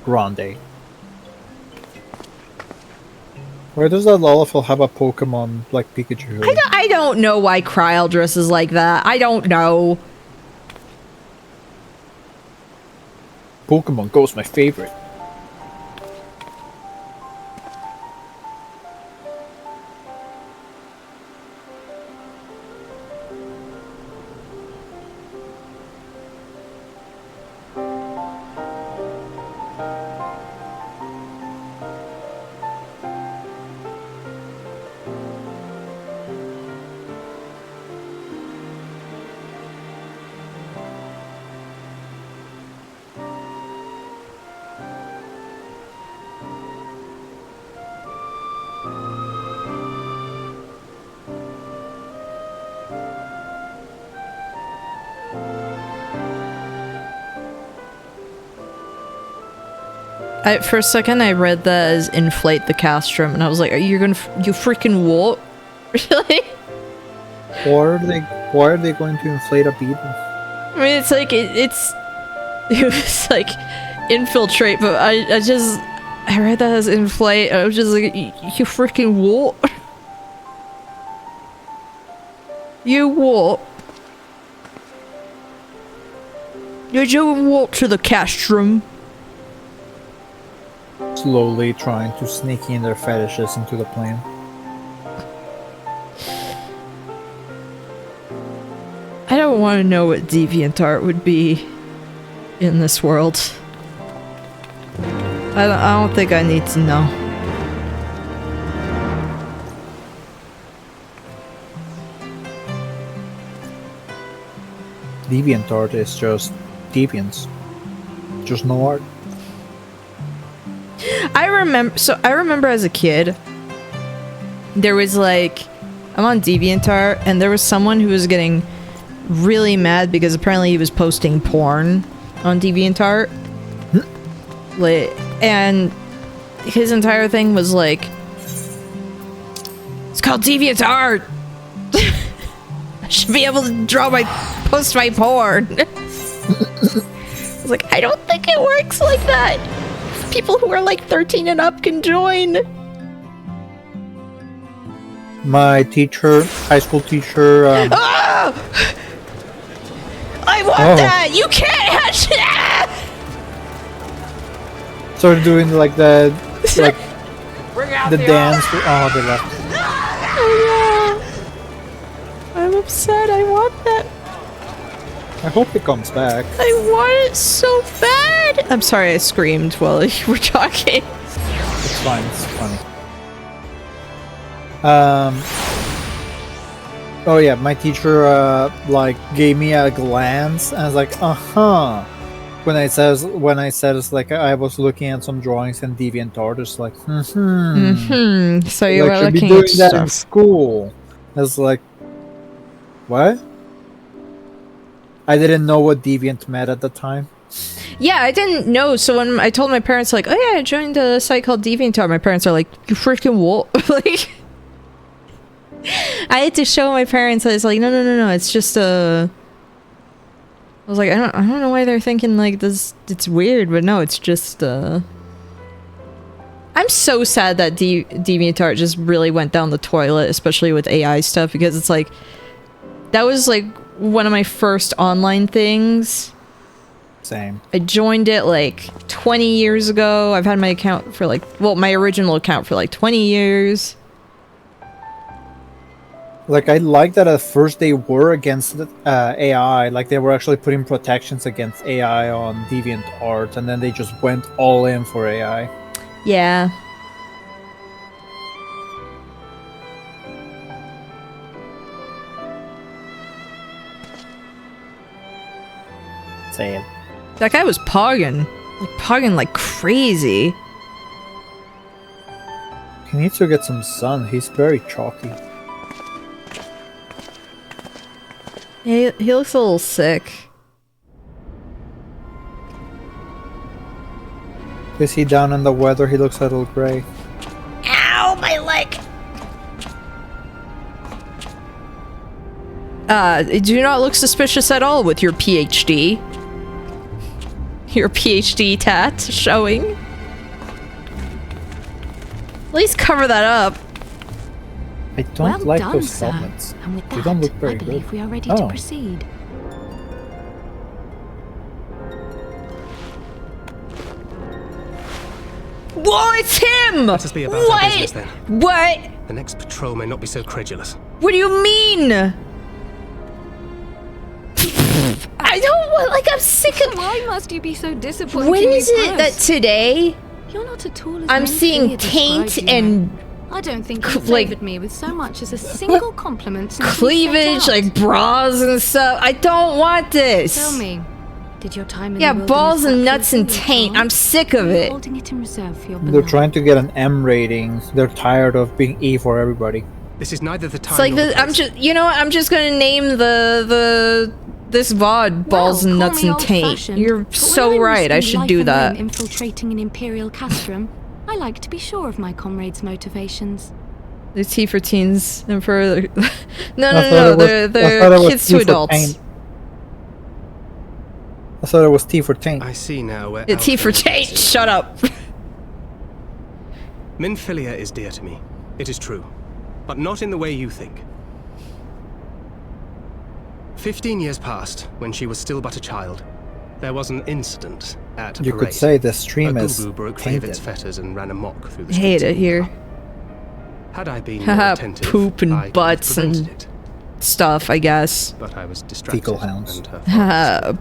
Grande. Why does that Lalafell have a Pokemon like Pikachu? I don't know why Kryl dresses like that. I don't know. Pokemon Go's my favorite. For a second, I read that as inflate the castrum, and I was like, "You freaking what?" Really? Why are they going to inflate a beetle? I mean, it's like it's like infiltrate, but I read that as inflate. I was just like, "You freaking what? You what? You're doing what to the castrum?" Slowly trying to sneak in their fetishes into the plane. I don't want to know what DeviantArt would be in this world. I don't think I need to know. DeviantArt is just deviants. Just no art. I remember as a kid, there was like, I'm on DeviantArt, and there was someone who was getting really mad because apparently he was posting porn on DeviantArt. And his entire thing was like, it's called DeviantArt! I should be able to post my porn! I was like, I don't think it works like that! People who are like 13 and up can join. My teacher, high school teacher. Ah! I want that. You can't. Started doing like the Bring out the dance. Oh, they left. Oh, yeah. I'm upset. I want that. I hope it comes back. I want it so bad. I'm sorry I screamed while you were talking. It's fine, it's funny. Oh yeah, my teacher like gave me a glance and I was like, uh-huh. When I said it's like I was looking at some drawings in DeviantArt, it's like, So you like, were should be looking doing at that stuff. in school. I was like, what? I didn't know what Deviant meant at the time. Yeah, I didn't know. So when I told my parents, like, oh yeah, I joined a site called DeviantArt, my parents are like, you freaking what? Like, I had to show my parents that it's like, no, it's just a. I was like, I don't know why they're thinking like this. It's weird, but no, it's just. I'm so sad that DeviantArt just really went down the toilet, especially with AI stuff, because it's like, that was like one of my first online things. Same. I joined it like 20 years ago. I've had my account for like, well, my original account for like 20 years. Like, I like that at first they were against AI. Like, they were actually putting protections against AI on DeviantArt, and then they just went all in for AI. Yeah. Same. That guy was pogging like crazy. He needs to get some sun. He's very chalky. He looks a little sick. Is he down in the weather? He looks a little gray. Ow, my leg! Do not look suspicious at all with your PhD. Your PhD tat showing. At least cover that up. I don't like those helmets. And with They that, don't look very I believe good. we are ready to proceed. Whoa, it's him! Let us be about our business then. What? The next patrol may not be so credulous. What do you mean? I don't want, like, I'm sick of. Why must you be so disappointed? When is it that today You're not at all as I'm mentally seeing described, taint you know. and I don't think you like favoured me with so much as a single compliment since we set cleavage, out. like bras and stuff? I don't want this. Tell me, did your time in Yeah, the balls and wilderness nuts and suck you taint. full? I'm sick of Or are you it. holding it in reserve for your They're beloved? trying to get an M rating. They're tired of being E for everybody. This is neither the time It's like nor the I'm place. just, you know what? I'm just gonna name this VOD balls and Call nuts me and taint. old-fashioned, You're but so when I right. I risk should life do and that. limb infiltrating an imperial castrum, I like to be sure of my comrades' motivations. The T for teens and for no, I no, thought no. it was- They're I thought it was kids T to for adults. taint. I thought it was T for taint. I see now where Yeah, T for Alpha taint. is. Shut up. Minfilia is dear to me. It is true. But not in the way you think. 15 years passed when she was still but a child. There was an incident at a You parade. could say the stream a is gubu broke free of its tainted. fetters and ran amok through the Hate streets it of here. Wuhan. Had I been more Haha, attentive, poop I and could have butts prevented and it. stuff. I guess. But I was distracted. Fecal hounds. And her Haha,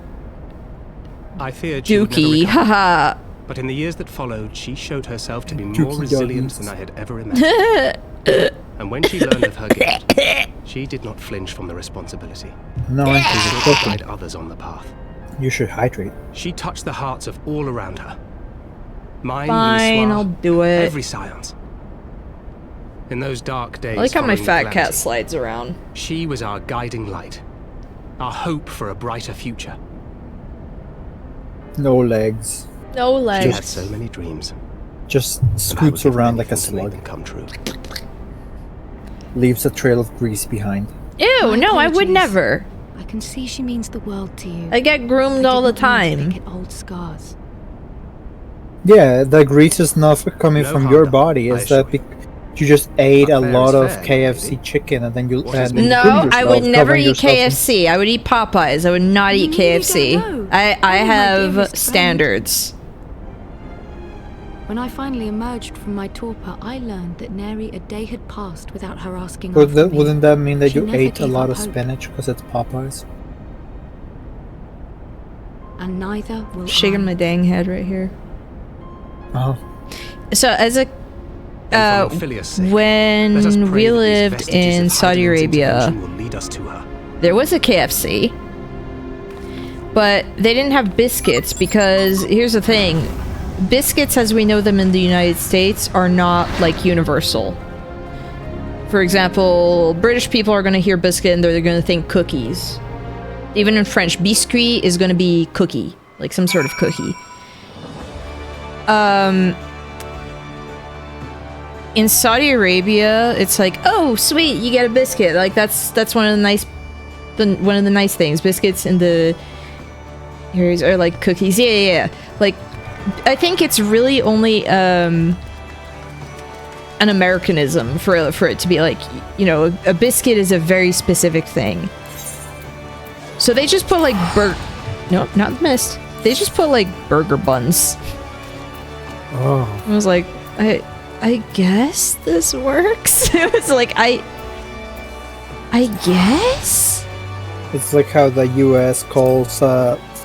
I feared she would never Dookie. recover. Haha. But in the years that followed, she showed herself to be more Dookie resilient doggies. than I had ever imagined. And when she learned of her gift, she did not flinch from the responsibility. No, She Auntie, sought you're to cooking. guide others on the path. You should hydrate. She touched the hearts of all around her. Mine, Fine, Louis I'll Soir, do it. every science. In those dark days, I like how my following fat the cat calamity, slides around. she was our guiding light, our hope for a brighter future. No legs. No She legs. had so many dreams. Just and I scoots would do around like a anything to make slug. them come true. Leaves a trail of grease behind. Ew, My no, I would apologies. never. I can see she means the world to you. I get groomed all the time. Look at old scars. Yeah, the grease is not coming No from harm your done, body. I Is that assure you. you just ate a But fair lot is of fair, KFC lady. chicken and then you What is and meant you No, groomed I yourself, would never covering eat yourself in- KFC. I would eat Popeyes. I would not eat You KFC. don't know. I Oh, my have dearest friend. standards. When I finally emerged from my torpor, I learned that nary a day had passed without her asking Would after that, me. wouldn't that mean that She you never ate a gave lot up of hope. spinach because it's Popeyes? And neither will Shaking I. my dang head right here. Oh, So as a And for Minfilia's sake, let us when pray we that these lived vestiges in of Saudi Heidelberg's Arabia, intervention will lead us to her. there was a KFC, but they didn't have biscuits because here's the thing: biscuits, as we know them in the United States, are not like universal. For example, British people are going to hear biscuit and they're going to think cookies. Even in French, biscuit is going to be cookie, like some sort of cookie. In Saudi Arabia, it's like, oh, sweet, you get a biscuit. Like that's one of the nice things. Biscuits in the areas are like cookies. Yeah. Like, I think it's really only an Americanism for it to be like, you know, a biscuit is a very specific thing. So they just put like no, not missed. They just put like burger buns. oh, I was like, I guess this works. It was like I guess. it's like how the U.S. calls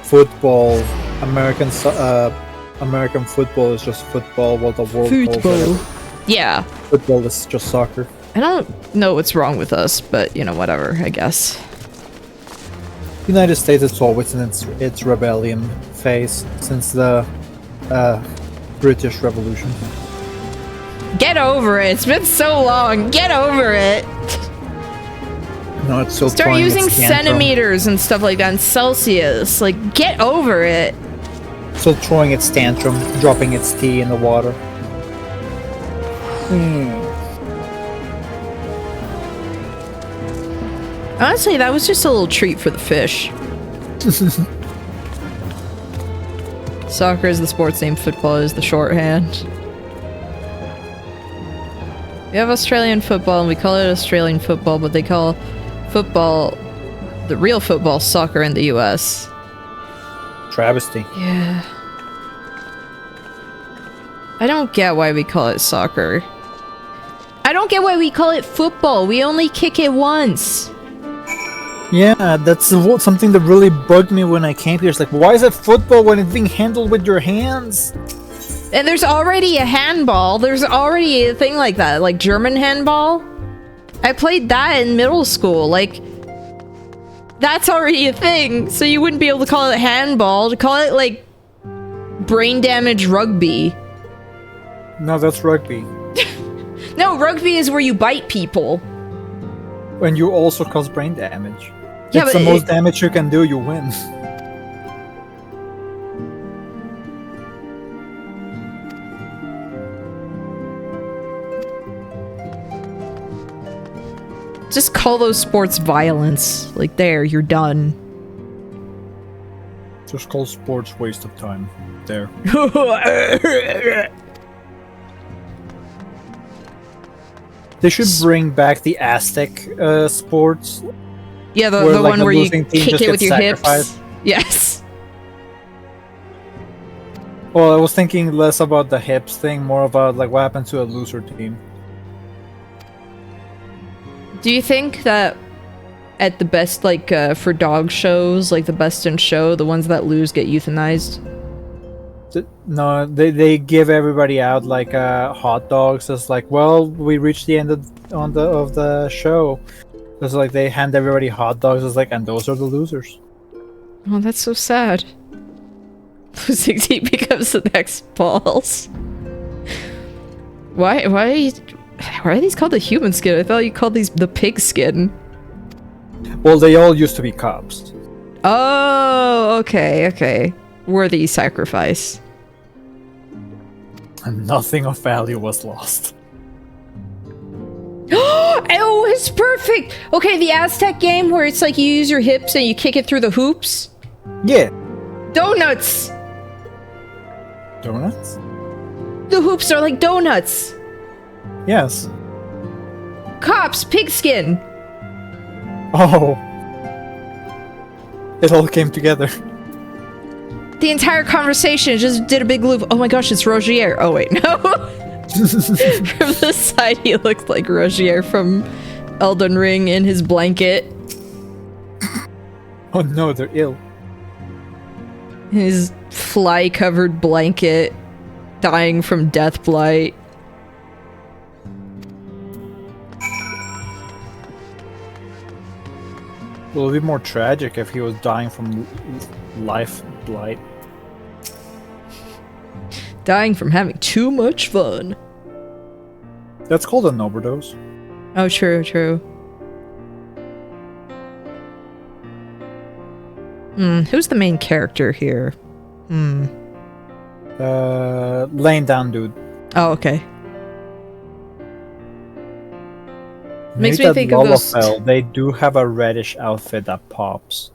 football American football is just football, while the world calls it Yeah. football is just soccer. I don't know what's wrong with us, but you know, whatever, I guess. United States is always in its rebellion phase since the British Revolution. Get over it. It's been so long. Get over it. No, it's still Start throwing using its tantrum. centimeters and stuff like that, and Celsius. Like, get over it. Still throwing its tantrum, dropping its tea in the water. Honestly, that was just a little treat for the fish. Soccer is the sports name, football is the shorthand. We have Australian football and we call it Australian football, but they call football, the real football, soccer in the US. Travesty. Yeah. I don't get why we call it soccer. I don't get why we call it football. We only kick it once. Yeah, that's something that really bugged me when I came here. It's like, why is it football when it's being handled with your hands? And there's already a handball. There's already a thing like that, like German handball. I played that in middle school. Like, that's already a thing. So you wouldn't be able to call it handball. To call it, like, brain damage rugby. No, that's rugby. No, rugby is where you bite people. And you also cause brain damage. Yeah, it's but the most damage you can do, you win. Just call those sports violence. Like, there, you're done. Just call sports waste of time. There. They should bring back the Aztec sports. Yeah, the like, one where you losing team kick just it with gets your sacrificed. hips. Yes. Well, I was thinking less about the hips thing, more about like what happens to a loser team. Do you think that at the best, like, for dog shows, like the best in show, the ones that lose get euthanized? No, they give everybody out like hot dogs. It's like, well, we reached the end of the show. It's like they hand everybody hot dogs. It's like, and those are the losers. Oh, that's so sad. Losing team becomes the next balls. Why are these called the human skin? I thought you called these the pig skin. Well, they all used to be cops. Oh, okay. Worthy sacrifice. And nothing of value was lost. Oh, it's perfect! Okay, the Aztec game where it's like you use your hips and you kick it through the hoops? Yeah. Donuts! Donuts? The hoops are like donuts! Yes. Cops, pigskin! Oh. It all came together. The entire conversation just did a big loop. Oh my gosh, it's Rogier. Oh wait, no. From the side, he looked like Rogier from Elden Ring in his blanket. Oh no, they're ill. His fly-covered blanket, dying from death blight. It would be more tragic if he was dying from life blight. Dying from having too much fun. That's called an overdose. Oh, true. Who's the main character here? Laying down dude. Oh, okay. Makes Maybe me think of those. They do have a reddish outfit that pops.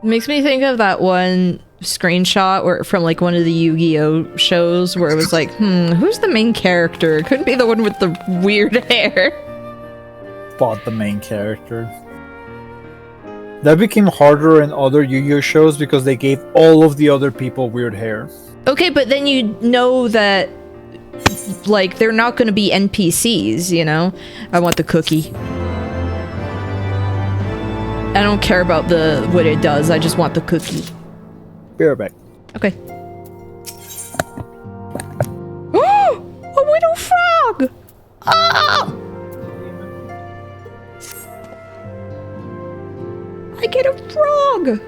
Makes me think of that one screenshot where from like one of the Yu-Gi-Oh shows where it was like, who's the main character? It couldn't be the one with the weird hair. Spot the main character. That became harder in other Yu-Gi-Oh shows because they gave all of the other people weird hair. Okay, but then you know that like they're not going to be NPCs, you know? I want the cookie. I don't care about what it does. I just want the cookie. Be right back. Okay. Oh! A widow frog! Oh! I get a frog!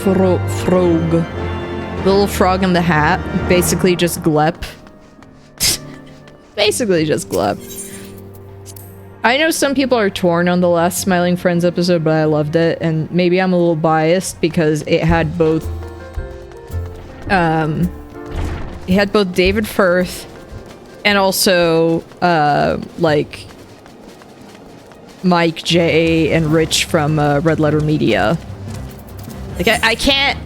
Frog. Little frog in the hat. Basically just Glep. Basically just Glep. I know some people are torn on the last Smiling Friends episode, but I loved it, and maybe I'm a little biased because it had both David Firth and also like Mike J and Rich from Red Letter Media. Like I can't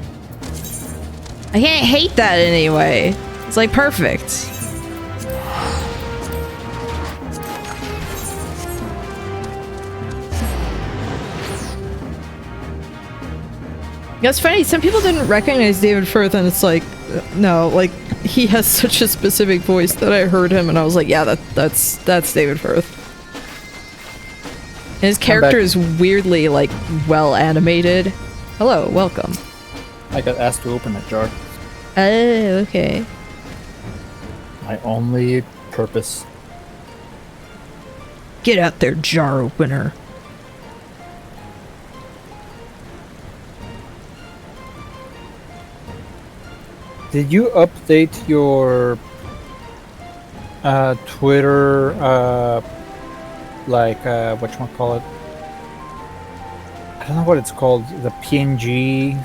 hate that in any way. It's like perfect. That's funny, some people didn't recognize David Firth, and it's like, no, like, he has such a specific voice that I heard him and I was like, yeah, that's David Firth. And his character is weirdly, like, well animated. Hello, welcome. I got asked to open a jar. Oh, okay. My only purpose. Get out there, jar opener. Did you update your Twitter, whatchamacallit? I don't know what it's called. The PNG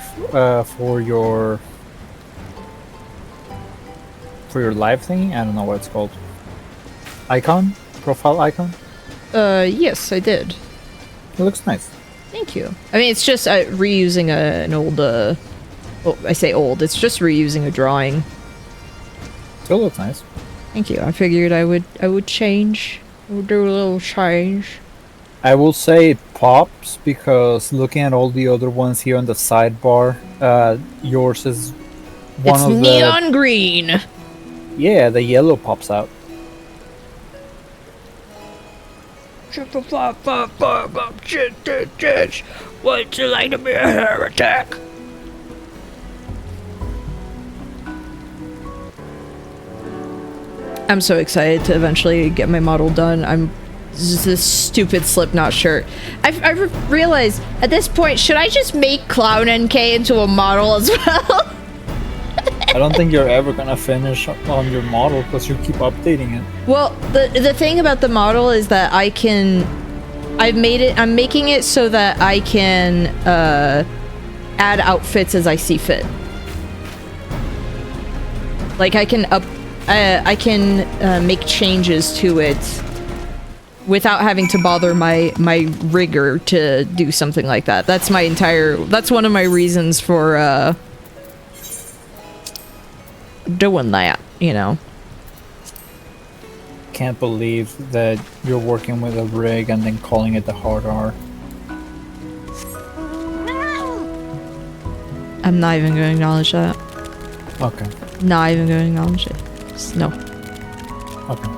for your live thingy? I don't know what it's called. Icon? Profile icon? Yes, I did. It looks nice. Thank you. I mean, it's just reusing an old, well, I say old, it's just reusing a drawing. Still looks nice. Thank you. I figured I would change. I would do a little change. I will say it pops because looking at all the other ones here on the sidebar, yours is one of the... It's neon green! Yeah, the yellow pops out. What's it like to be a heretic? I'm so excited to eventually get my model done. This stupid Slipknot shirt. I've realized at this point, should I just make Clown NK into a model as well? I don't think you're ever gonna finish on your model because you keep updating it. Well, the thing about the model is that I'm making it so that I can add outfits as I see fit. Like I can make changes to it without having to bother my rigger to do something like that. That's one of my reasons for doing that, you know. Can't believe that you're working with a rig and then calling it the hard R. I'm not even going to acknowledge that. Okay. Not even going to acknowledge it. Just no. Okay.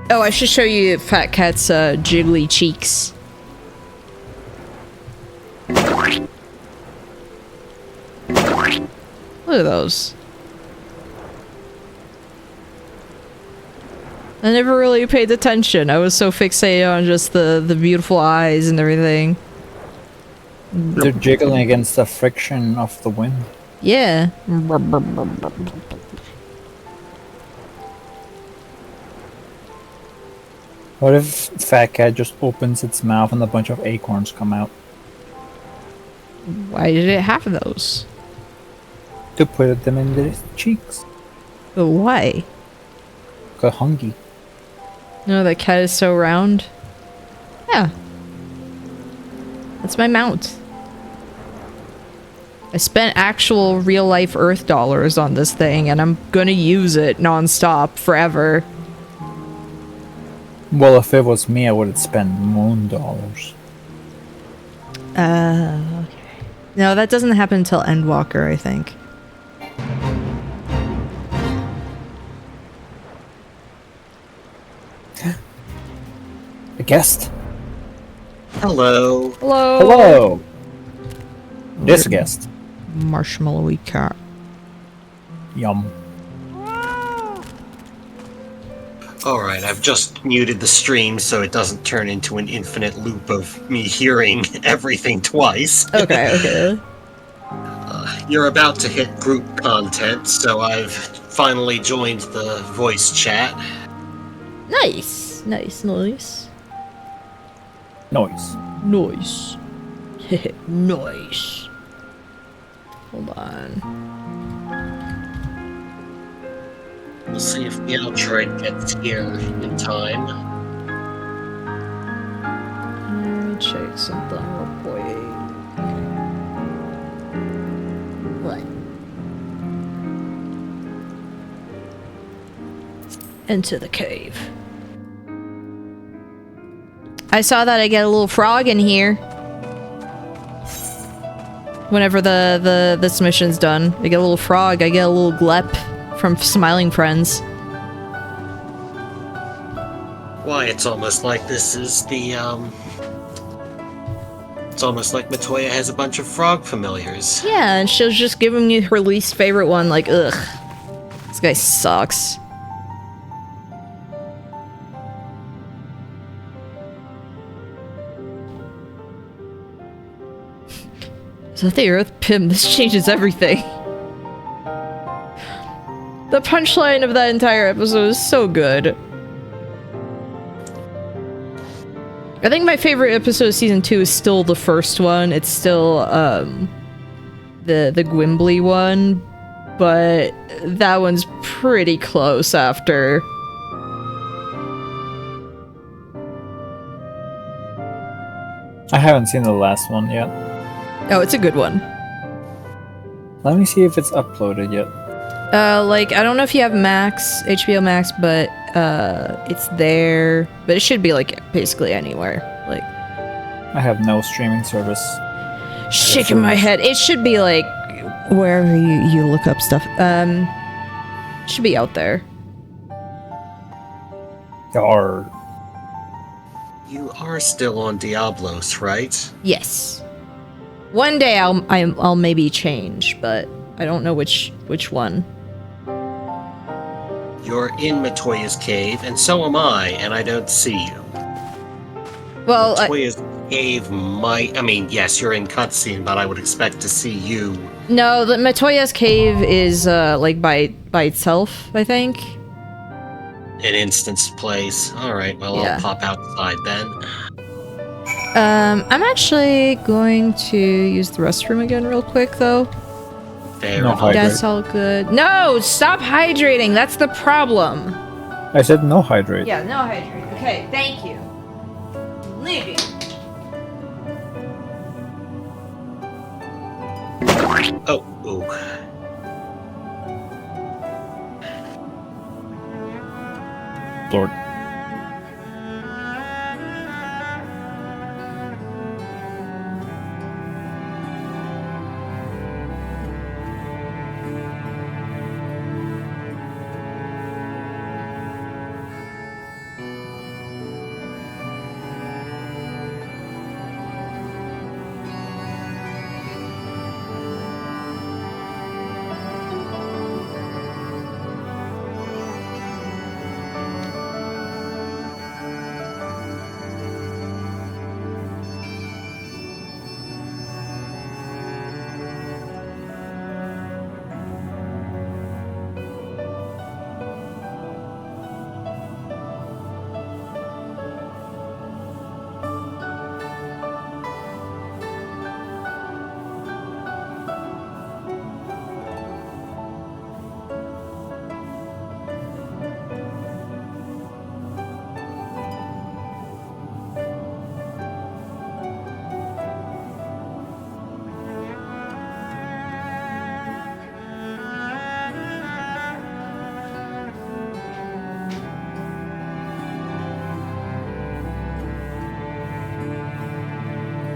Oh, I should show you Fat Cat's jiggly cheeks. Look at those. I never really paid attention. I was so fixated on just the beautiful eyes and everything. They're jiggling against the friction of the wind. Yeah. What if Fat Cat just opens its mouth and a bunch of acorns come out? Why did it have those? To put them in their cheeks. But why? Got hungry. No, the cat is so round. Yeah. That's my mount. I spent actual real-life Earth dollars on this thing, and I'm gonna use it non-stop forever. Well, if it was me, I would have spent moon dollars. Okay. No, that doesn't happen until Endwalker, I think. A guest. Hello. Hello. Hello. This guest. Marshmallowy cat. Yum. Alright, I've just muted the stream so it doesn't turn into an infinite loop of me hearing everything twice. Okay. You're about to hit group content, so I've finally joined the voice chat. Nice. Nice. Noise. Nice. Nice. Hold on. We'll see if the Outroid gets here in time. Let me check something real quick. What? Into the cave. I saw that I get a little frog in here. Whenever this mission's done, I get a little frog, I get a little glep from Smiling Friends. Why, it's almost like this is the, It's almost like Matoya has a bunch of frog familiars. Yeah, and she'll just give me her least favorite one, like, ugh. This guy sucks. Is that the Earth? Pim, this changes everything. The punchline of that entire episode is so good. I think my favorite episode of season 2 is still the first one. It's still, the Gwimbly one, but that one's pretty close after. I haven't seen the last one yet. Oh, it's a good one. Let me see if it's uploaded yet. Like, I don't know if you have Max, HBO Max, but, it's there. But it should be, like, basically anywhere. Like, I have no streaming service. Shaking my head. It should be, like, wherever you look up stuff. Should be out there. You are still on Diablos, right? Yes. One day I'll maybe change, but I don't know which one. You're in Matoya's cave, and so am I, and I don't see you. Well, Matoya's cave might... I mean, yes, you're in cutscene, but I would expect to see you. No, the Matoya's cave is, like, by itself, I think. An instance place. Alright, well, Yeah. I'll pop outside then. I'm actually going to use the restroom again real quick, though. Fair No enough. hydrate. That's all good. No! Stop hydrating! That's the problem! I said no hydrate. Yeah, no hydrate. Okay, thank you. Leaving. Oh, ooh. Lord.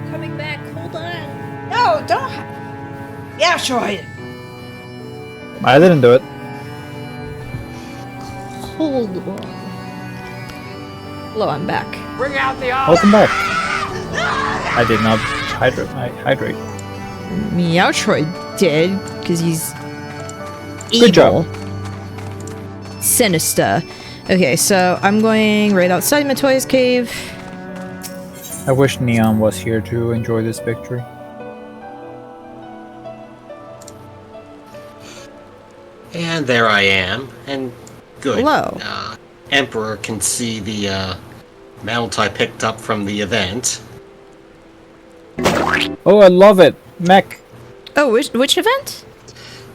Coming back, hold on. No, don't. Yeah, try it. I didn't do it. Hold on. Hello, I'm back. Bring out the Welcome back. I did not hydrate. Meowtroid did, because he's evil. Good job. Sinister. Okay, so I'm going right outside Matoya's cave. I wish Neon was here to enjoy this victory. And there I am. And good. Hello. Emperor can see the mount I picked up from the event. Oh, I love it! Mech! Oh, which event?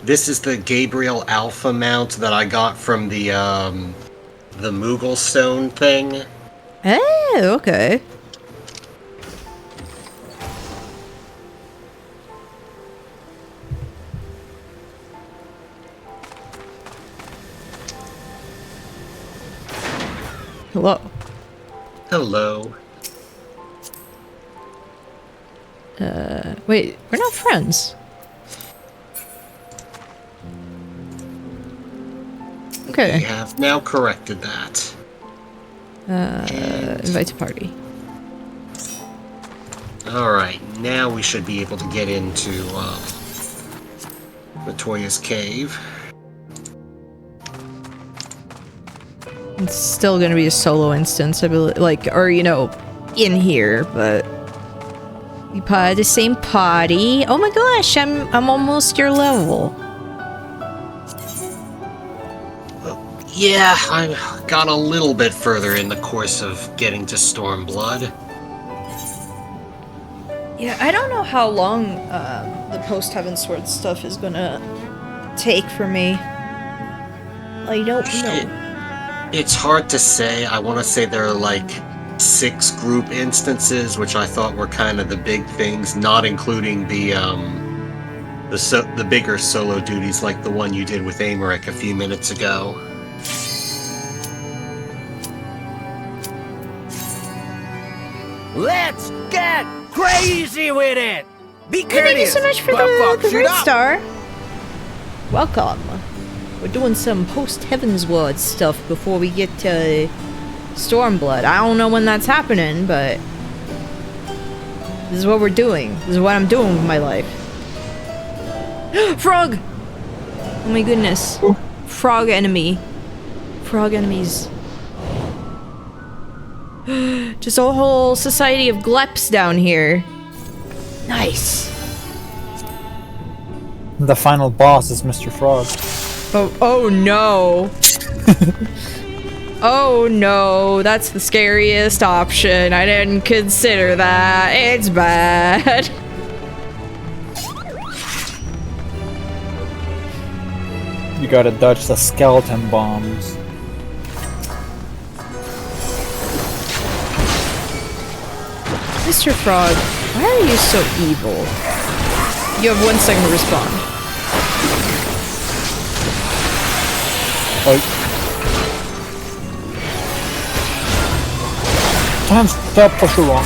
This is the Gabriel Alpha mount that I got from the Moogle Stone thing. Oh, okay. Hello. Hello. Wait, we're not friends. Okay. We have now corrected that. Invite to party. Alright, now we should be able to get into Matoya's cave. It's still gonna be a solo instance, I believe, like, or, you know, in here, but... We part of the same party. Oh my gosh, I'm almost your level. Yeah, I got a little bit further in the course of getting to Stormblood. Yeah, I don't know how long the post-Heavensward stuff is gonna take for me. I don't know. It's hard to say. I want to say there are like 6 group instances, which I thought were kind of the big things, not including the bigger solo duties like the one you did with Amaric a few minutes ago. Let's get crazy with it! Be Thank you courteous, so much for the Red Star. Welcome. We're doing some post-Heavensward stuff before we get to Stormblood. I don't know when that's happening, but this is what we're doing. This is what I'm doing with my life. Frog! Oh my goodness. Frog enemy. Frog enemies. Just a whole society of gleps down here. Nice. The final boss is Mr. Frog. Oh no. Oh no, that's the scariest option. I didn't consider that. It's bad. You gotta dodge the skeleton bombs. Mr. Frog, why are you so evil? You have 1 second to respond. Time stop for so long.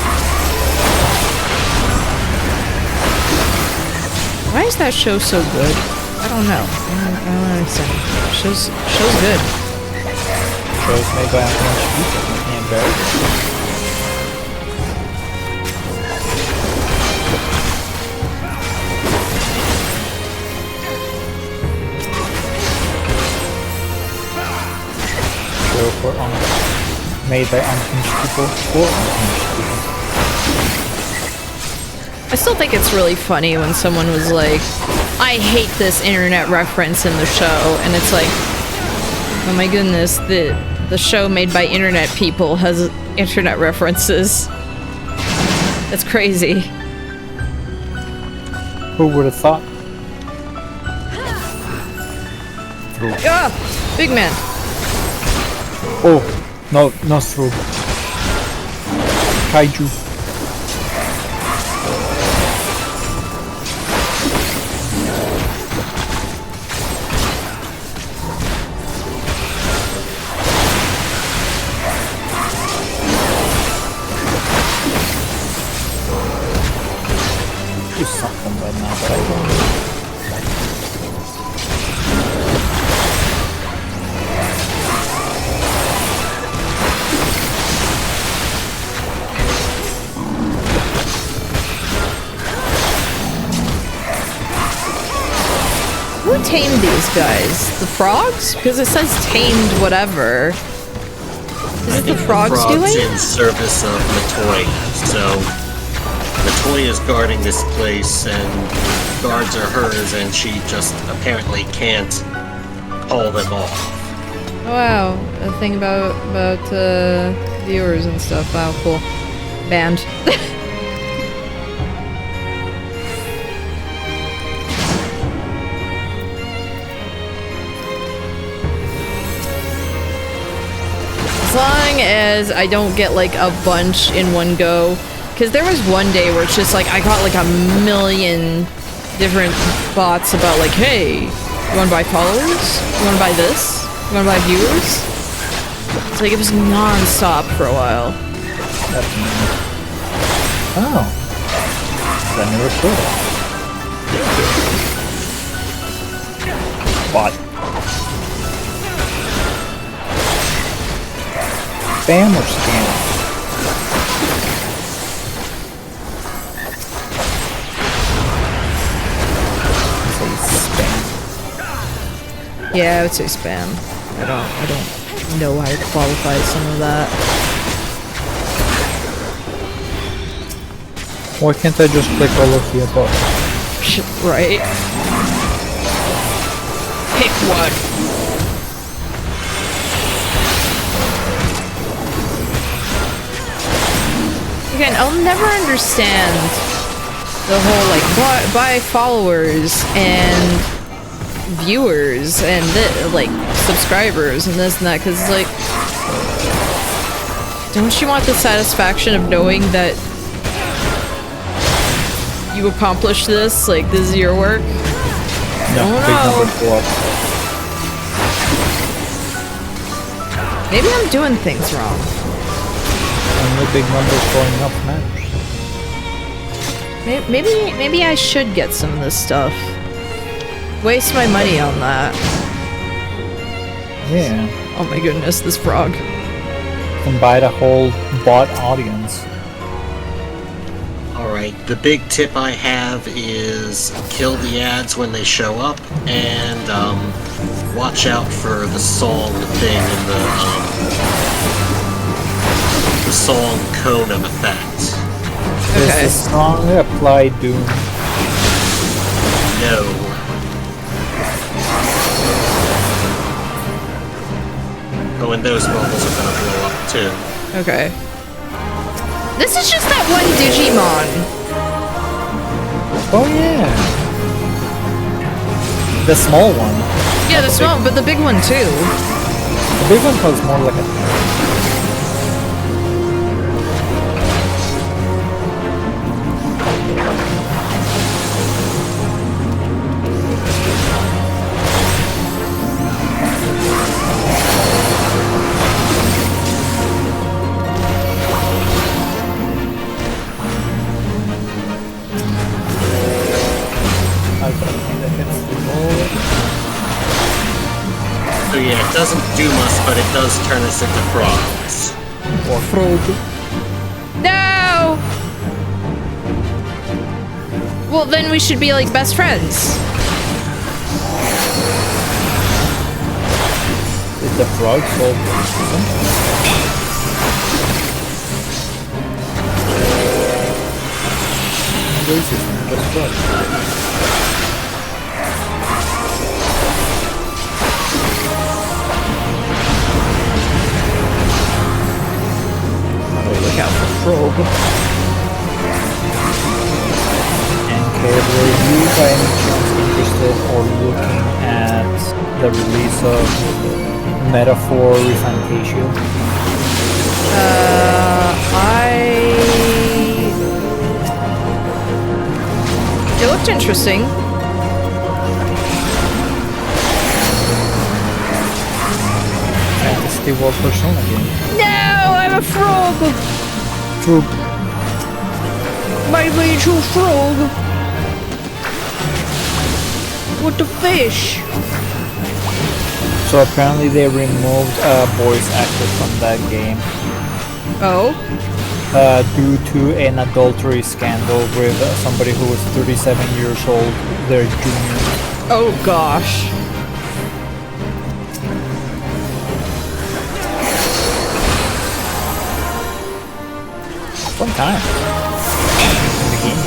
Why is that show so good? I don't know. I don't understand. Show's good. Shows made by French people and bear. Made by unhinged people for unhinged people. I still think it's really funny when someone was like, I hate this internet reference in the show, and it's like, oh my goodness, the show made by internet people has internet references. That's crazy. Who would have thought? Ah! Big man! Oh, no, not through. Kaiju. Do something right now, but I don't. Who tamed these guys? The frogs? Because it says tamed whatever. Is I it the think frogs frog's doing? in service of Matoy. So Matoy is guarding this place, and guards are hers, and she just apparently can't call them off. Wow, a thing about viewers and stuff. Wow, cool. Banned. As long as I don't get like a bunch in one go, because there was one day where it's just like I got like a million different thoughts about like, hey, you want to buy followers? You want to buy this? You want to buy viewers? It's like it was non-stop for a while. Oh. I never saw that. Bot. Spam or scam? Yeah, I would say spam. I don't know how to qualify some of that. Why can't I just click all of the above? Right. Pick one. Again, I'll never understand the whole like buy followers and viewers and like subscribers and this and that, because like, don't you want the satisfaction of knowing that you accomplished this? Like, this is your work? No, big number 4. Maybe I'm doing things wrong. Only big numbers going up matters. Maybe I should get some of this stuff. Waste my money on that. Yeah. Oh my goodness, this frog. You can buy the whole bot audience. Alright, the big tip I have is kill the ads when they show up, and watch out for the song thing in the song cone of effect. Does the song apply Doom? No. Oh, and those bubbles are gonna blow up too. Okay. This is just that one Digimon. Oh yeah. The small one. Yeah, the small, but the big one too. The big one was more like a... So yeah, it doesn't doom us, but it does turn us into frogs. Or frog. No! Well, then we should be like best friends. Did the frog solve racism? Racism, just frog. Look out for frog. And were you by any chance interested or looking at the release of Metaphor Refantatio? It looked interesting. Fantasy World Persona game. No, I'm a frog. True. My little frog. What the fish? So apparently they removed a voice actor from that game. Oh? Due to an adultery scandal with somebody who was 37 years old, their junior. Oh gosh. Fun time. In the game.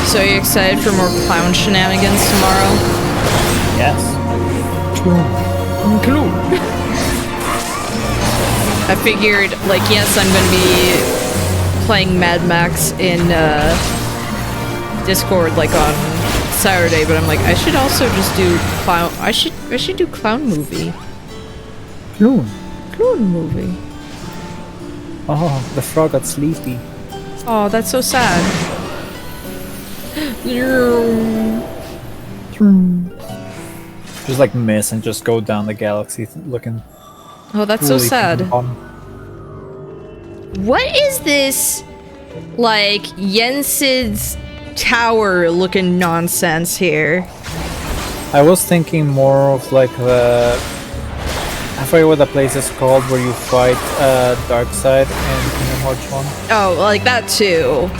So are you excited for more clown shenanigans tomorrow? Yes. I figured, like, yes, I'm gonna be playing Mad Max in Discord, like, on Saturday, but I'm like, I should also just do clown. I should do clown movie. Clown movie. Oh, the frog got sleepy. Oh, that's so sad. Just like miss and just go down the galaxy looking. Oh, that's so sad. What is this, like, Jensen's tower looking nonsense here? I was thinking more of like the. I forget what the place is called where you fight Darkseid in Kingdom Hearts 1. Oh, like that too.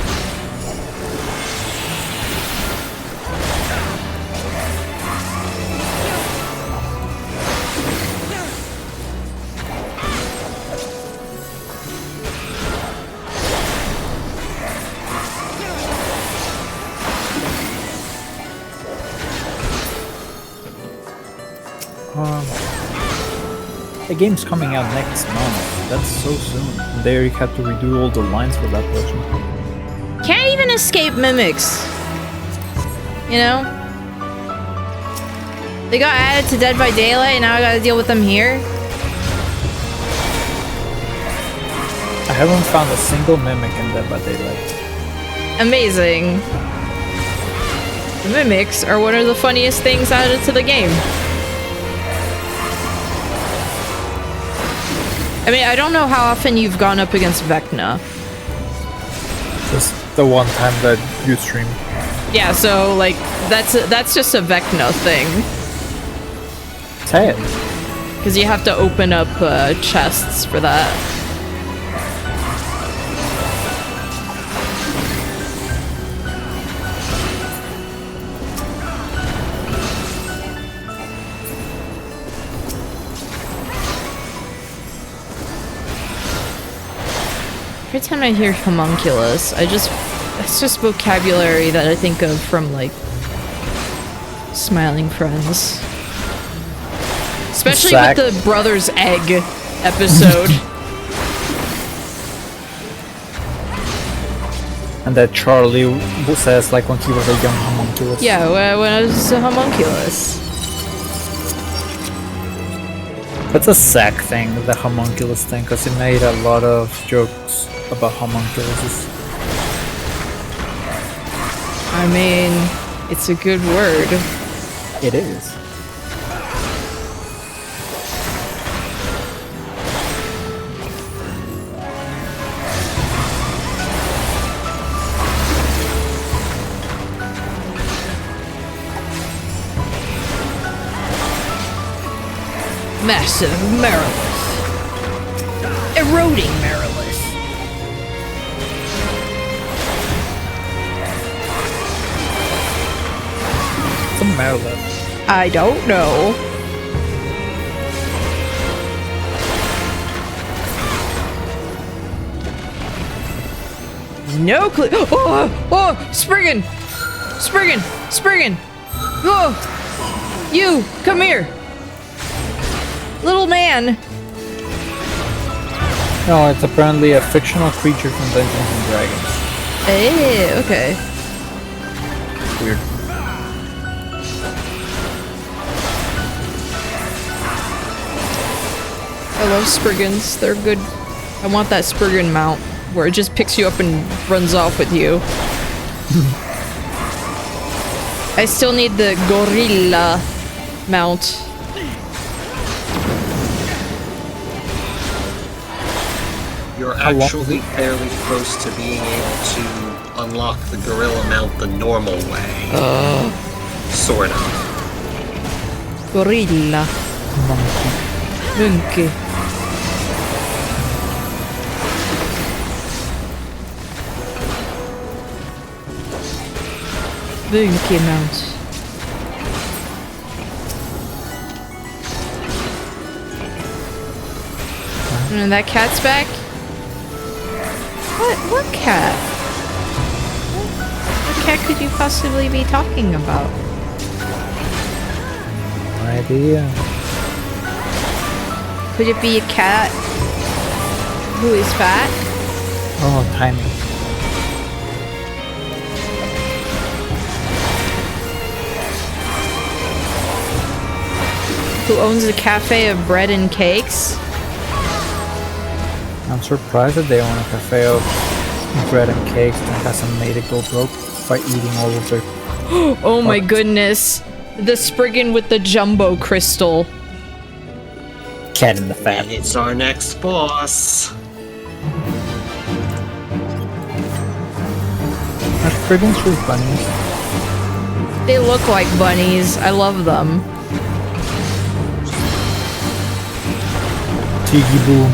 The game's coming out next month. That's so soon. They already had to redo all the lines for that version. Can't even escape mimics. You know? They got added to Dead by Daylight and now I gotta deal with them here? I haven't found a single mimic in Dead by Daylight. Amazing. The mimics are one of the funniest things added to the game. I mean, I don't know how often you've gone up against Vecna. Just the one time that you streamed. Yeah, so like that's just a Vecna thing. Say it. Because you have to open up chests for that. Every time I hear homunculus, it's just vocabulary that I think of from, like, Smiling Friends. Especially with the Brother's Egg episode. And that Charlie says, like, when he was a young homunculus. Yeah, when I was a homunculus. That's a Zack thing, the homunculus thing, because he made a lot of jokes about homunculuses. I mean, it's a good word. It is. Massive Marilith. Eroding Marilith. What's a Marilith? I don't know. No clue. Oh, Spriggan! Spriggan! Spriggan! Oh! You! Come here! Little man! No, it's apparently a fictional creature from Dungeons and Dragons. Hey, okay. Weird. I love Spriggans. They're good. I want that Spriggan mount where it just picks you up and runs off with you. I still need the gorilla mount. You're actually fairly close to being able to unlock the gorilla mount the normal way. Sort of. Gorilla. Monkey. Monkey Mouse. And that cat's back? What cat? What cat could you possibly be talking about? No idea. Could it be a cat who is fat? Oh, tiny. Who owns a cafe of bread and cakes? I'm surprised that they own a cafe of bread and cakes that hasn't made it go broke by eating all of their... Oh my goodness. The Spriggan with the jumbo crystal. Cat in the fat. And it's our next boss. Are Spriggans really bunnies? They look like bunnies. I love them. Tiggy boom.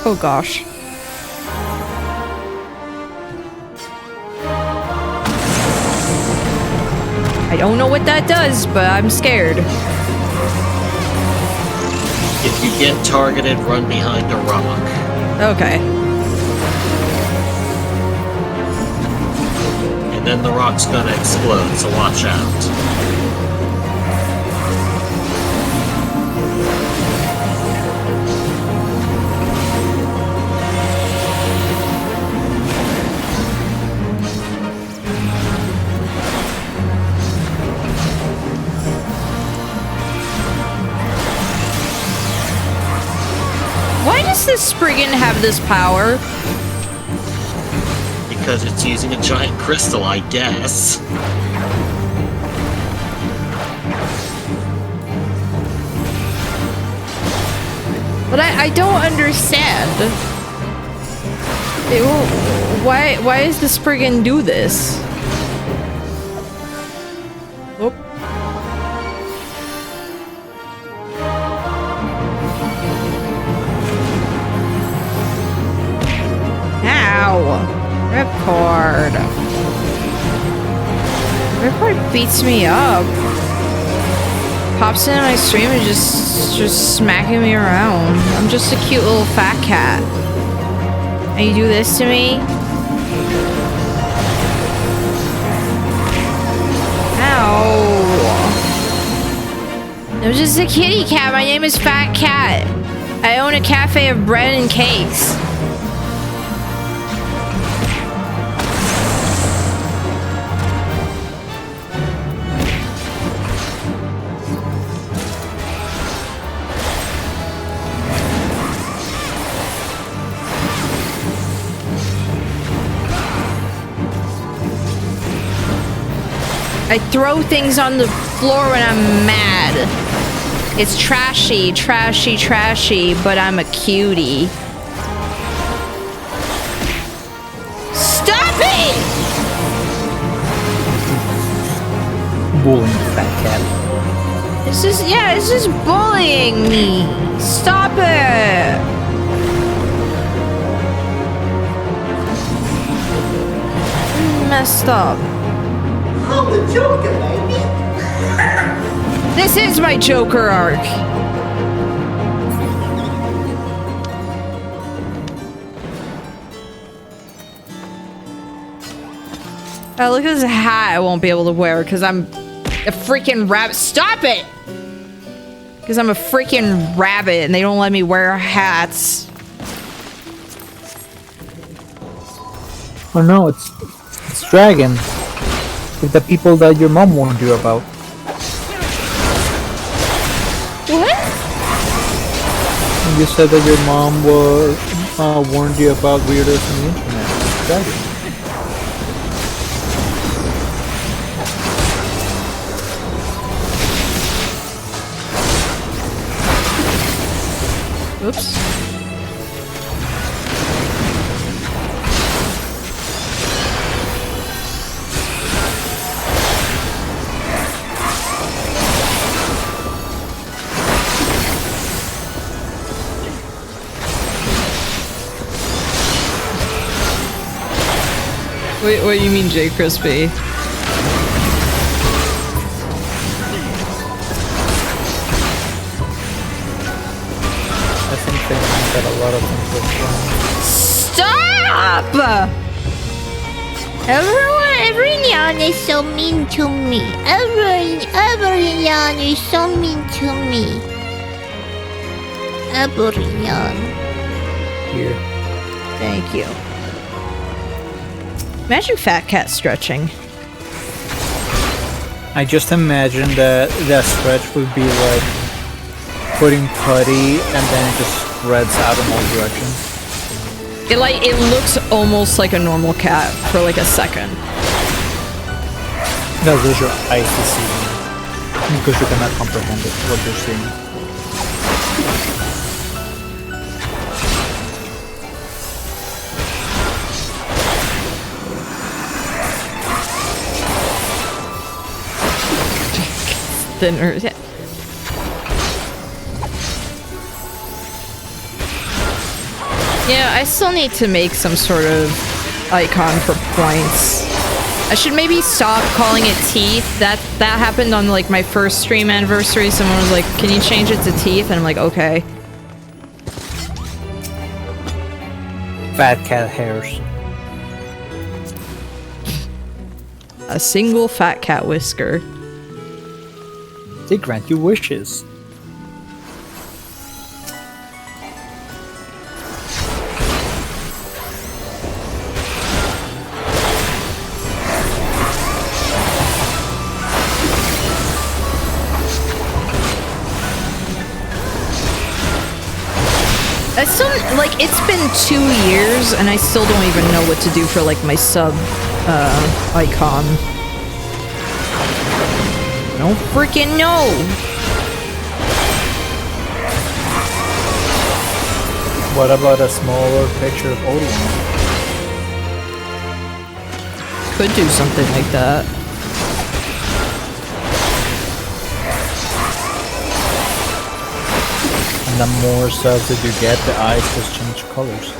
Oh gosh. I don't know what that does, but I'm scared. If you get targeted, run behind a rock. Okay. And then the rock's gonna explode, so watch out. Why does this Spriggan have this power? Because it's using a giant crystal, I guess. But I don't understand. Why does the Spriggan do this? Oh. Ow! Ripcord. Ripcord beats me up. Pops in my stream and just smacking me around. I'm just a cute little fat cat. And you do this to me? Ow. I'm just a kitty cat. My name is Fat Cat. I own a cafe of bread and cakes. I throw things on the floor when I'm mad. It's trashy, trashy, trashy, but I'm a cutie. Stop it! Bullying fat cat. It's just bullying me. Stop it! Messed up. I'm the Joker, baby. This is my Joker arc. Oh, look at this hat I won't be able to wear because I'm a freaking rabbit. Stop it! Because I'm a freaking rabbit and they don't let me wear hats. Oh no, it's dragon. With the people that your mom warned you about. What? You said that your mom warned you about weirdos on the internet. Dragon. Oops. Wait, what do you mean, J. Crispy? I think they mean that a lot of things were wrong. Stop! Everyone is so mean to me. Everyone is so mean to me. Everyone. Here. Thank you. Imagine Fat Cat stretching. I just imagine that that stretch would be like putting putty and then it just spreads out in all directions. It looks almost like a normal cat for like a second. That's just your eyes deceiving. Because you cannot comprehend it, what you're seeing. Thinner. Yeah. Yeah, I still need to make some sort of icon for points. I should maybe stop calling it teeth. That happened on like my first stream anniversary. Someone was like, "Can you change it to teeth?" And I'm like, "Okay." Fat cat hairs. A single fat cat whisker. They grant you wishes. I still, like, it's been 2 years and I still don't even know what to do for, like, my sub, icon. I don't freaking know! What about a smaller picture of Odin? Could do something like that. And the more subs that you get, the eyes just change colors.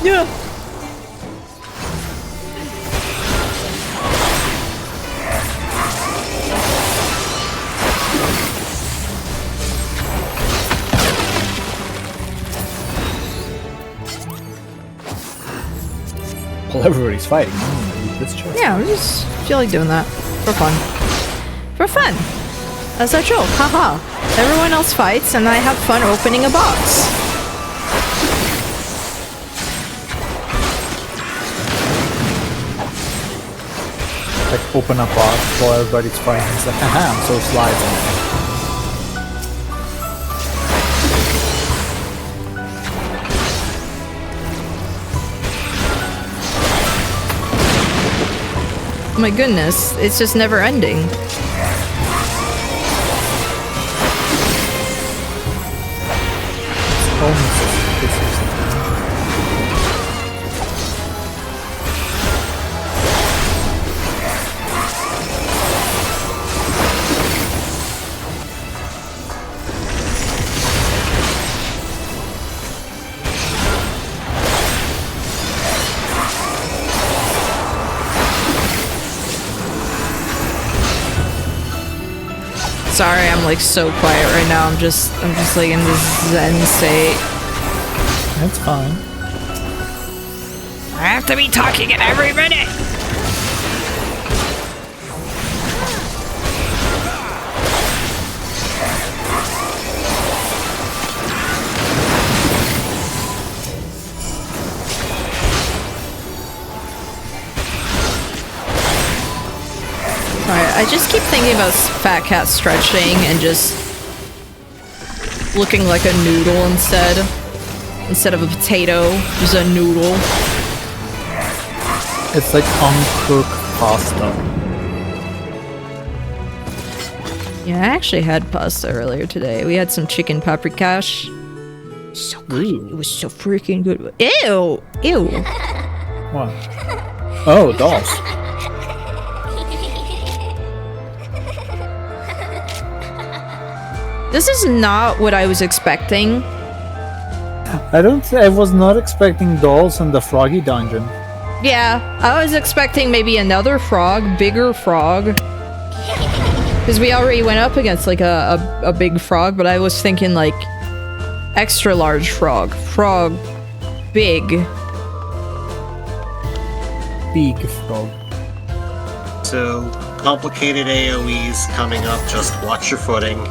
Yeah. Well, everybody's fighting. This chest. Yeah, I just feel like doing that. For fun. For fun! As a joke, haha. Everyone else fights and I have fun opening a box. Like open a box while everybody's fighting. It's like, haha, I'm so sliding. My goodness, it's just never ending. Sorry, I'm like so quiet right now. I'm just like in this zen state. That's fine. I have to be talking at every minute. Alright, I just keep thinking about Fat Cat stretching and just looking like a noodle instead of a potato, just a noodle. It's like uncooked pasta. Yeah, I actually had pasta earlier today. We had some chicken paprikash. So good. It was so freaking good. Ew! Ew! What? Oh, dolls. This is not what I was expecting. I was not expecting dolls in the Froggy dungeon. Yeah, I was expecting maybe another frog, bigger frog. Because we already went up against like a big frog, but I was thinking like extra large frog. Frog, big. Big frog. So, complicated AoEs coming up, just watch your footing.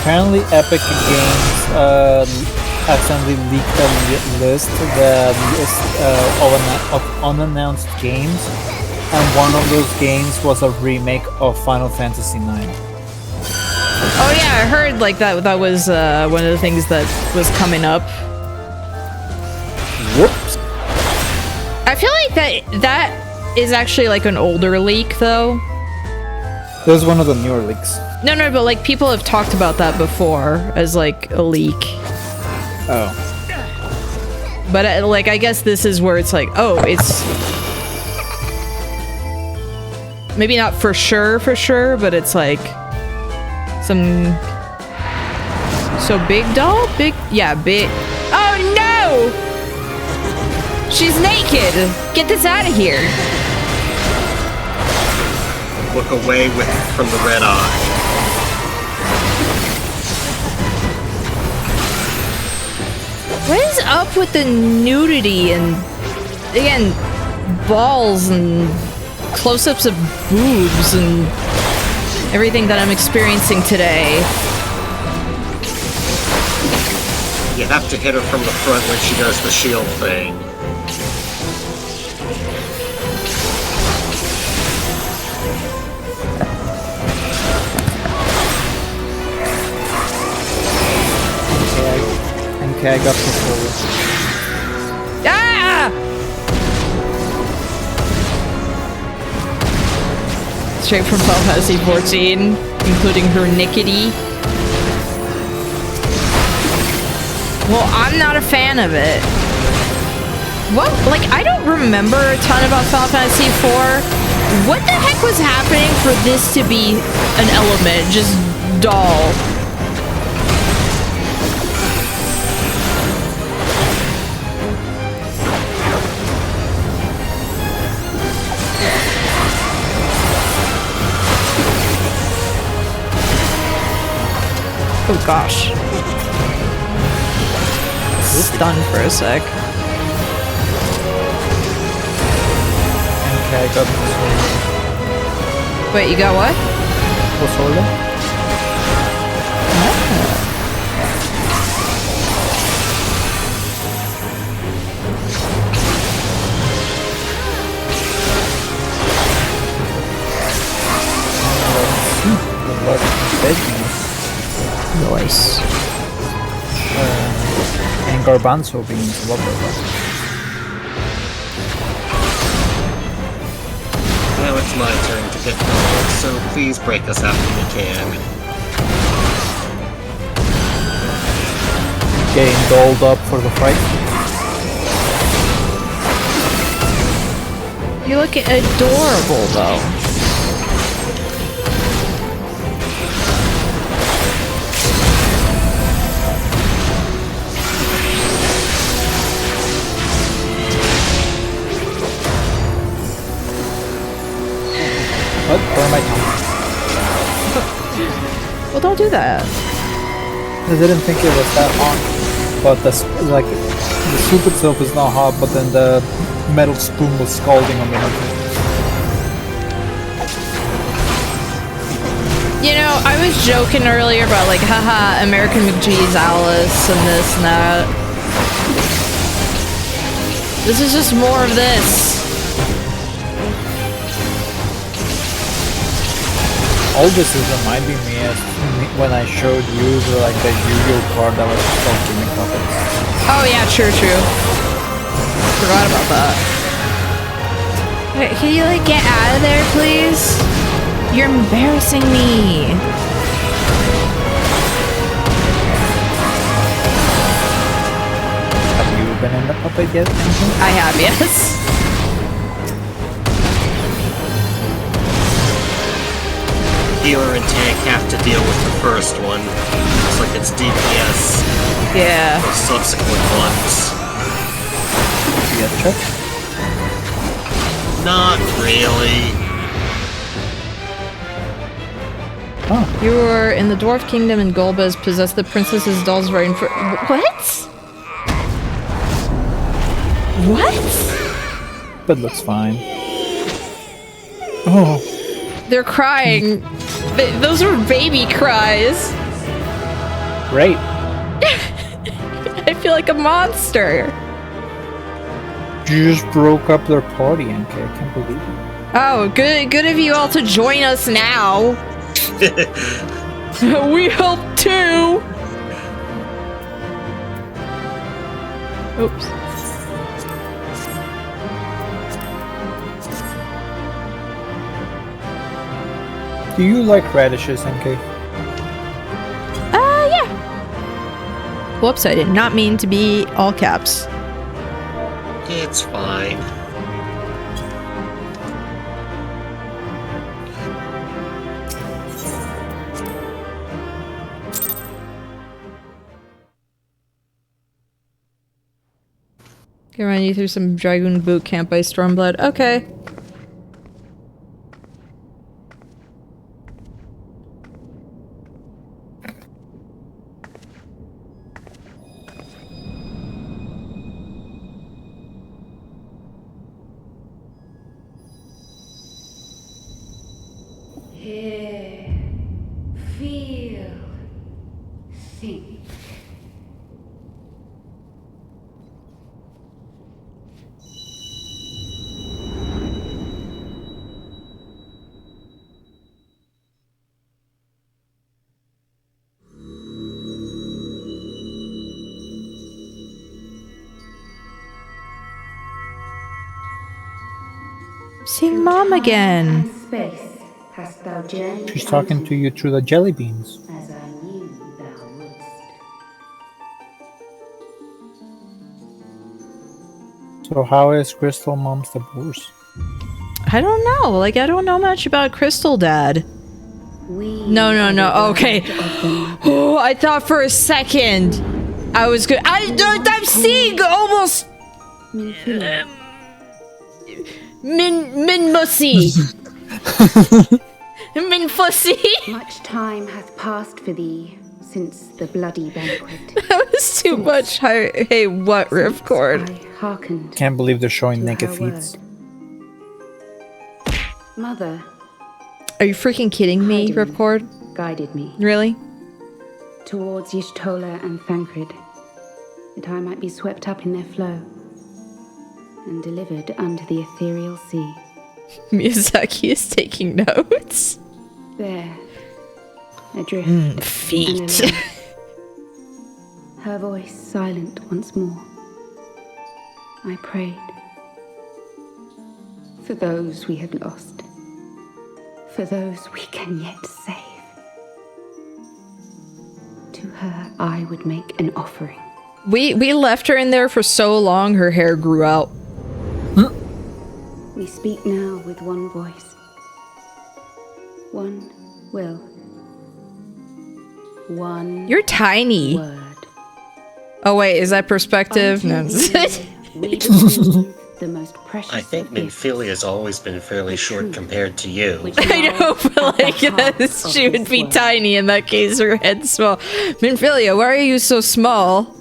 Apparently Epic Games accidentally leaked a list of unannounced games, and one of those games was a remake of Final Fantasy IX. Oh yeah, I heard like that was one of the things that was coming up. Whoops. I feel like that is actually like an older leak though. It was one of the newer leaks. No, but like people have talked about that before as like a leak. Oh. But like I guess this is where it's like, oh, it's maybe not for sure, but it's like some big doll? Yeah, big. Oh no! She's naked! Get this out of here! Look away from the red eye. What is up with the nudity and, again, balls and close-ups of boobs and everything that I'm experiencing today? You have to hit her from the front when she does the shield thing. Okay, I got control. Ah! Straight from Final Fantasy 14, including her nickety. Well, I'm not a fan of it. What? Like, I don't remember a ton about Final Fantasy 4. What the heck was happening for this to be an element? Just doll. Oh gosh. Stunned for a sec. Okay, I got Pozole. Wait, you got what? Pozole? Nice. And garbanzo beans, love that. Now it's my turn to get going, so please break us after you can. Getting dolled up for the fight. You look adorable though. What? Where am I going? Well, don't do that. I didn't think it was that hot. But the soup itself is not hot, but then the metal spoon was scalding on me. You know, I was joking earlier about like, haha, American McGee's Alice and this and that. This is just more of this. All this is reminding me of when I showed you the Yu-Gi-Oh card that was called Gimmick Puppets. Oh yeah, true. Forgot about that. Wait, can you like get out of there, please? You're embarrassing me. Have you been in the puppet yet? I have, yes. Healer and tank have to deal with the first one. Looks like it's DPS. Yeah. For subsequent ones. DPS check? Not really. Oh. You were in the Dwarf Kingdom and Golbez possessed the princess's dolls right in front. What? What? But looks fine. Oh. They're crying. Those were baby cries. Great. I feel like a monster. You just broke up their party, NK. I can't believe it. Oh, good of you all to join us now. We help too. Oops. Do you like radishes, NK? Yeah. Whoops, I did not mean to be all caps. It's fine. Can run you through some Dragoon boot camp by Stormblood. Okay. Hear, feel, think. Seeing Mom again. Space hast thou journeyed. She's talking to you through the jelly beans. As I knew thou wouldst. So how is Crystal Mom's divorce? I don't know. Like, I don't know much about Crystal Dad. No. Okay. Oh, I thought for a second I was good. I'm seeing almost Min Mussy. Min Fussy. Much time hath passed for thee since the bloody banquet. That was too much. Hey, what, Ripcord? Hearkened. Can't believe they're showing naked feet. Mother. Are you freaking kidding me, Ripcord? Guided me. Really? Towards Y'shtola and Thancred, that I might be swept up in their flow and delivered unto the ethereal sea. Miyazaki is taking notes. There, adrift. Feet. And alone. Her voice silent once more. I prayed for those we had lost, for those we can yet save. To her I would make an offering. We left her in there for so long her hair grew out. We speak now with one voice, one will, one. You're tiny. Word. Oh wait, is that perspective? No. The most precious. I think Minphilia's always been fairly short compared to you. I know, but like, she would be tiny in that case, her head's small. Minphilia, why are you so small?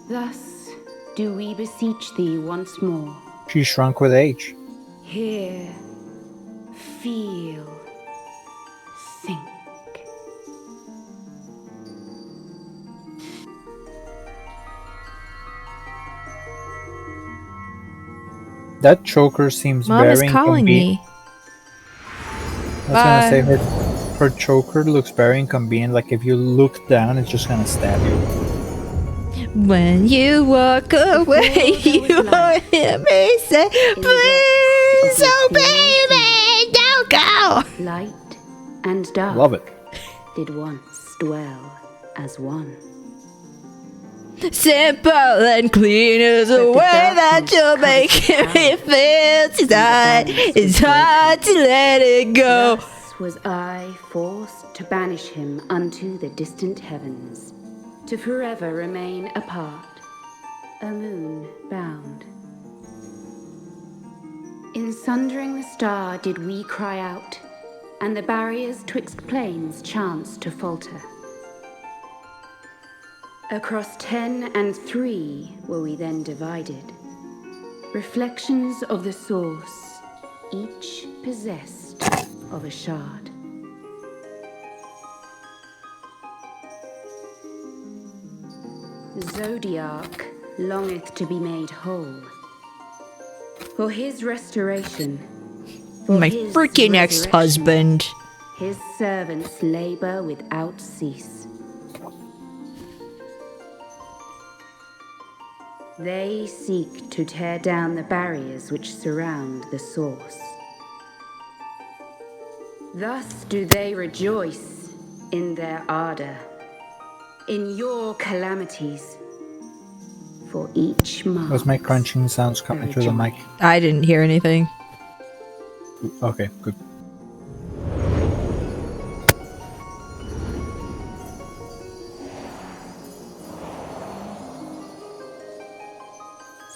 Thus do we beseech thee once more. She shrunk with age. Hear, feel, think. That choker seems Mom very is calling me. I was gonna say her choker looks very inconvenient. Like if you look down, it's just gonna stab you. When you walk away, you hear me say, please, oh baby, don't go. Light and dark. Love it. Did once dwell as one. Simple and clean is the way that you're making me feel tonight. It's hard to let it go. Thus was I forced to banish him unto the distant heavens, to forever remain apart, a moon bound. In sundering the star did we cry out, and the barriers twixt planes chanced to falter. Across 10 and 3 were we then divided, reflections of the source, each possessed of a shard. Zodiac longeth to be made whole. For his restoration, for My his freaking resurrection, ex-husband. his servants labor without cease. They seek to tear down the barriers which surround the source. Thus do they rejoice in their ardor, in your calamities, for each mark. Was my crunching sounds coming through the mic? I didn't hear anything. Okay, good.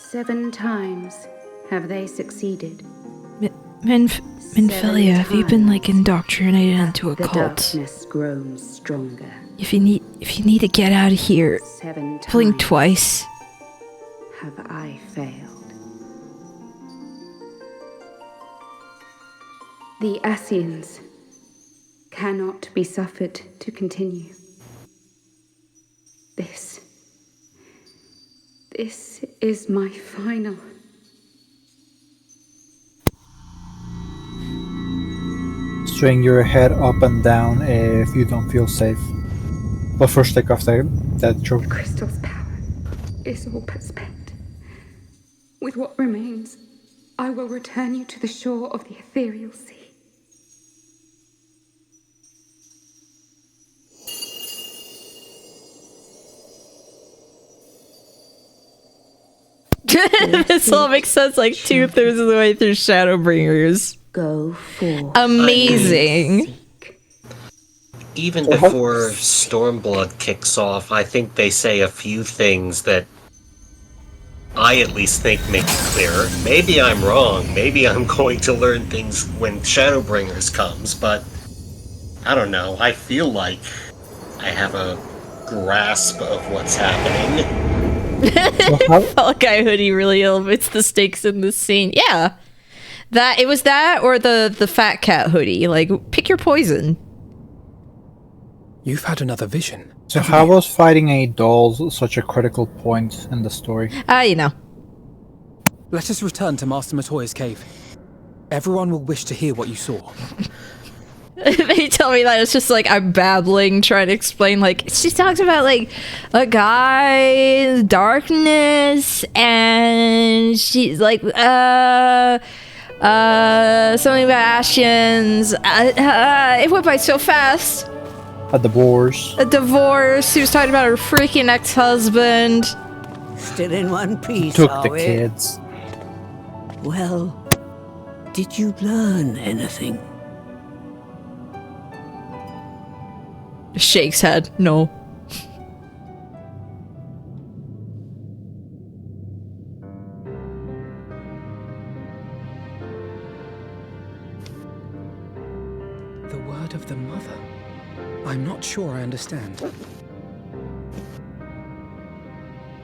Seven times have they succeeded. Minfilia, have you been like indoctrinated into a The cult? darkness grown stronger. If you need to get out of here, 7 blink times twice. have I failed. The Ascians cannot be suffered to continue. This is my final. Swing your head up and down if you don't feel safe. But first take off that choke. The crystal's power is all but spent. With what remains, I will return you to the shore of the ethereal sea. This all makes sense like 2/3 of the way through Shadowbringers. Go for amazing. Even before Stormblood kicks off, I think they say a few things that I at least think make it clearer. Maybe I'm wrong. Maybe I'm going to learn things when Shadowbringers comes, but I don't know. I feel like I have a grasp of what's happening. Fall Guy hoodie really elevates the stakes in this scene. Yeah. It was that or the fat cat hoodie. Like, pick your poison. You've had another vision. So how was fighting a doll such a critical point in the story? You know. Let us return to Master Matoya's cave. Everyone will wish to hear what you saw. They tell me that it's just like I'm babbling, trying to explain. Like, she talks about like a guy, darkness, and she's like, something about Ascians. It went by so fast. A divorce. A divorce. She was talking about her freaking ex-husband. Still in one piece, Took are the we? kids. Well, did you learn anything? Shakes head. No. The word of the mother. I'm not sure I understand.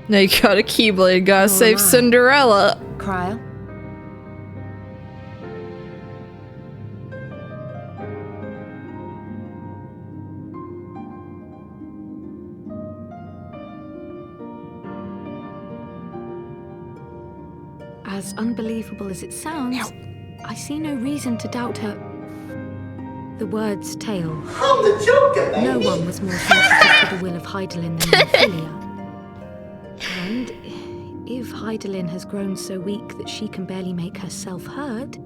Now you got a Keyblade. Gotta save Cinderella. Cryle? As unbelievable as it sounds, I see no reason to doubt her. The word's tale. I'm the Joker, baby. No one was more sensitive to the will of Hydaelyn than Nymphilia. And if Hydaelyn has grown so weak that she can barely make herself heard,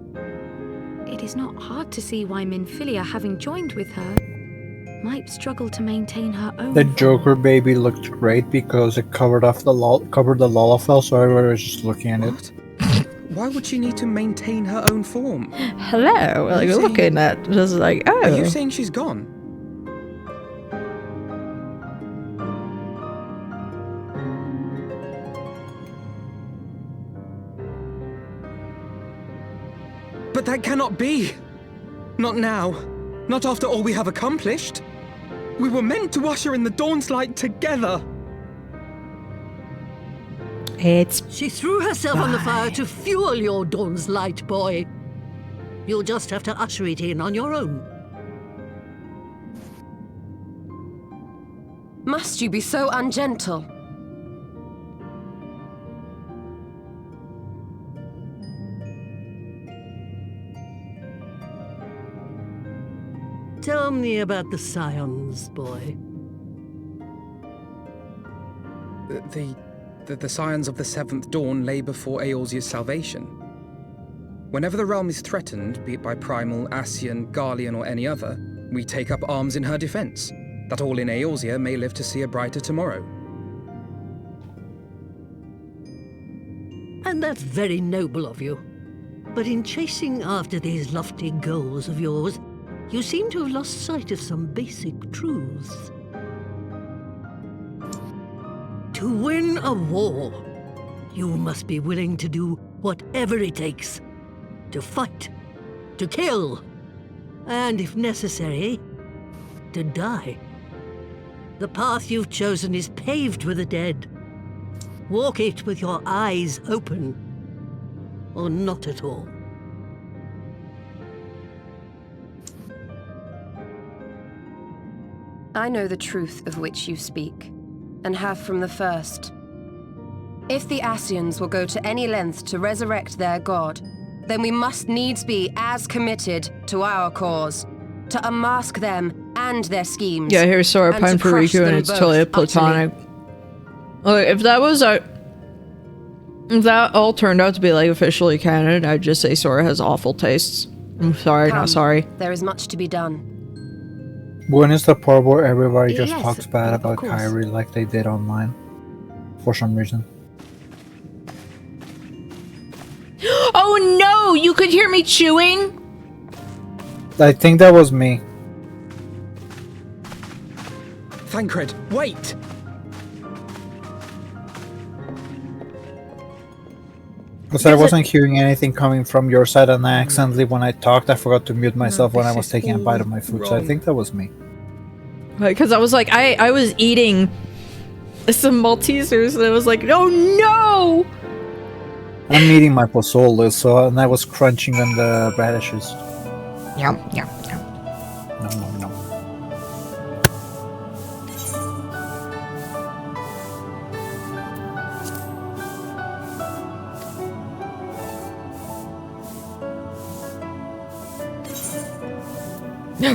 it is not hard to see why Nymphilia, having joined with her, might struggle to maintain her own. The Joker baby looked great because it covered the Lalafell, so everybody was just looking at it. Why would she need to maintain her own form? Hello, like you're looking at just like, oh. Are you saying she's gone? But that cannot be! Not now. Not after all we have accomplished. We were meant to usher in the dawn's light together. She threw herself on the fire to fuel your dawn's light, boy. You'll just have to usher it in on your own. Must you be so ungentle? Tell me about the Scions, boy. The scions of the Seventh Dawn lay before Eorzea's salvation. Whenever the realm is threatened, be it by Primal, Ascian, Garlean, or any other, we take up arms in her defense, that all in Eorzea may live to see a brighter tomorrow. And that's very noble of you. But in chasing after these lofty goals of yours, you seem to have lost sight of some basic truths. To win a war, you must be willing to do whatever it takes. To fight, to kill, and if necessary, to die. The path you've chosen is paved with the dead. Walk it with your eyes open, or not at all. I know the truth of which you speak, and have from the first. If the Ascians will go to any length to resurrect their god, then we must needs be as committed to our cause, to unmask them and their schemes. Yeah, here's Sora Pine for Riku, and it's totally platonic. Look, if that all turned out to be like officially canon, I'd just say Sora has awful tastes. I'm sorry, Come, not sorry. There is much to be done. When is the part where everybody just Yes, talks bad of about course. Kyrie like they did online? For some reason. Oh no! You could hear me chewing? I think that was me. Thancred, wait! Because I wasn't hearing anything coming from your side, and I accidentally, when I talked, I forgot to mute myself when I was taking a bite of my food, so I think that was me. Because I was like, I was eating some Maltesers, and I was like, oh no! I'm eating my pozole, so, and I was crunching on the radishes. Yum, yum, yum. Nom, nom, nom.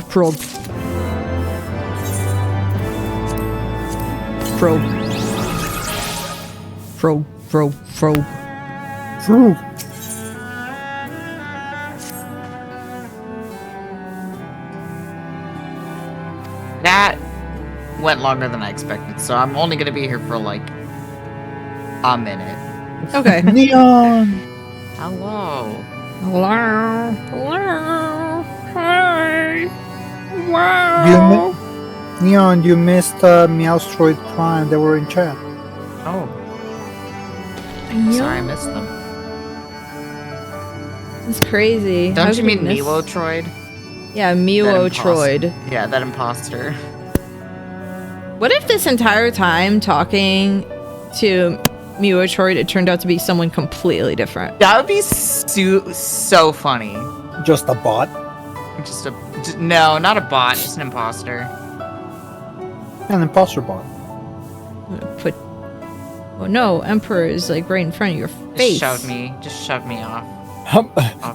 Probe. Probe. Probe. Probe. Probe. Probe. That went longer than I expected, so I'm only gonna be here for like a minute. Okay. Neon! Hello. Hello. Hello. Hi. Wow. Neon, you missed Meowstroid Prime. They were in chat. Oh. Sorry, I missed them. It's crazy. Don't you mean Mewotroid? Yeah, Mewotroid. Yeah, that imposter. What if this entire time talking to Mewotroid, it turned out to be someone completely different? That would be so funny. Just a bot? No, not a bot, just an imposter. An imposter bot. I'm gonna put... Oh no, Emperor is like right in front of your face. Just shove me off.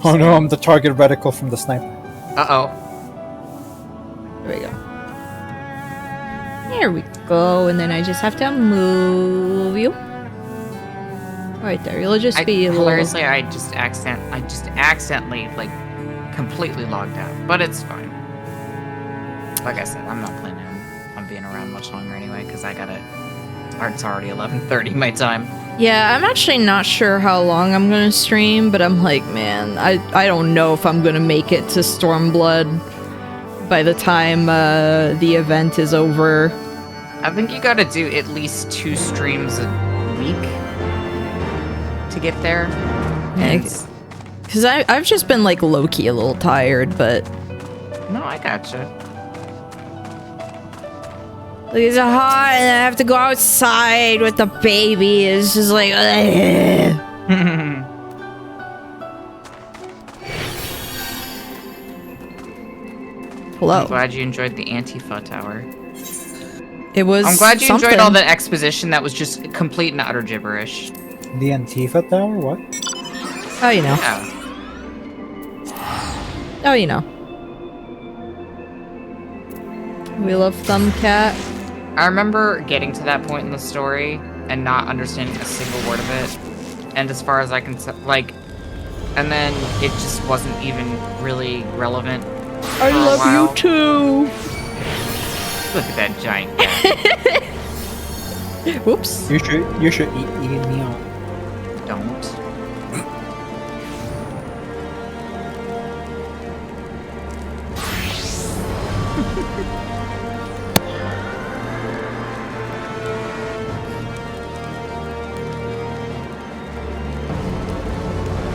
Oh no, I'm the target reticle from the sniper. Uh-oh. There we go. There we go, and then I just have to move you. Right there, you'll just be a little... Hilariously, I just accidentally, like, completely logged out. But it's fine. Like I said, I'm not planning on being around much longer anyway, because I gotta... It's already 11:30 my time. Yeah, I'm actually not sure how long I'm gonna stream, but I'm like, man, I don't know if I'm gonna make it to Stormblood by the time the event is over. I think you gotta do at least 2 streams a week to get there. Because I've just been like low-key a little tired, but... No, I gotcha. Like, it's hot and I have to go outside with the baby. It's just like... Hello. I'm glad you enjoyed the Antifa Tower. It was I'm glad you something. enjoyed all the exposition that was just complete and utter gibberish. The Antifa Tower? What? Oh, you know. Yeah. Oh, you know. We love Thumbcat. I remember getting to that point in the story and not understanding a single word of it. And as far as I can tell, like, and then it just wasn't even really relevant. I love you too. Look at that giant cat. Whoops. You should eat me out. Don't.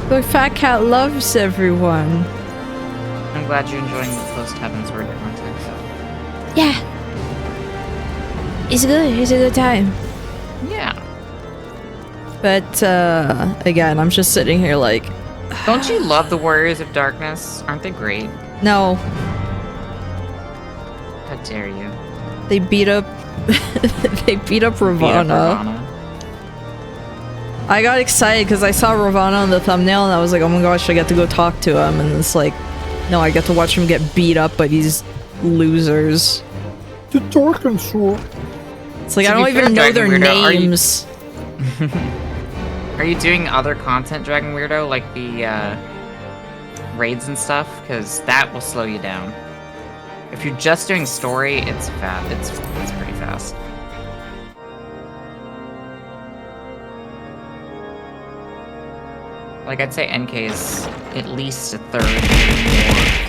The fat cat loves everyone. I'm glad you're enjoying the post-Heavensward content. So. Yeah. It's good. It's a good time. Yeah. But, again, I'm just sitting here like... Don't you love the Warriors of Darkness? Aren't they great? No. How dare you? They beat up... they beat up Ravana. I got excited because I saw Ravana on the thumbnail and I was like, oh my gosh, I get to go talk to him. And it's like, no, I get to watch him get beat up by these losers. The Darken Sword. It's like, I don't even know their names. Are you doing other content, Dragon Weirdo, like the raids and stuff? Because that will slow you down. If you're just doing story, it's fast. It's pretty fast. Like, I'd say NK is at least a third more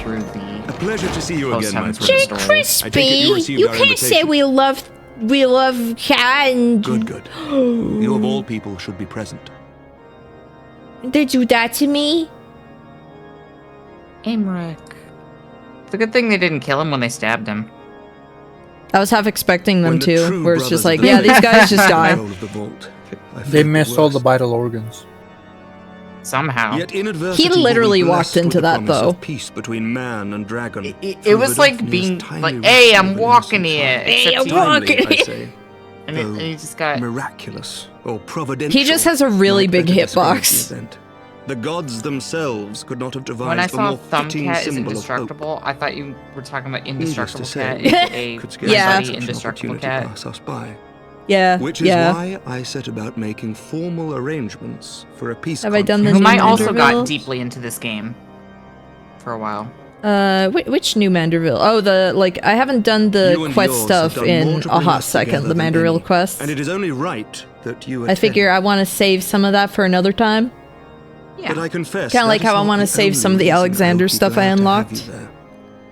through the... A pleasure to see you again, my friend. Jay Crispy, you can't say we love cat and... Good. You of all people should be present. They do that to me? Imric. It's a good thing they didn't kill him when they stabbed him. I was half expecting them to, where it's just like, yeah, these guys just die. They missed all the vital organs. Somehow. Yet He literally walked into that, though. Peace between man and dragon. It was like being like, hey, I'm walking here. Hey, I'm walking here. And he just got miraculous or providential. He just has a really big hitbox. The gods themselves could not have devised when I a saw more fitting Thumbcat is symbol of indestructible, I thought you were talking about Indestructible Cat, aka yeah, Indestructible Cat. Pass us by. Yeah, which is why I set about making formal arrangements for a peace Have I done the Whom new I also Manderville? got deeply into this game for a while. Which new Manderville? Oh, I haven't done the quest stuff in a hot second, the Manderville quest. And it is only right that you I figure I want to save some of that for another time. Yeah. But I confess, kind of like how I want to save some of the Alexander stuff I unlocked.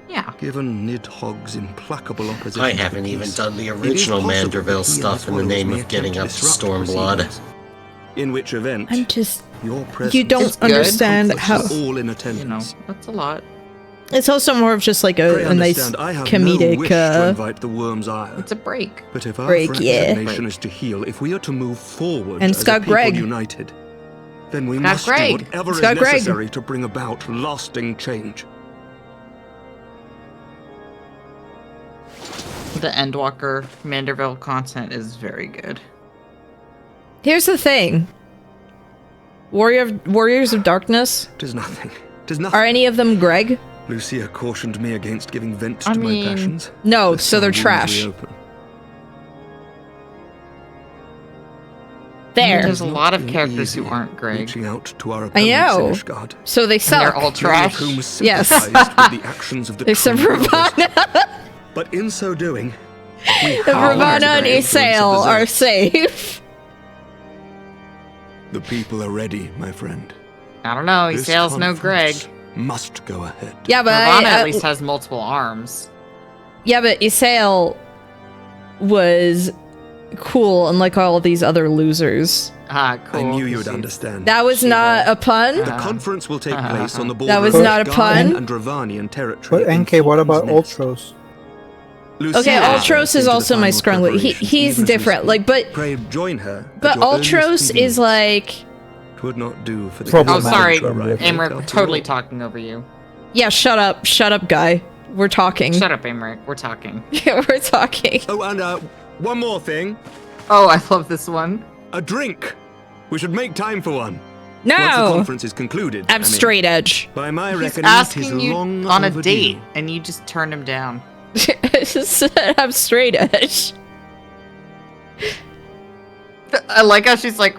Yeah. Given Nidhogg's implacable opposition, I haven't even done the original Manderville stuff in the name of getting up to Stormblood. In which event, I'm just... your presence You don't understand how... all in attendance. That's a lot. It's also more of just like a nice I have comedic... no wish to invite the worm's ire. It's a break. But if our break, yeah. nation is to heal, if we are to move forward And as Scott a people Gregg. united, then we Scott must Gregg. do whatever is Scott Gregg. necessary to bring about lasting change. The Endwalker Manderville content is very good. Here's the thing. Warriors of Darkness. Tis nothing. Tis nothing. Are any of them Greg? Lucia cautioned me against giving vent I to mean, my passions. no, lest so our they're wounds trash. reopen. There. There's a lot of Been characters who easy aren't Greg. Reaching out to our I opponents in know. Ishgard. So they suck. they're all trash. Many of whom Yes. sympathized with the actions of the Except true for brothers. Ravana. But in so doing, we Ravana and the influence of Isael the are Zerg. safe. The people are ready, my friend. I don't know. This Isael's no Greg. conference Must go ahead. Yeah, but Ravana I, at least has multiple arms. yeah, but Isael was cool, unlike all these other losers. Ah, cool. I knew you would understand. That was not a pun. The conference will take place on the border That was of not a pun. Ishgard and Dravanian territory. But in NK, what about Falcon's Nest. Ultros? Lucia Okay, has Ultros is into the also my final strong lead. preparations, He's even as we different. speak. Like, but Pray join her. but at your earliest Ultros is convenience. like, Would not do for the Oh, Problematic. sorry. to arrive late Amric, we're after totally all. talking over you. yeah, shut up, guy. We're talking. Shut up, Amric. We're talking. We're talking. Oh, and one more thing. Oh, I love this one. A drink. We should make time for one. No. Once the conference is concluded. I'm straight edge. By my He's reckoning, it asking is you long on a overdue. date, and you just turned him down. I'm straight edge. I like how she's like,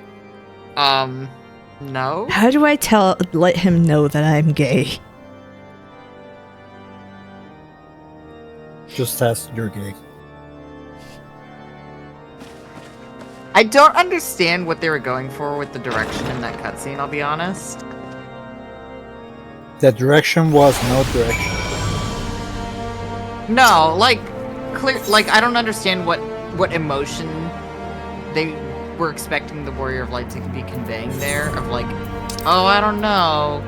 no. How do I let him know that I'm gay? Just ask you're gay. I don't understand what they were going for with the direction in that cutscene, I'll be honest. The direction was no direction. No, like, I don't understand what emotion they were expecting the Warrior of Light to be conveying there, of like, oh, I don't know.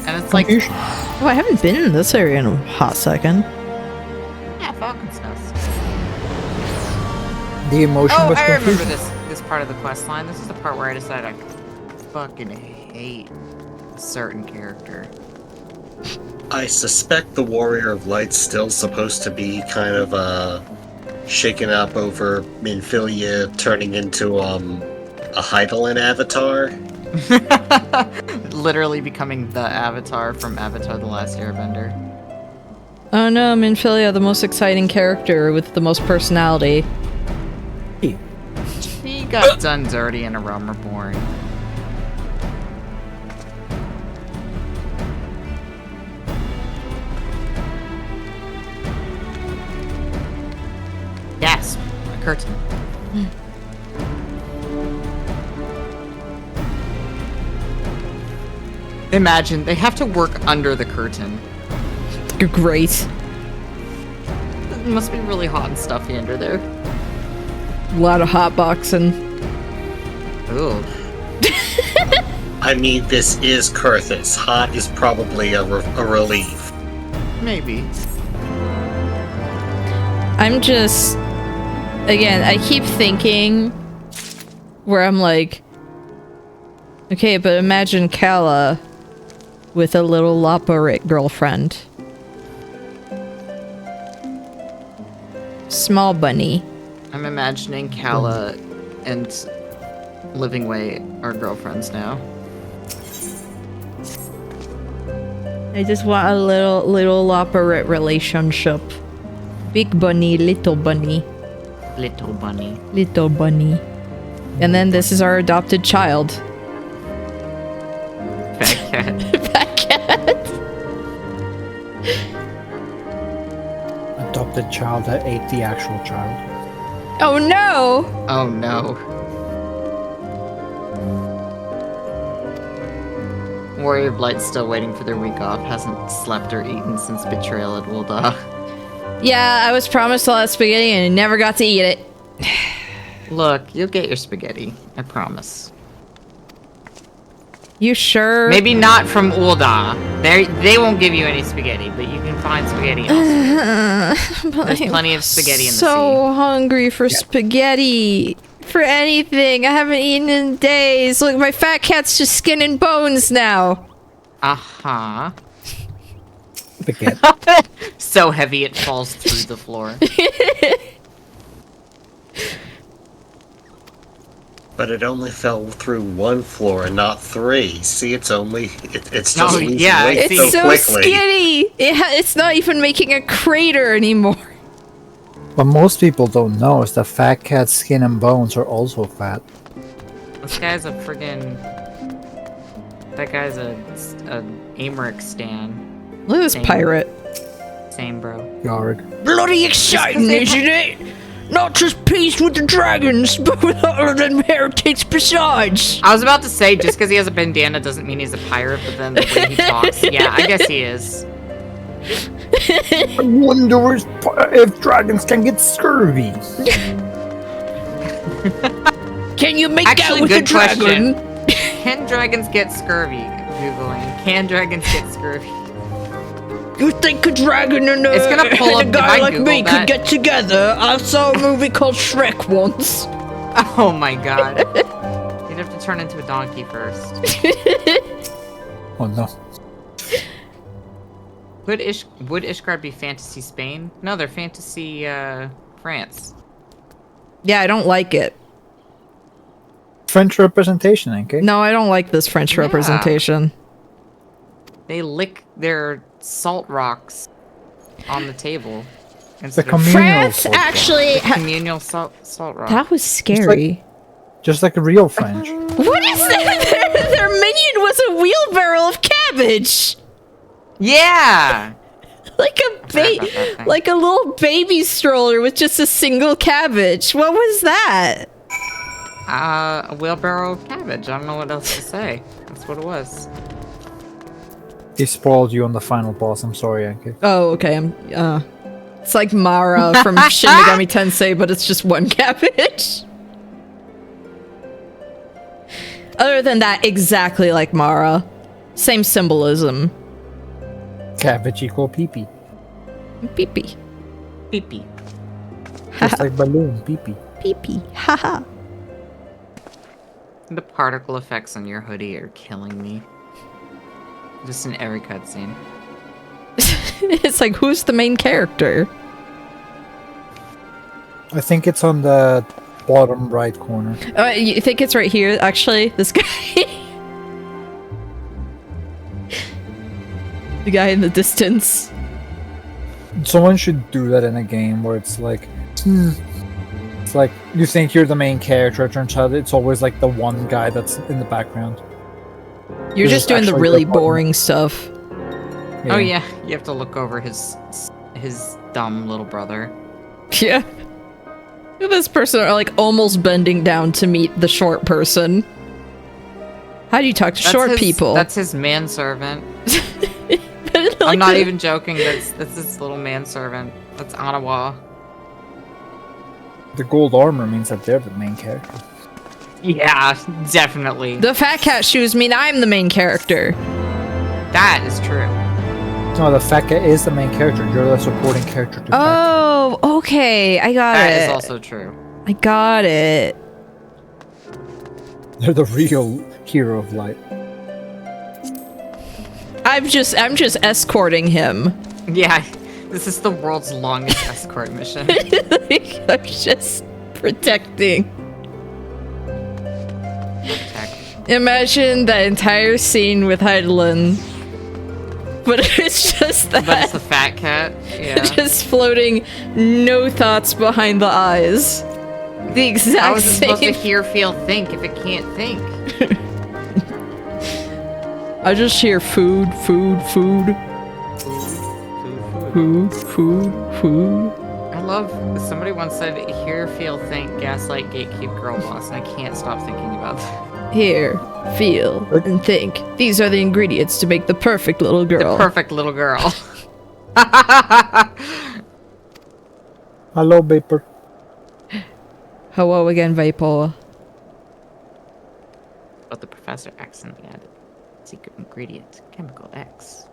And it's like, Oh, I haven't been in this area in a hot second. yeah, Falcon's Nest. The emotion Oh, was I remember confusion. this part of the quest line. This is the part where I decided I fucking hate a certain character. I suspect the Warrior of Light's still supposed to be kind of shaken up over Minfilia turning into a Heidelin avatar. Literally becoming the avatar from Avatar: The Last Airbender. Oh no, Minfilia, the most exciting character with the most personality. He got done dirty in A Realm Reborn. Yes, a curtain. Imagine, they have to work under the curtain. Great. It must be really hot and stuffy under there. A lot of hot boxing. Ooh. I mean, this is Kurthus. Hot is probably a relief. Maybe. I'm just... Again, I keep thinking... Where I'm like... Okay, but imagine Kala with a little Laparit girlfriend. Small bunny. I'm imagining Kala and Living Way are girlfriends now. I just want a little Laparit relationship. Big bunny, little bunny. Little bunny. Little bunny. And then this is our adopted child. Fat cat. Fat cat. Adopted child that ate the actual child. Oh no! Oh no. Warrior of Light's still waiting for their week off. Hasn't slept or eaten since betrayal at Ul'dah. Yeah, I was promised all that spaghetti and I never got to eat it. Look, you'll get your spaghetti. I promise. You sure? Maybe not from Ul'dah. They won't give you any spaghetti, but you can find spaghetti elsewhere. There's plenty of spaghetti in the sea. So hungry for spaghetti. For anything. I haven't eaten in days. Look, my fat cat's just skin and bones now. Uh-huh. Spaghetti. So heavy it falls through the floor. But it only fell through one floor and not 3. See, it's only... it's just losing weight It's so quickly. skinny! It's not even making a crater anymore. What most people don't know is that fat cat's skin and bones are also fat. This guy's a friggin'... That guy's a Amric stan. Look at this pirate. Same, bro. Yarg. Bloody exciting, isn't it? Not just peace with the dragons, but with other heretics besides. I was about to say, just because he has a bandana doesn't mean he's a pirate, but then the way he talks, yeah, I guess he is. I wonder if dragons can get scurvy. Can you make Actually, out with good a dragon? question. Can dragons get scurvy? Googling. Can dragons get scurvy? You think a dragon and It's gonna pull and up a guy if I like Google me that. could get together? I saw a movie called Shrek once. Oh my god. You'd have to turn into a donkey first. Oh no. Would Ishgard be fantasy Spain? No, they're fantasy France. Yeah, I don't like it. French representation, okay? No, I don't like this French representation. They lick their salt rocks on the table. France actually... communal salt rocks. That was scary. Just like a real French. What is that? Their minion was a wheelbarrow of cabbage. Yeah. Like a little baby stroller with just a single cabbage. What was that? A wheelbarrow of cabbage. I don't know what else to say. That's what it was. He spoiled you on the final boss. I'm sorry, Yankee. Oh, okay. It's like Mara from Shin Megami Tensei, but it's just one cabbage. Other than that, exactly like Mara. Same symbolism. Cabbage equal pee-pee. Pee-pee. Pee-pee. Just like balloon, pee-pee. Pee-pee. Haha. The particle effects on your hoodie are killing me. Just in every cutscene. It's like, who's the main character? I think it's on the bottom right corner. You think it's right here, actually? This guy? The guy in the distance. Someone should do that in a game where it's like... It's like, you think you're the main character, it turns out it's always like the one guy that's in the background. You're just doing the really boring stuff. Oh yeah, you have to look over his dumb little brother. Yeah. This person are like almost bending down to meet the short person. How do you talk to short people? That's his manservant. I'm not even joking. That's his little manservant. That's Anawa. The gold armor means that they're the main character. Yeah, definitely. The fat cat shoes mean I'm the main character. That is true. No, the fat cat is the main character. You're the supporting character. To Oh, okay. I got it. That is also true. I got it. They're the real hero of light. I'm just escorting him. Yeah, this is the world's longest escort mission. I'm just protecting. Imagine that entire scene with Heidelin. But it's just that. But it's the fat cat. Yeah. Just floating, no thoughts behind the eyes. The exact How is it same. supposed to hear, feel, think if it can't think? I just hear food. I love, somebody once said, hear, feel, think, gaslight, gatekeep, girl boss, and I can't stop thinking about that. Hear, feel, and think. These are the ingredients to make the perfect little girl. The perfect little girl. Hello, Vapor. Hello again, Vapor. But the professor accidentally added secret ingredient, chemical X.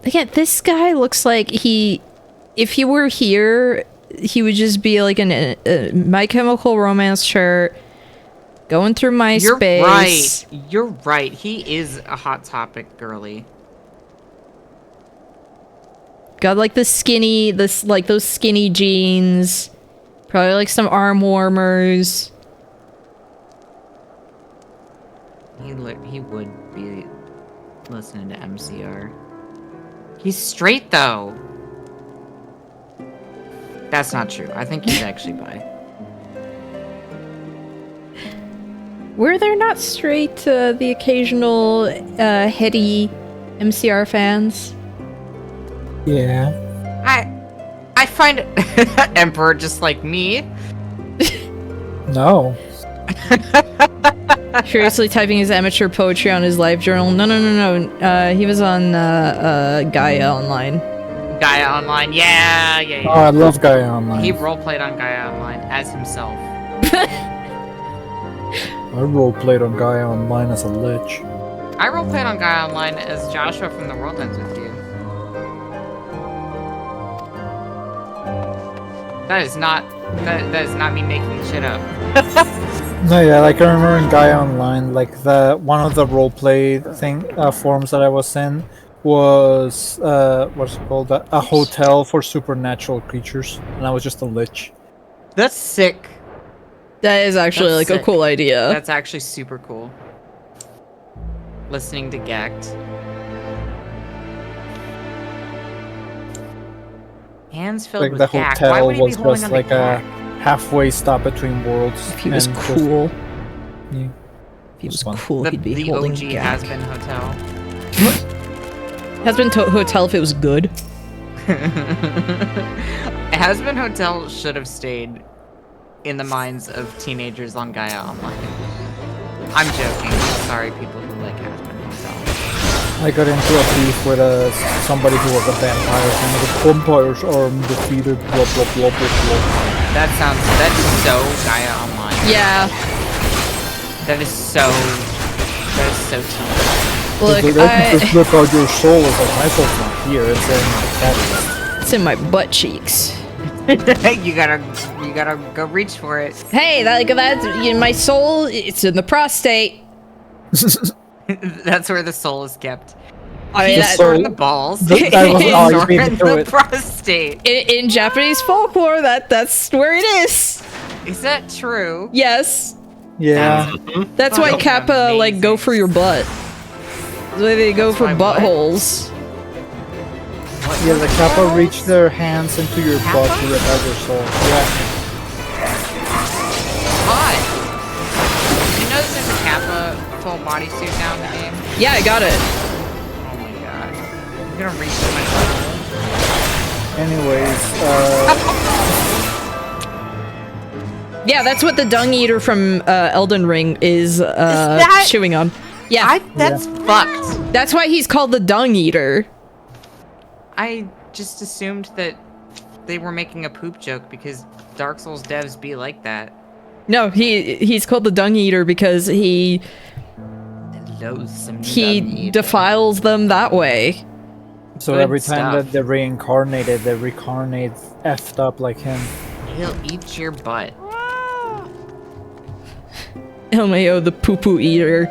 Again, this guy looks like if he were here, he would just be like a My Chemical Romance shirt, going through MySpace. You're right. He is a Hot Topic girly. Got like those skinny jeans. Probably like some arm warmers. He would be listening to MCR. He's straight though. That's not true. I think he's actually bi. Were there not straight the occasional heady MCR fans? Yeah. I find Emperor just like me. No. Furiously typing his amateur poetry on his live journal. No. He was on Gaia Online. Gaia Online, yeah. Oh, I love Gaia Online. He roleplayed on Gaia Online as himself. I roleplayed on Gaia Online as a lich. I roleplayed on Gaia Online as Joshua from The World Ends With You. That is not me making shit up. No, yeah, like I remember in Gaia Online, like one of the roleplay forums that I was in was what's it called? A hotel for supernatural creatures, and I was just a lich. That's sick. That is actually That's like sick. a cool idea. That's actually super cool. Listening to Gact. Hands filled Like with the Gact. Why hotel would he be was holding just on like to a Gact? halfway stop between worlds. If he was and cool. Yeah. If he was fun. cool, he'd be The holding OG Gak. Has-Been Hotel. Has-Been Hotel if it was good. Has-Been Hotel should have stayed in the minds of teenagers on Gaia Online. I'm joking. Sorry, people who like Has-Been Hotel. I got into a beef with somebody who was a vampire, and the vampires are undefeated, blah blah blah blah blah. That's so Gaia Online. Yeah. That is so teen. Look, Just look out your soul. It's like, my soul's not here. It's in my catalyst. It's in my butt cheeks. you gotta go reach for it. Hey, that's my soul. It's in the prostate. That's where the soul is kept. I mean, Peas are in the balls. That was Peas all you are beat in to the it. prostate. In Japanese folklore, that's where it is. Is that true? Yes. Yeah. That's why Kappa like go for your butt. That's why they go for buttholes. Yeah, the Kappa reach their hands into your butt to revive your soul. Yeah. Hot. You know there's a Kappa full bodysuit now in the game? Yeah, I got it. Oh my god. I'm gonna reach for my Anyways, Yeah, that's what the dung eater from Elden Ring is chewing on. Yeah. That's fucked. That's why he's called the dung eater. I just assumed that they were making a poop joke because Dark Souls devs be like that. No, he's called the dung eater because he defiles them that way. so Good every time stuff. that they reincarnate effed up like him. He'll eat your butt. LMAO, the poo-poo eater.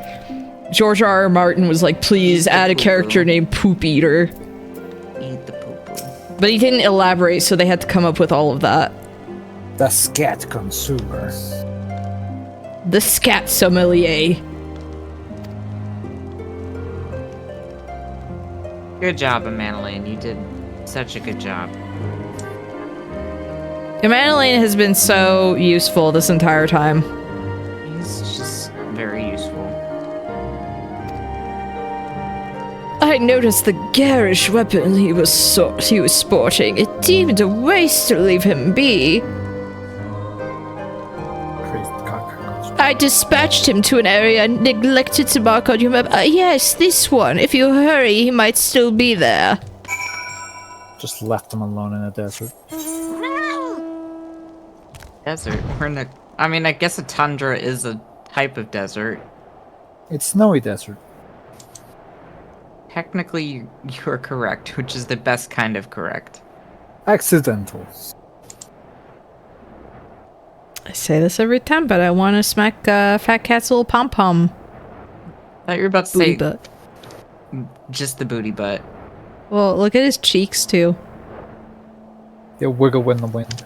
George R.R. Martin was like, please add a character named Poop Eater. Eat the poo-poo. But he didn't elaborate, so they had to come up with all of that. The scat consumer. The scat sommelier. Good job, Amandaline. You did such a good job. Amandaline has been so useful this entire time. He's just very useful. I noticed the garish weapon he was sporting. It deemed a waste to leave him be. I dispatched him to an area and neglected to mark on your map. Yes, this one. If you hurry, he might still be there. Just left him alone in a desert. Desert. We're in a... I mean, I guess a tundra is a type of desert. It's snowy desert. Technically, you're correct, which is the best kind of correct. Accidental. I say this every time, but I want to smack Fat Cat's little pom-pom. I thought you were about to Booty say... butt. Just the booty butt. Well, look at his cheeks, too. They wiggle in the wind.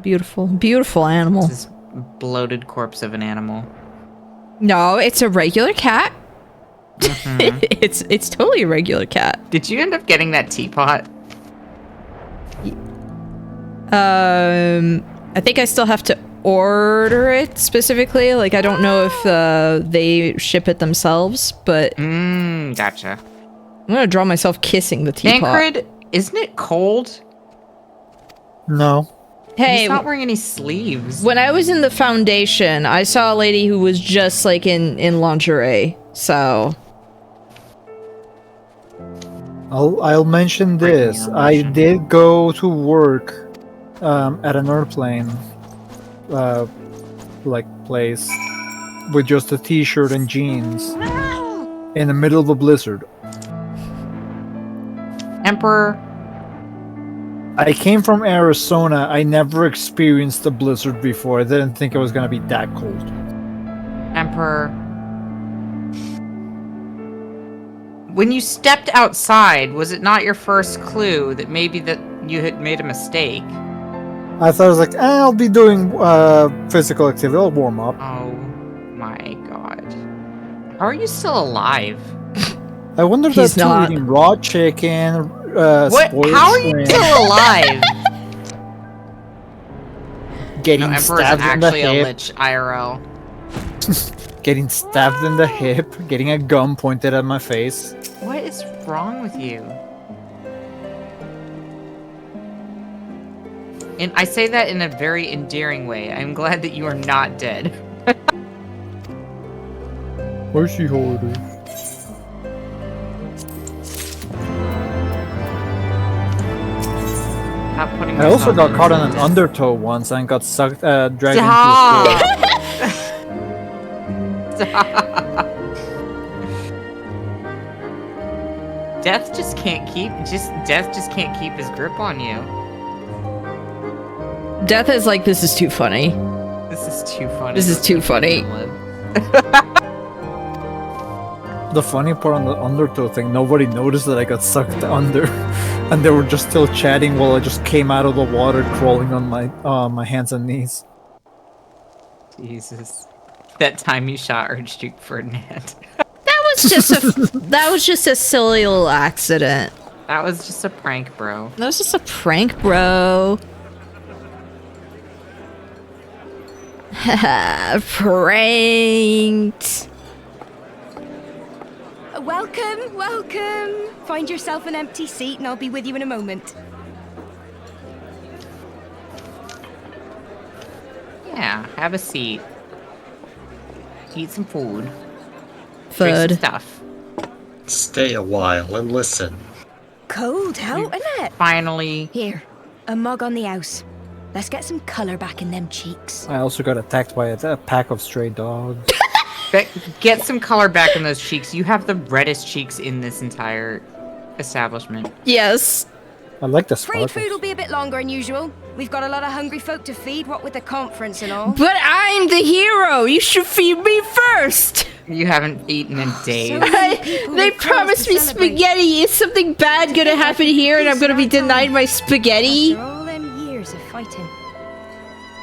Beautiful, beautiful animal. bloated corpse of an animal. No, it's a regular cat. Mhm. It's totally a regular cat. Did you end up getting that teapot? I think I still have to order it specifically. Like, I don't know if they ship it themselves, but... Gotcha. I'm gonna draw myself kissing the teapot. Tancred, isn't it cold? No. Hey, he's not wearing any sleeves. When I was in the foundation, I saw a lady who was just, like, in lingerie, so... I'll mention this. I did go to work at an airplane place with just a t-shirt and jeans in the middle of a blizzard. Emperor. I came from Arizona. I never experienced a blizzard before. I didn't think it was gonna be that cold. Emperor. When you stepped outside, was it not your first clue that maybe that you had made a mistake? I thought I was like, I'll be doing physical activity. I'll warm up. Oh my god. How are you still alive? I wonder if He's that's not. eating raw chicken, What? spoiled How are you shrimp, still alive? getting No, Emperor's stabbed in the actually a hip, lich IRL. getting stabbed in the hip, getting a gun pointed at my face. What is wrong with you? And I say that in a very endearing way. I'm glad that you are not dead. Where's she holding? Stop putting I also myself got in caught in this an undertow once and got sucked, dragged Stop! into a Stop. Death just can't keep his grip on you. Death is like, this is too funny. This is too funny. This is too funny. The funny part on the undertow thing, nobody noticed that I got sucked under, and they were just still chatting while I just came out of the water, crawling on my hands and knees. Jesus. That time you shot Archduke Ferdinand. That was just a silly little accident. That was just a prank, bro. That was just a prank, bro. Pranked. Welcome, welcome. Find yourself an empty seat and I'll be with you in a moment. Yeah, have a seat. Eat some food. Drink Food. some stuff. Stay a while and listen. Cold out, isn't it? Finally. Here, a mug on the house. Let's get some colour back in them cheeks. I also got attacked by a pack of stray dogs. Get some color back in those cheeks. You have the reddest cheeks in this entire establishment. Yes. I like the Free sparkles. food will be a bit longer than usual. We've got a lot of hungry folk to feed, what with the conference and all. But I'm the hero. You should feed me first. You haven't eaten in days. They promised me spaghetti. Is something bad gonna happen here and I'm gonna be denied my spaghetti? After all them years of fighting.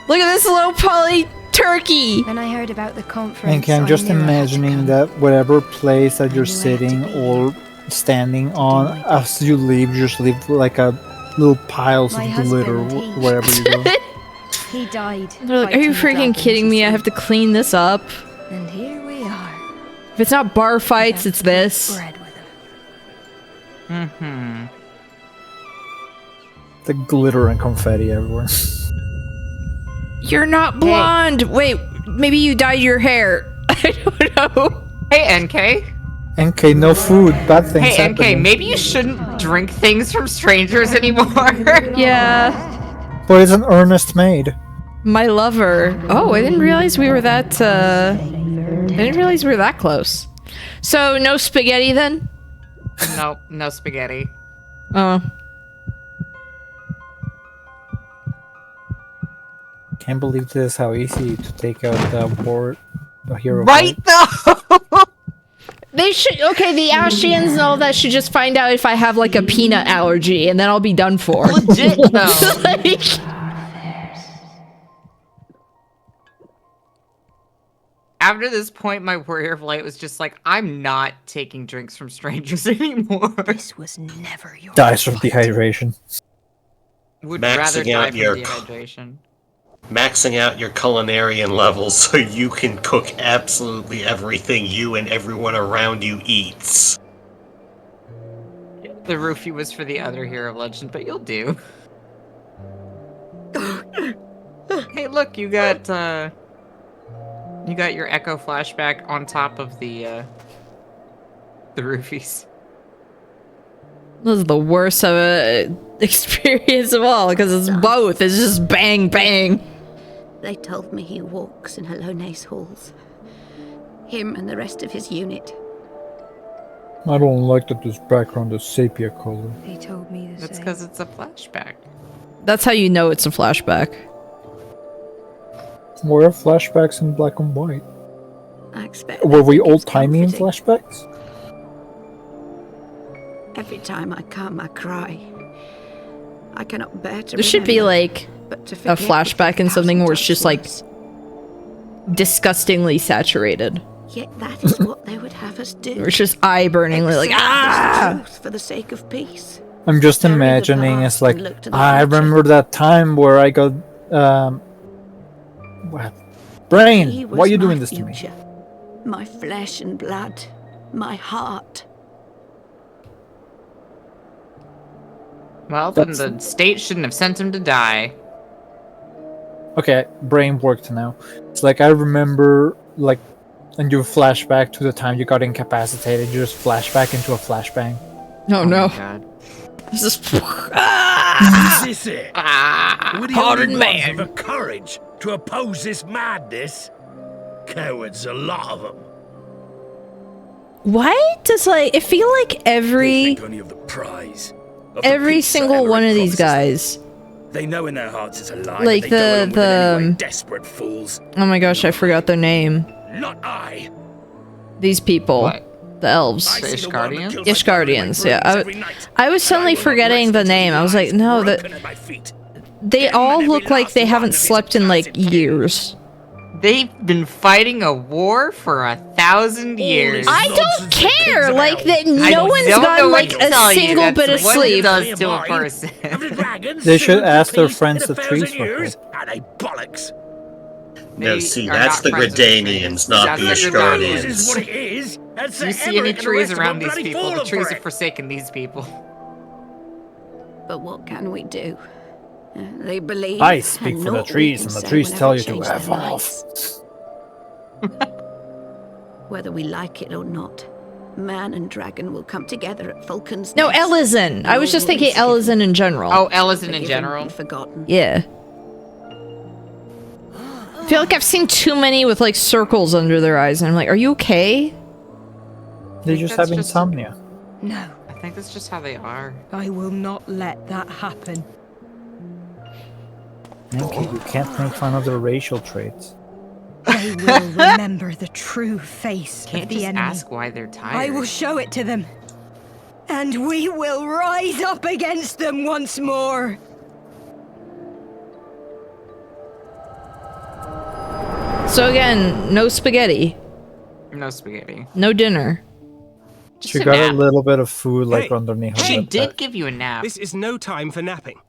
Look at this low poly turkey. When I heard about the conference, And I'm just I knew I had to imagining that whatever place that you're sitting or standing on, as you leave, you just leave like a little piles My of glitter husband, he- wherever you go. He died. They're like, are you freaking kidding me? I have to clean this up. And here we are. If it's not bar fights, it's this. Bread with him. Mm-hmm. The glitter and confetti everywhere. You're not blonde. Wait, maybe you dyed your hair. I don't know. Hey, NK. NK, no food. Bad things Hey, NK, happening. maybe you shouldn't drink things from strangers anymore. Yeah. But it's an earnest maid. My lover. Oh, I didn't realize we were that, I didn't realize we were that close. So, no spaghetti then? Nope, no spaghetti. Oh. Can't believe this, how easy to take out the hero. Right though! They should, okay, the Ashians and all that should just find out if I have like a peanut allergy and then I'll be done for. Legit though. Like, after this point, my Warrior of Light was just like, I'm not taking drinks from strangers anymore. This was never your Dies from dehydration. Would Maxing rather die out from your- dehydration. Maxing out your culinarian levels so you can cook absolutely everything you and everyone around you eats. The roofie was for the other hero of legend, but you'll do. Hey, look, you got your Echo flashback on top of the roofies. This is the worst of it experience of all, because it's both. It's just bang, bang. They told me he walks in Halone's halls. Him and the rest of his unit. I don't like that this background is sepia color. They told me the That's same. because it's a flashback. That's how you know it's a flashback. Were flashbacks in black and white? I expect. Were we old-timey in flashbacks? Every time I come, I cry. I cannot bear to There should be remember, like but to a forget flashback in something where it's just like disgustingly saturated. Yet that is what they would have us do. Or it's just eye burningly like, Accept ah! the truth for the sake of peace. I'm just imagining it's like, look to the I remember that time where I got, what? Brain, He why are you was my doing this to me? future, my flesh and blood, my heart. Well, then the state shouldn't have sent him to die. Okay, brain worked now. It's like I remember, like, and you flashback to the time you got incapacitated, you just flashback into a flashbang. Oh no. God. This is... Is this it? We're the Pardon only ones me. with the courage to oppose this madness. Cowards, a lot of them. Why does like, I feel like every Only of the prize. Of the every peace that single one Emmerich of these promises guys, They know in their hearts it's a lie. like but they go along with it anyway, the desperate fools. oh my gosh, I forgot their name. Not I. These people, the elves, Ishgardians? Ishgardians. Yeah, I was suddenly forgetting the name. I was like, no, that they all look like they haven't slept in like years. They've been fighting a war for 1,000 years. I don't care. Like that, I no one's don't know gotten what like to a tell you. single That's bit of what sleep. it does to a person. They should ask their friends the trees for years, help. and they bollocks. No, They see, are that's not the friends with the Gridanians, not the That's the This is what Ishgardians. it is. That's Do you the see any Emmerich and the trees rest of around them these bloody people? The fallen trees for have it. forsaken these people. But what can we do? They believe. I speak and for the naught we trees, can and the say trees will tell ever you to change F their off. minds. Whether we like it or not, man and dragon will come together at Vulcan's No, nest. Ellison. I was just thinking Ellison in general. Oh, Ellison in Forgiven general? and forgotten. Yeah. I feel like I've seen too many with like circles under their eyes, and I'm like, are you okay? They just have insomnia. No, I think that's just how they are. I will not let that happen. Yankee, you can't make fun of their racial traits. They will remember the true face Can't of the just enemy. ask why they're tired. I will show it to them. And we will rise up against them once more. So again, no spaghetti, No spaghetti. no dinner. Just She a got nap. a little bit of food like Hey, underneath her She lip. did give you a nap. This is no time for napping.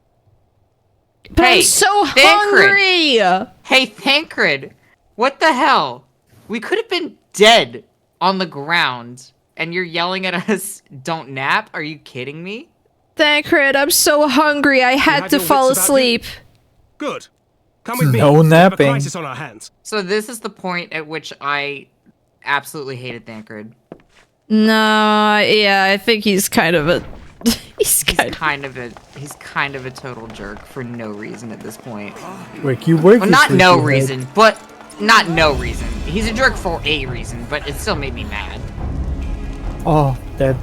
But Hey, I'm so Thancred. hungry! Hey, Thancred, what the hell? We could have been dead on the ground, and you're yelling at us, don't nap? Are you kidding me? Thancred, I'm so hungry. I had had to your fall wits about you? asleep. Good. Come with me. No We have a napping. crisis on our hands. So this is the point at which I absolutely hated Thancred. No, yeah, I think he's kind of a... he's kind of a total jerk for no reason at this point. Wakey. Well, not no sleepyhead. reason, but not no reason. He's a jerk for a reason, but it still made me mad. Oh, dead.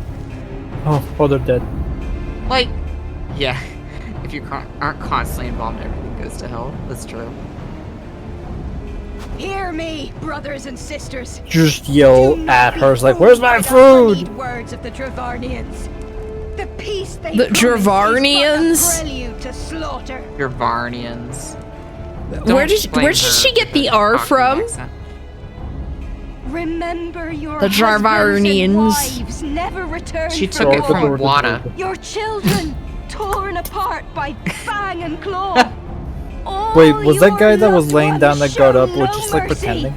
Oh, they're dead. Like, yeah, if you aren't constantly involved, everything goes to hell. That's true. Hear me, brothers and sisters. Just yell at her. It's like, where's my By the food? honeyed words of the Dravarnians. The peace they The promise is Dravarnians? but a prelude to slaughter. Your Varnians. Where did she get the R from? Remember your The husbands and Jarvarnians. wives never returned She from took it from war. Wada. Your children torn apart by fang and claw. Wait, was that guy that was laying down that got up was just like pretending?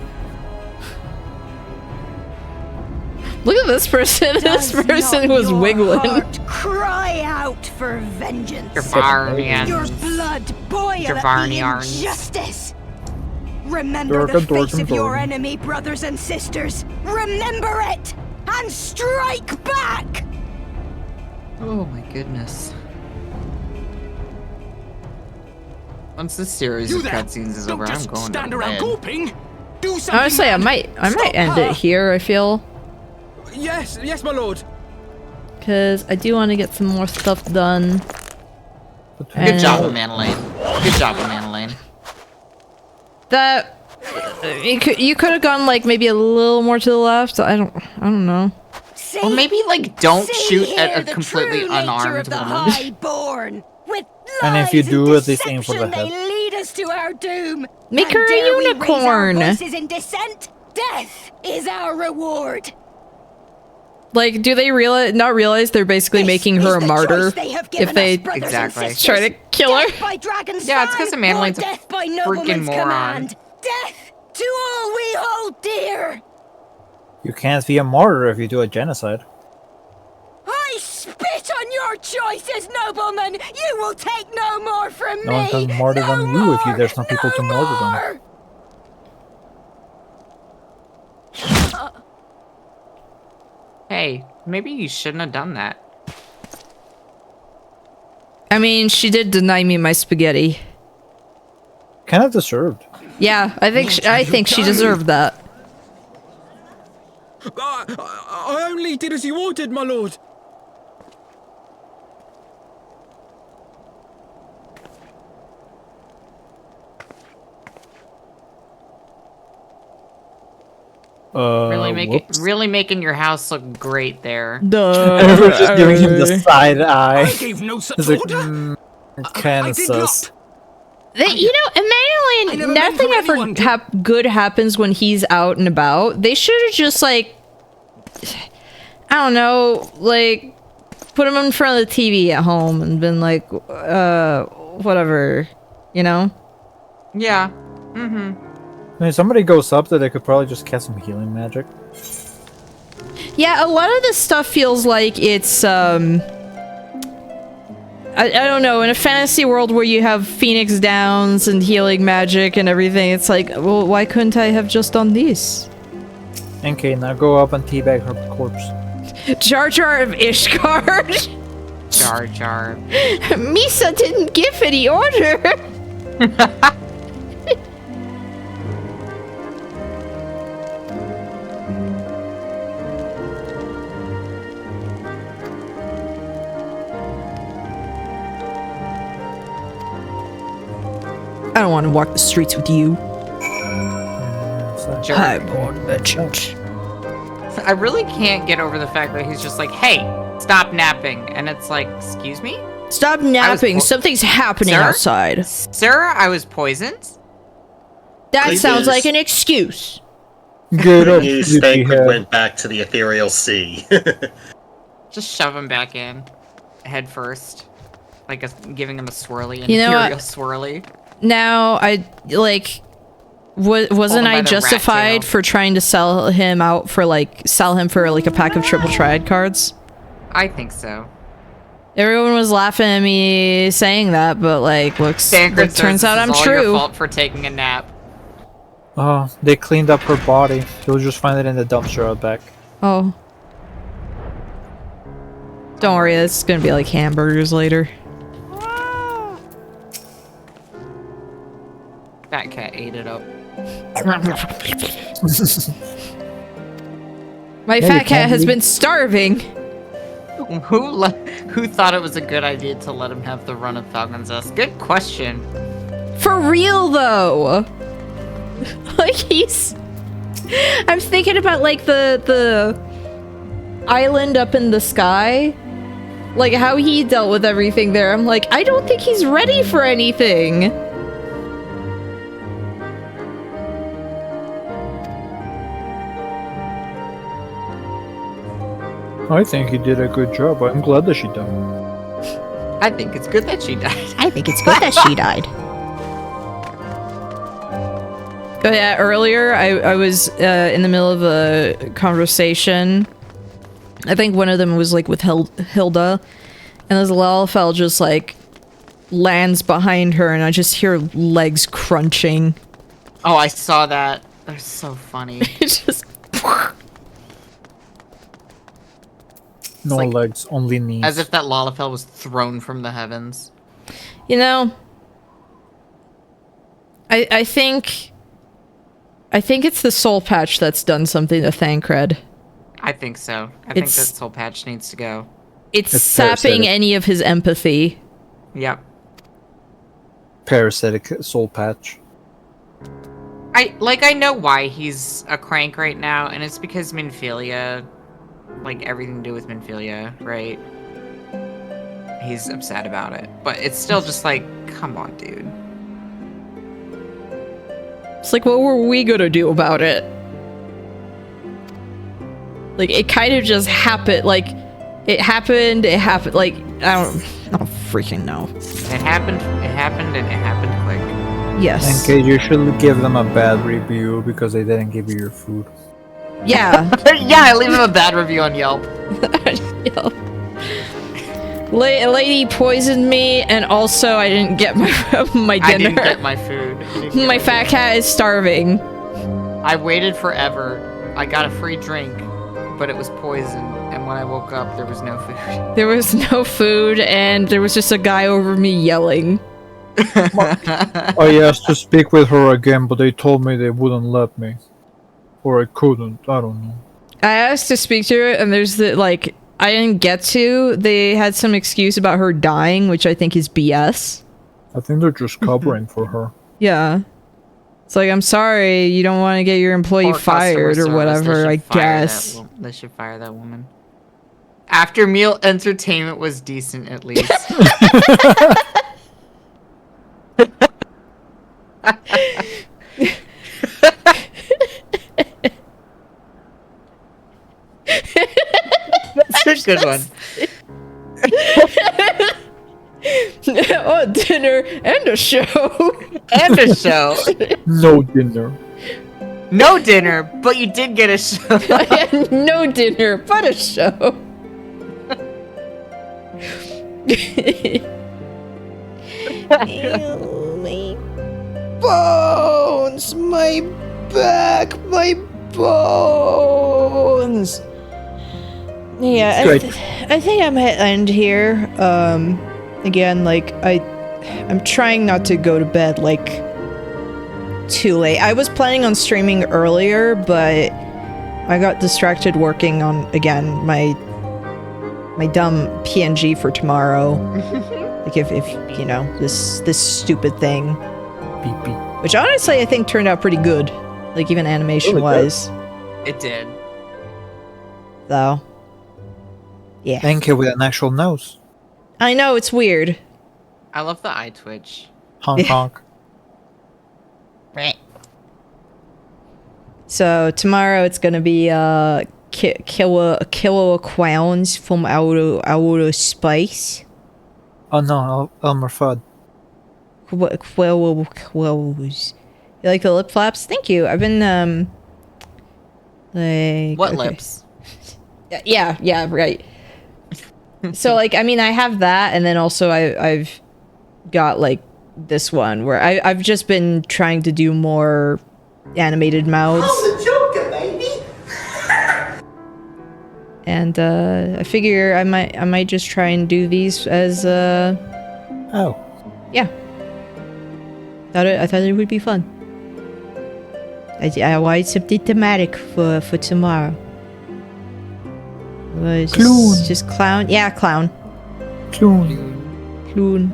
Look at this person. This Does person not was your wiggling. heart cry out for vengeance. Jarvarnians. Your blood boil at the Jarvarnians. injustice. Remember the face of your enemy, brothers and sisters. Remember it and strike back. Oh my goodness. Once this series of cutscenes is over, I'm going to bed. Gulping. Do something. Honestly, I might end it here. I feel, Yes, yes, my lord. because I do want to get some more stuff done. Good job, Manolane. Good job, Manolane. That you could have gone like maybe a little more to the left. I don't know. Or maybe like don't See shoot here at a the completely true nature unarmed of the woman. highborn. With And if you do, at least aim for the deception, head. they lead us to our doom. Make And her a dare we raise our unicorn. voices in dissent? Death is our reward. Like, do they not realize they're basically making her a martyr They have if given they us, brothers and Exactly. sisters. try to kill her? Death by dragon's Yeah, it's fang, 'cause the Manolane's or a death by freaking nobleman's moron. command. Death to all we hold dear. You can't be a martyr if you do a genocide. I spit on your choices, noblemen. You will take no more from No one me. can martyr than you if there's no people to martyr them. Hey, maybe you shouldn't have done that. I mean, she did deny me my spaghetti. Kind of deserved. Yeah, I think she deserved that. I only did as you ordered, my lord. Really making your house look great there. I was just giving him the side eye. I gave no such It's like, order. kind I of did sus. You know, Emmanuel, nothing ever good happens when he's out and about. They should have just, like, I don't know, like, put him in front of the TV at home and been like, whatever, you know? Yeah. Mm-hmm. I mean, somebody goes up there, they could probably just cast some healing magic. Yeah, a lot of this stuff feels like it's, I don't know, in a fantasy world where you have Phoenix Downs and healing magic and everything, it's like, well, why couldn't I have just done this? Okay, now go up and teabag her corpse. Jar Jar of Ishgard? Jar Jar. Misa didn't give any order! I don't want to walk the streets with you. Highborn merchant. I really can't get over the fact that he's just like, hey, stop napping. And it's like, excuse me? Stop napping. Something's happening Sir? outside. Sir, I was poisoned? That sounds like an excuse. Good old You sleepy head. went back to the ethereal sea. Just shove him back in. Head first. Like giving him a swirly, an You know ethereal what? swirly. Now, I, like, wasn't Hold him by I the rat justified tail. for trying to sell him for a pack of triple triad cards? I think so. Everyone was laughing at me saying that, but, like, Tancred turns out I'm all true. Your fault for taking a nap. Oh, they cleaned up her body. You'll just find it in the dumpster out back. Oh. Don't worry, it's gonna be like hamburgers later. Fat cat ate it up. My fat cat has been starving. Who thought it was a good idea to let him have the run of Falcon's Nest? Good question. For real, though. Like, I'm thinking about, like, the island up in the sky. Like, how he dealt with everything there. I'm like, I don't think he's ready for anything. I think he did a good job. I'm glad that she died. I think it's good that she died. I think it's good that she died. But yeah, earlier I was in the middle of a conversation. I think one of them was like with Hilda, and this Lalafell just like lands behind her, and I just hear legs crunching. Oh, I saw that. They're so funny. It's just no like, legs, only knees. as if that Lalafell was thrown from the heavens. You know, I think it's the soul patch that's done something to Thancred. I think so. I think that soul patch needs to go. It's sapping any of his empathy. Yep. Parasitic soul patch. I know why he's a crank right now, and it's because Minfilia, like everything to do with Minfilia, right? He's upset about it. But it's still just like, come on, dude. It's like, what were we gonna do about it? Like, it kind of just happened, like, it happened, like, I don't freaking know. It happened, and it happened quick. Yes. Okay, you should give them a bad review because they didn't give you your food. Yeah. Yeah, I leave him a bad review on Yelp. Yelp. A lady poisoned me, and also I didn't get my dinner. I didn't get my food. My fat cat is starving. I waited forever. I got a free drink, but it was poison. And when I woke up, there was no food. There was no food, and there was just a guy over me yelling. I asked to speak with her again, but they told me they wouldn't let me. Or I couldn't, I don't know. I asked to speak to her, and there's the, like, I didn't get to. They had some excuse about her dying, which I think is BS. I think they're just covering for her. Yeah. It's like, I'm sorry, you don't want to get your employee fired or whatever, I guess. They should fire that woman. After meal entertainment was decent, at least. That's a good one. Oh, dinner and a show. And a show. No dinner. No dinner, but you did get a show. I had no dinner, but a show. My bones, my back, my bones. Yeah, I think I might end here. Again, like I'm trying not to go to bed like too late. I was planning on streaming earlier, but I got distracted working on again my dumb PNG for tomorrow. Like if you know this stupid thing, beep beep. Which honestly I think turned out pretty good, like even animation wise. It did. So yeah. Thank you with an actual nose. I know, it's weird. I love the eye twitch. Honk honk. So tomorrow it's gonna be kill a clowns from outer space. Oh no, Elmer Fudd. Clothes. You like the lip flaps? Thank you. I've been like what lips? Yeah, right. So like I mean I have that, and then also I've got like this one where I've just been trying to do more animated mouths. I'm the Joker, baby. And I figure I might just try and do these as oh. Yeah. I thought it would be fun. I wanted something thematic for tomorrow. Clown. Just clown. Yeah, clown. Clown.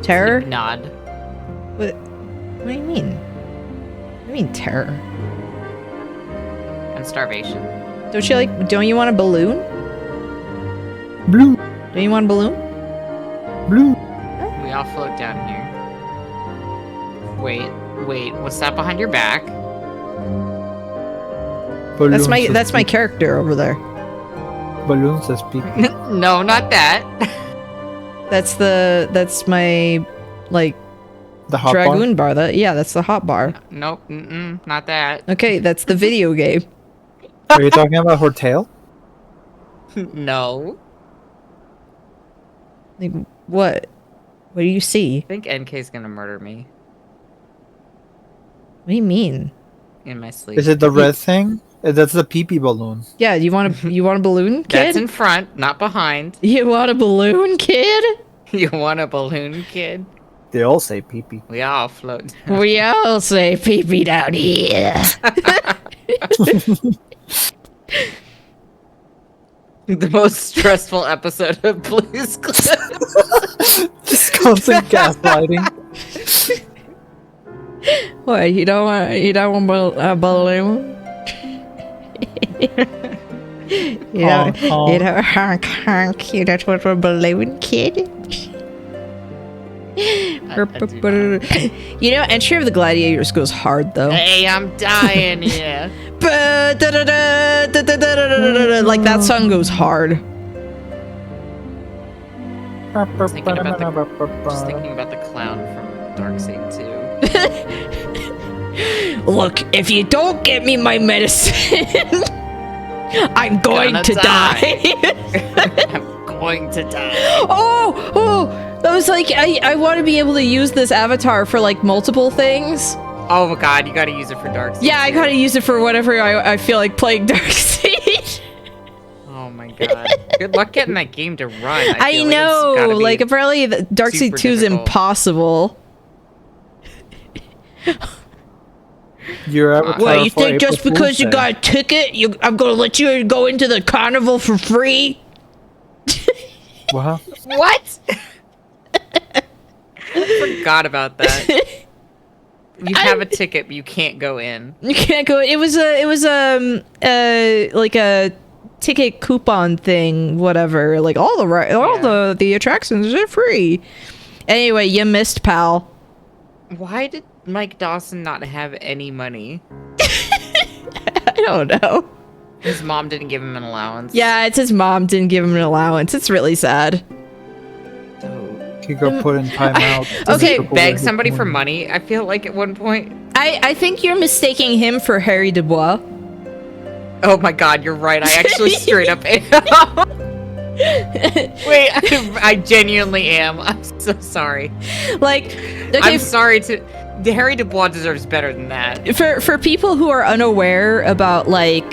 Terror? Nod. What do you mean? What do you mean terror? And starvation. Don't you want a balloon? Blue. Don't you want a balloon? Blue. We all float down here. Wait, what's that behind your back? That's my character over there. Balloon says pee. No, not that. That's my, like, the hot Dragoon bar. That's the hot bar. Nope, not that. Okay, that's the video game. Are you talking about her tail? No. Like, what? What do you see? I think NK's gonna murder me What do you mean? in my sleep. Is it the red thing? That's the pee-pee balloon. Yeah, you want a balloon, kid? That's in front, not behind. You want a balloon, kid? You want a balloon, kid? They all say pee-pee. We all float. We all say pee-pee down here. The most stressful episode of Blue's Clues. Just constant gaslighting. What? You don't want a balloon? You know, honk honk. You don't want a balloon, kid? You know, Entry of the Gladiators goes hard though. Hey, I'm dying here. Like that song goes hard. Just thinking about the clown from Darkseid 2. Look, if you don't get me my medicine, I'm going to die. I'm going to die. Oh, that was like, I want to be able to use this avatar for like multiple things. Oh my god, you gotta use it for Darkseid. Yeah, I gotta use it for whatever I feel like playing Darkseid. Oh my god. Good luck getting that game to run. I know, like apparently Darkseid 2 is impossible. Your avatar What, you for think April just because Fool's you Day. got a ticket, I'm gonna let you go into the carnival for free? What? What? I forgot about that. You have a ticket, but you can't go in. You can't go. It was like a ticket coupon thing, whatever. Like all the attractions are free. Anyway, you missed, pal. Why did Mike Dawson not have any money? I don't know. His mom didn't give him an allowance. Yeah, it's his mom didn't give him an allowance. It's really sad. He got put in timeout. Okay, Beg somebody for money, I feel like at one point. I think you're mistaking him for Harry Dubois. Oh my god, you're right. I actually straight up am. Wait, I genuinely am. I'm so sorry. Like, okay, I'm sorry to... Harry Dubois deserves better than that. For people who are unaware about, like,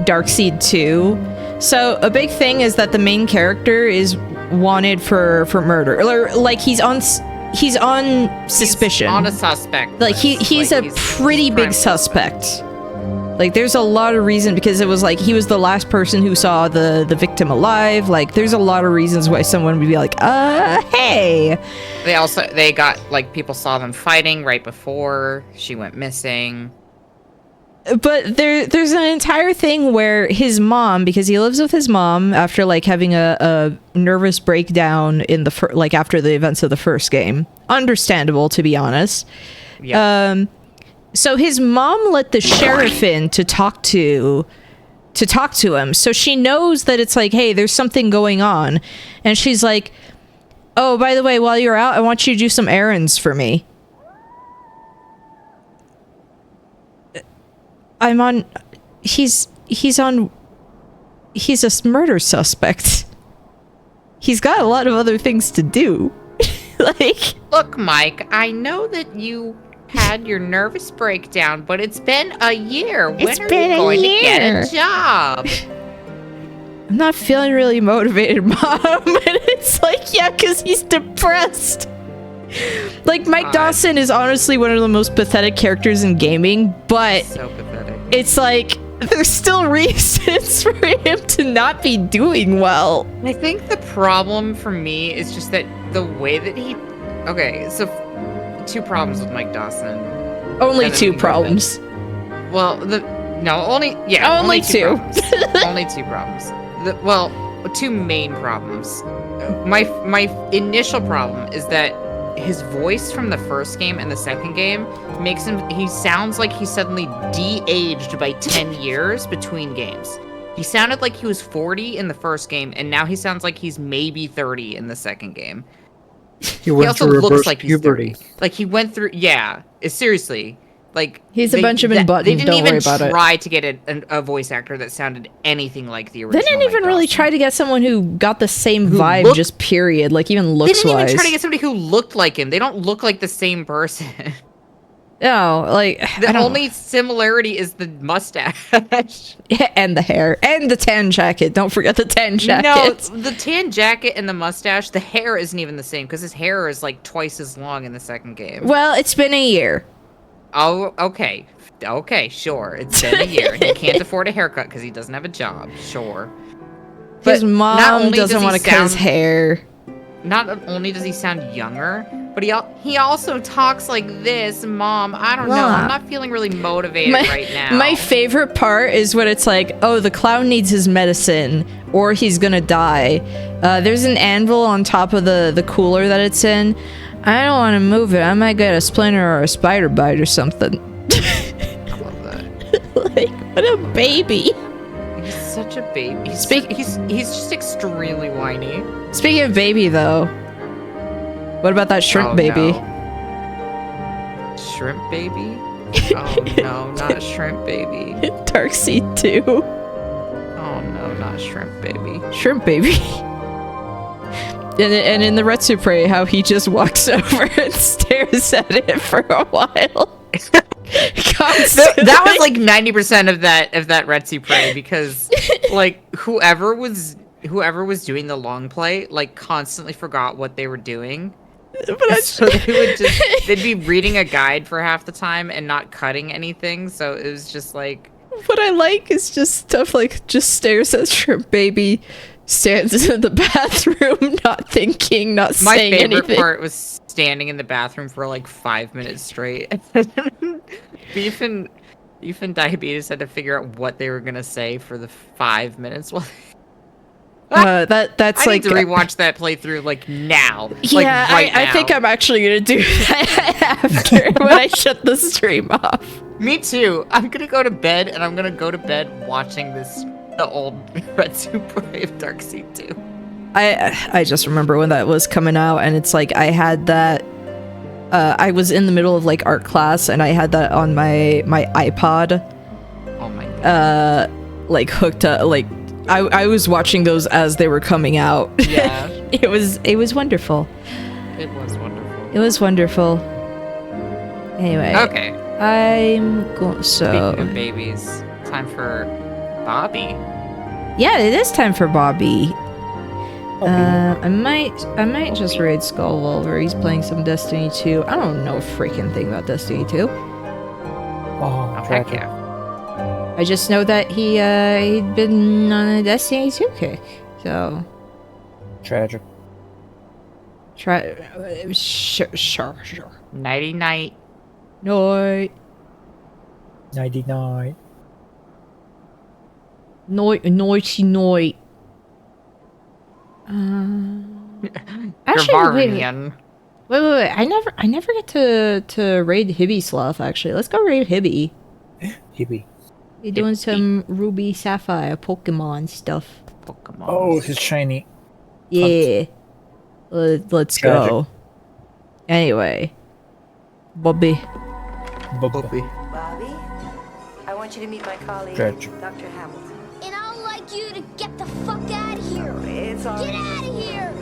Darkseid 2, so a big thing is that the main character is wanted for murder. Or, like, he's on suspicion. He's on a suspect. Like, he's a pretty big suspect. Like, there's a lot of reason, because it was like, he was the last person who saw the victim alive. Like, there's a lot of reasons why someone would be like, hey. They got, like, people saw them fighting right before she went missing. But there's an entire thing where his mom, because he lives with his mom after, like, having a nervous breakdown in the after the events of the first game. Understandable, to be honest. Yeah. So his mom let the sheriff in to talk to him. So she knows that it's like, hey, there's something going on. And she's like, oh, by the way, while you're out, I want you to do some errands for me. He's a murder suspect. He's got a lot of other things to do. Like, look, Mike, I know that you had your nervous breakdown, but it's been a year. When are you going to get a job? I'm not feeling really motivated, Mom. And it's like, yeah, because he's depressed. Like, Mike Dawson is honestly one of the most pathetic characters in gaming, but so pathetic. It's like, there's still reasons for him to not be doing well. I think the problem for me is just that the way that he... Okay, so... two problems with Mike Dawson. Only two problems. Well, only two. Only two problems. Two main problems. My initial problem is that his voice from the first game and the second game he sounds like he suddenly de-aged by 10 years between games. He sounded like he was 40 in the first game, and now he sounds like he's maybe 30 in the second game. He went also through looks reverse like he's puberty. 30. Like he went through, yeah. Seriously, like He's a Benjamin Button. They didn't Don't even worry about it. try to get a voice actor that sounded anything like the original. They didn't even really try to get someone who got the same vibe, looked- just period. Like even They looks didn't wise. even try to get somebody who looked like him. They don't look like the same person. No, like The only similarity is the mustache. and the hair and the tan jacket. Don't forget the tan jacket. No, the tan jacket and the mustache. The hair isn't even the same because his hair is like twice as long in the second game. Well, it's been a year. Oh, okay. Okay, sure. It's been a year. He can't afford a haircut because he doesn't have a job. Sure. His But not mom only doesn't does he want to cut his sound- hair. Not only does he sound younger, but he also talks like this. Mom, I don't know. I'm not feeling really motivated right now. My favorite part is when it's like, oh, the clown needs his medicine or he's gonna die. There's an anvil on top of the cooler that it's in. I don't want to move it. I might get a splinter or a spider bite or something. I love that. Like, what a baby. He's such a baby. He's just extremely whiny. Speaking of baby, though, what about that shrimp baby? No. Shrimp baby? Oh no, not shrimp baby. Darkseid 2. Oh no, not shrimp baby. Shrimp baby. And in the Retsu Prey, how he just walks over and stares at it for a while. That was like 90% of that Retsu Prey because like whoever was doing the long play like constantly forgot what they were doing. But so they'd be reading a guide for half the time and not cutting anything. So it was just like what I like is just stuff like just stares at shrimp baby, stands in the bathroom, not thinking, not saying anything. My favorite part was standing in the bathroom for like 5 minutes straight. Beef and Diabetes had to figure out what they were gonna say for the 5 minutes. That's I like need to rewatch that playthrough like now. Yeah, like, right I now. think I'm actually gonna do that after when I shut the stream off. Me too. I'm gonna go to bed and I'm gonna go to bed watching the old Retsu Prey of Darkseid 2. I just remember when that was coming out, and it's like I had that. I was in the middle of like art class, and I had that on my iPod. Oh my god. Like hooked up. Like I was watching those as they were coming out. Yeah. It was wonderful. It was wonderful. It was wonderful. Anyway. Okay. I'm going. So. Speaking of babies, time for Bobby. Yeah, it is time for Bobby. I might just raid Skullwolver. He's playing some Destiny 2. I don't know a freaking thing about Destiny 2. Oh, heck yeah. I just know that he'd been on a Destiny 2 kick. So tragic. Sure. Nighty night. Night. Nighty night. Nighty night. Actually, wait. I never get to raid Hibby Sloth. Actually, let's go raid Hibby. Hibby. You're doing some Ruby Sapphire Pokemon stuff. Pokemon. Oh, he's shiny. Yeah. Let's go. Anyway, Bobby. Bobby, I want you to meet my colleague, Dredge. Dr. Hamilton. And I'd like you to get the fuck out of here. It's all Get out of here!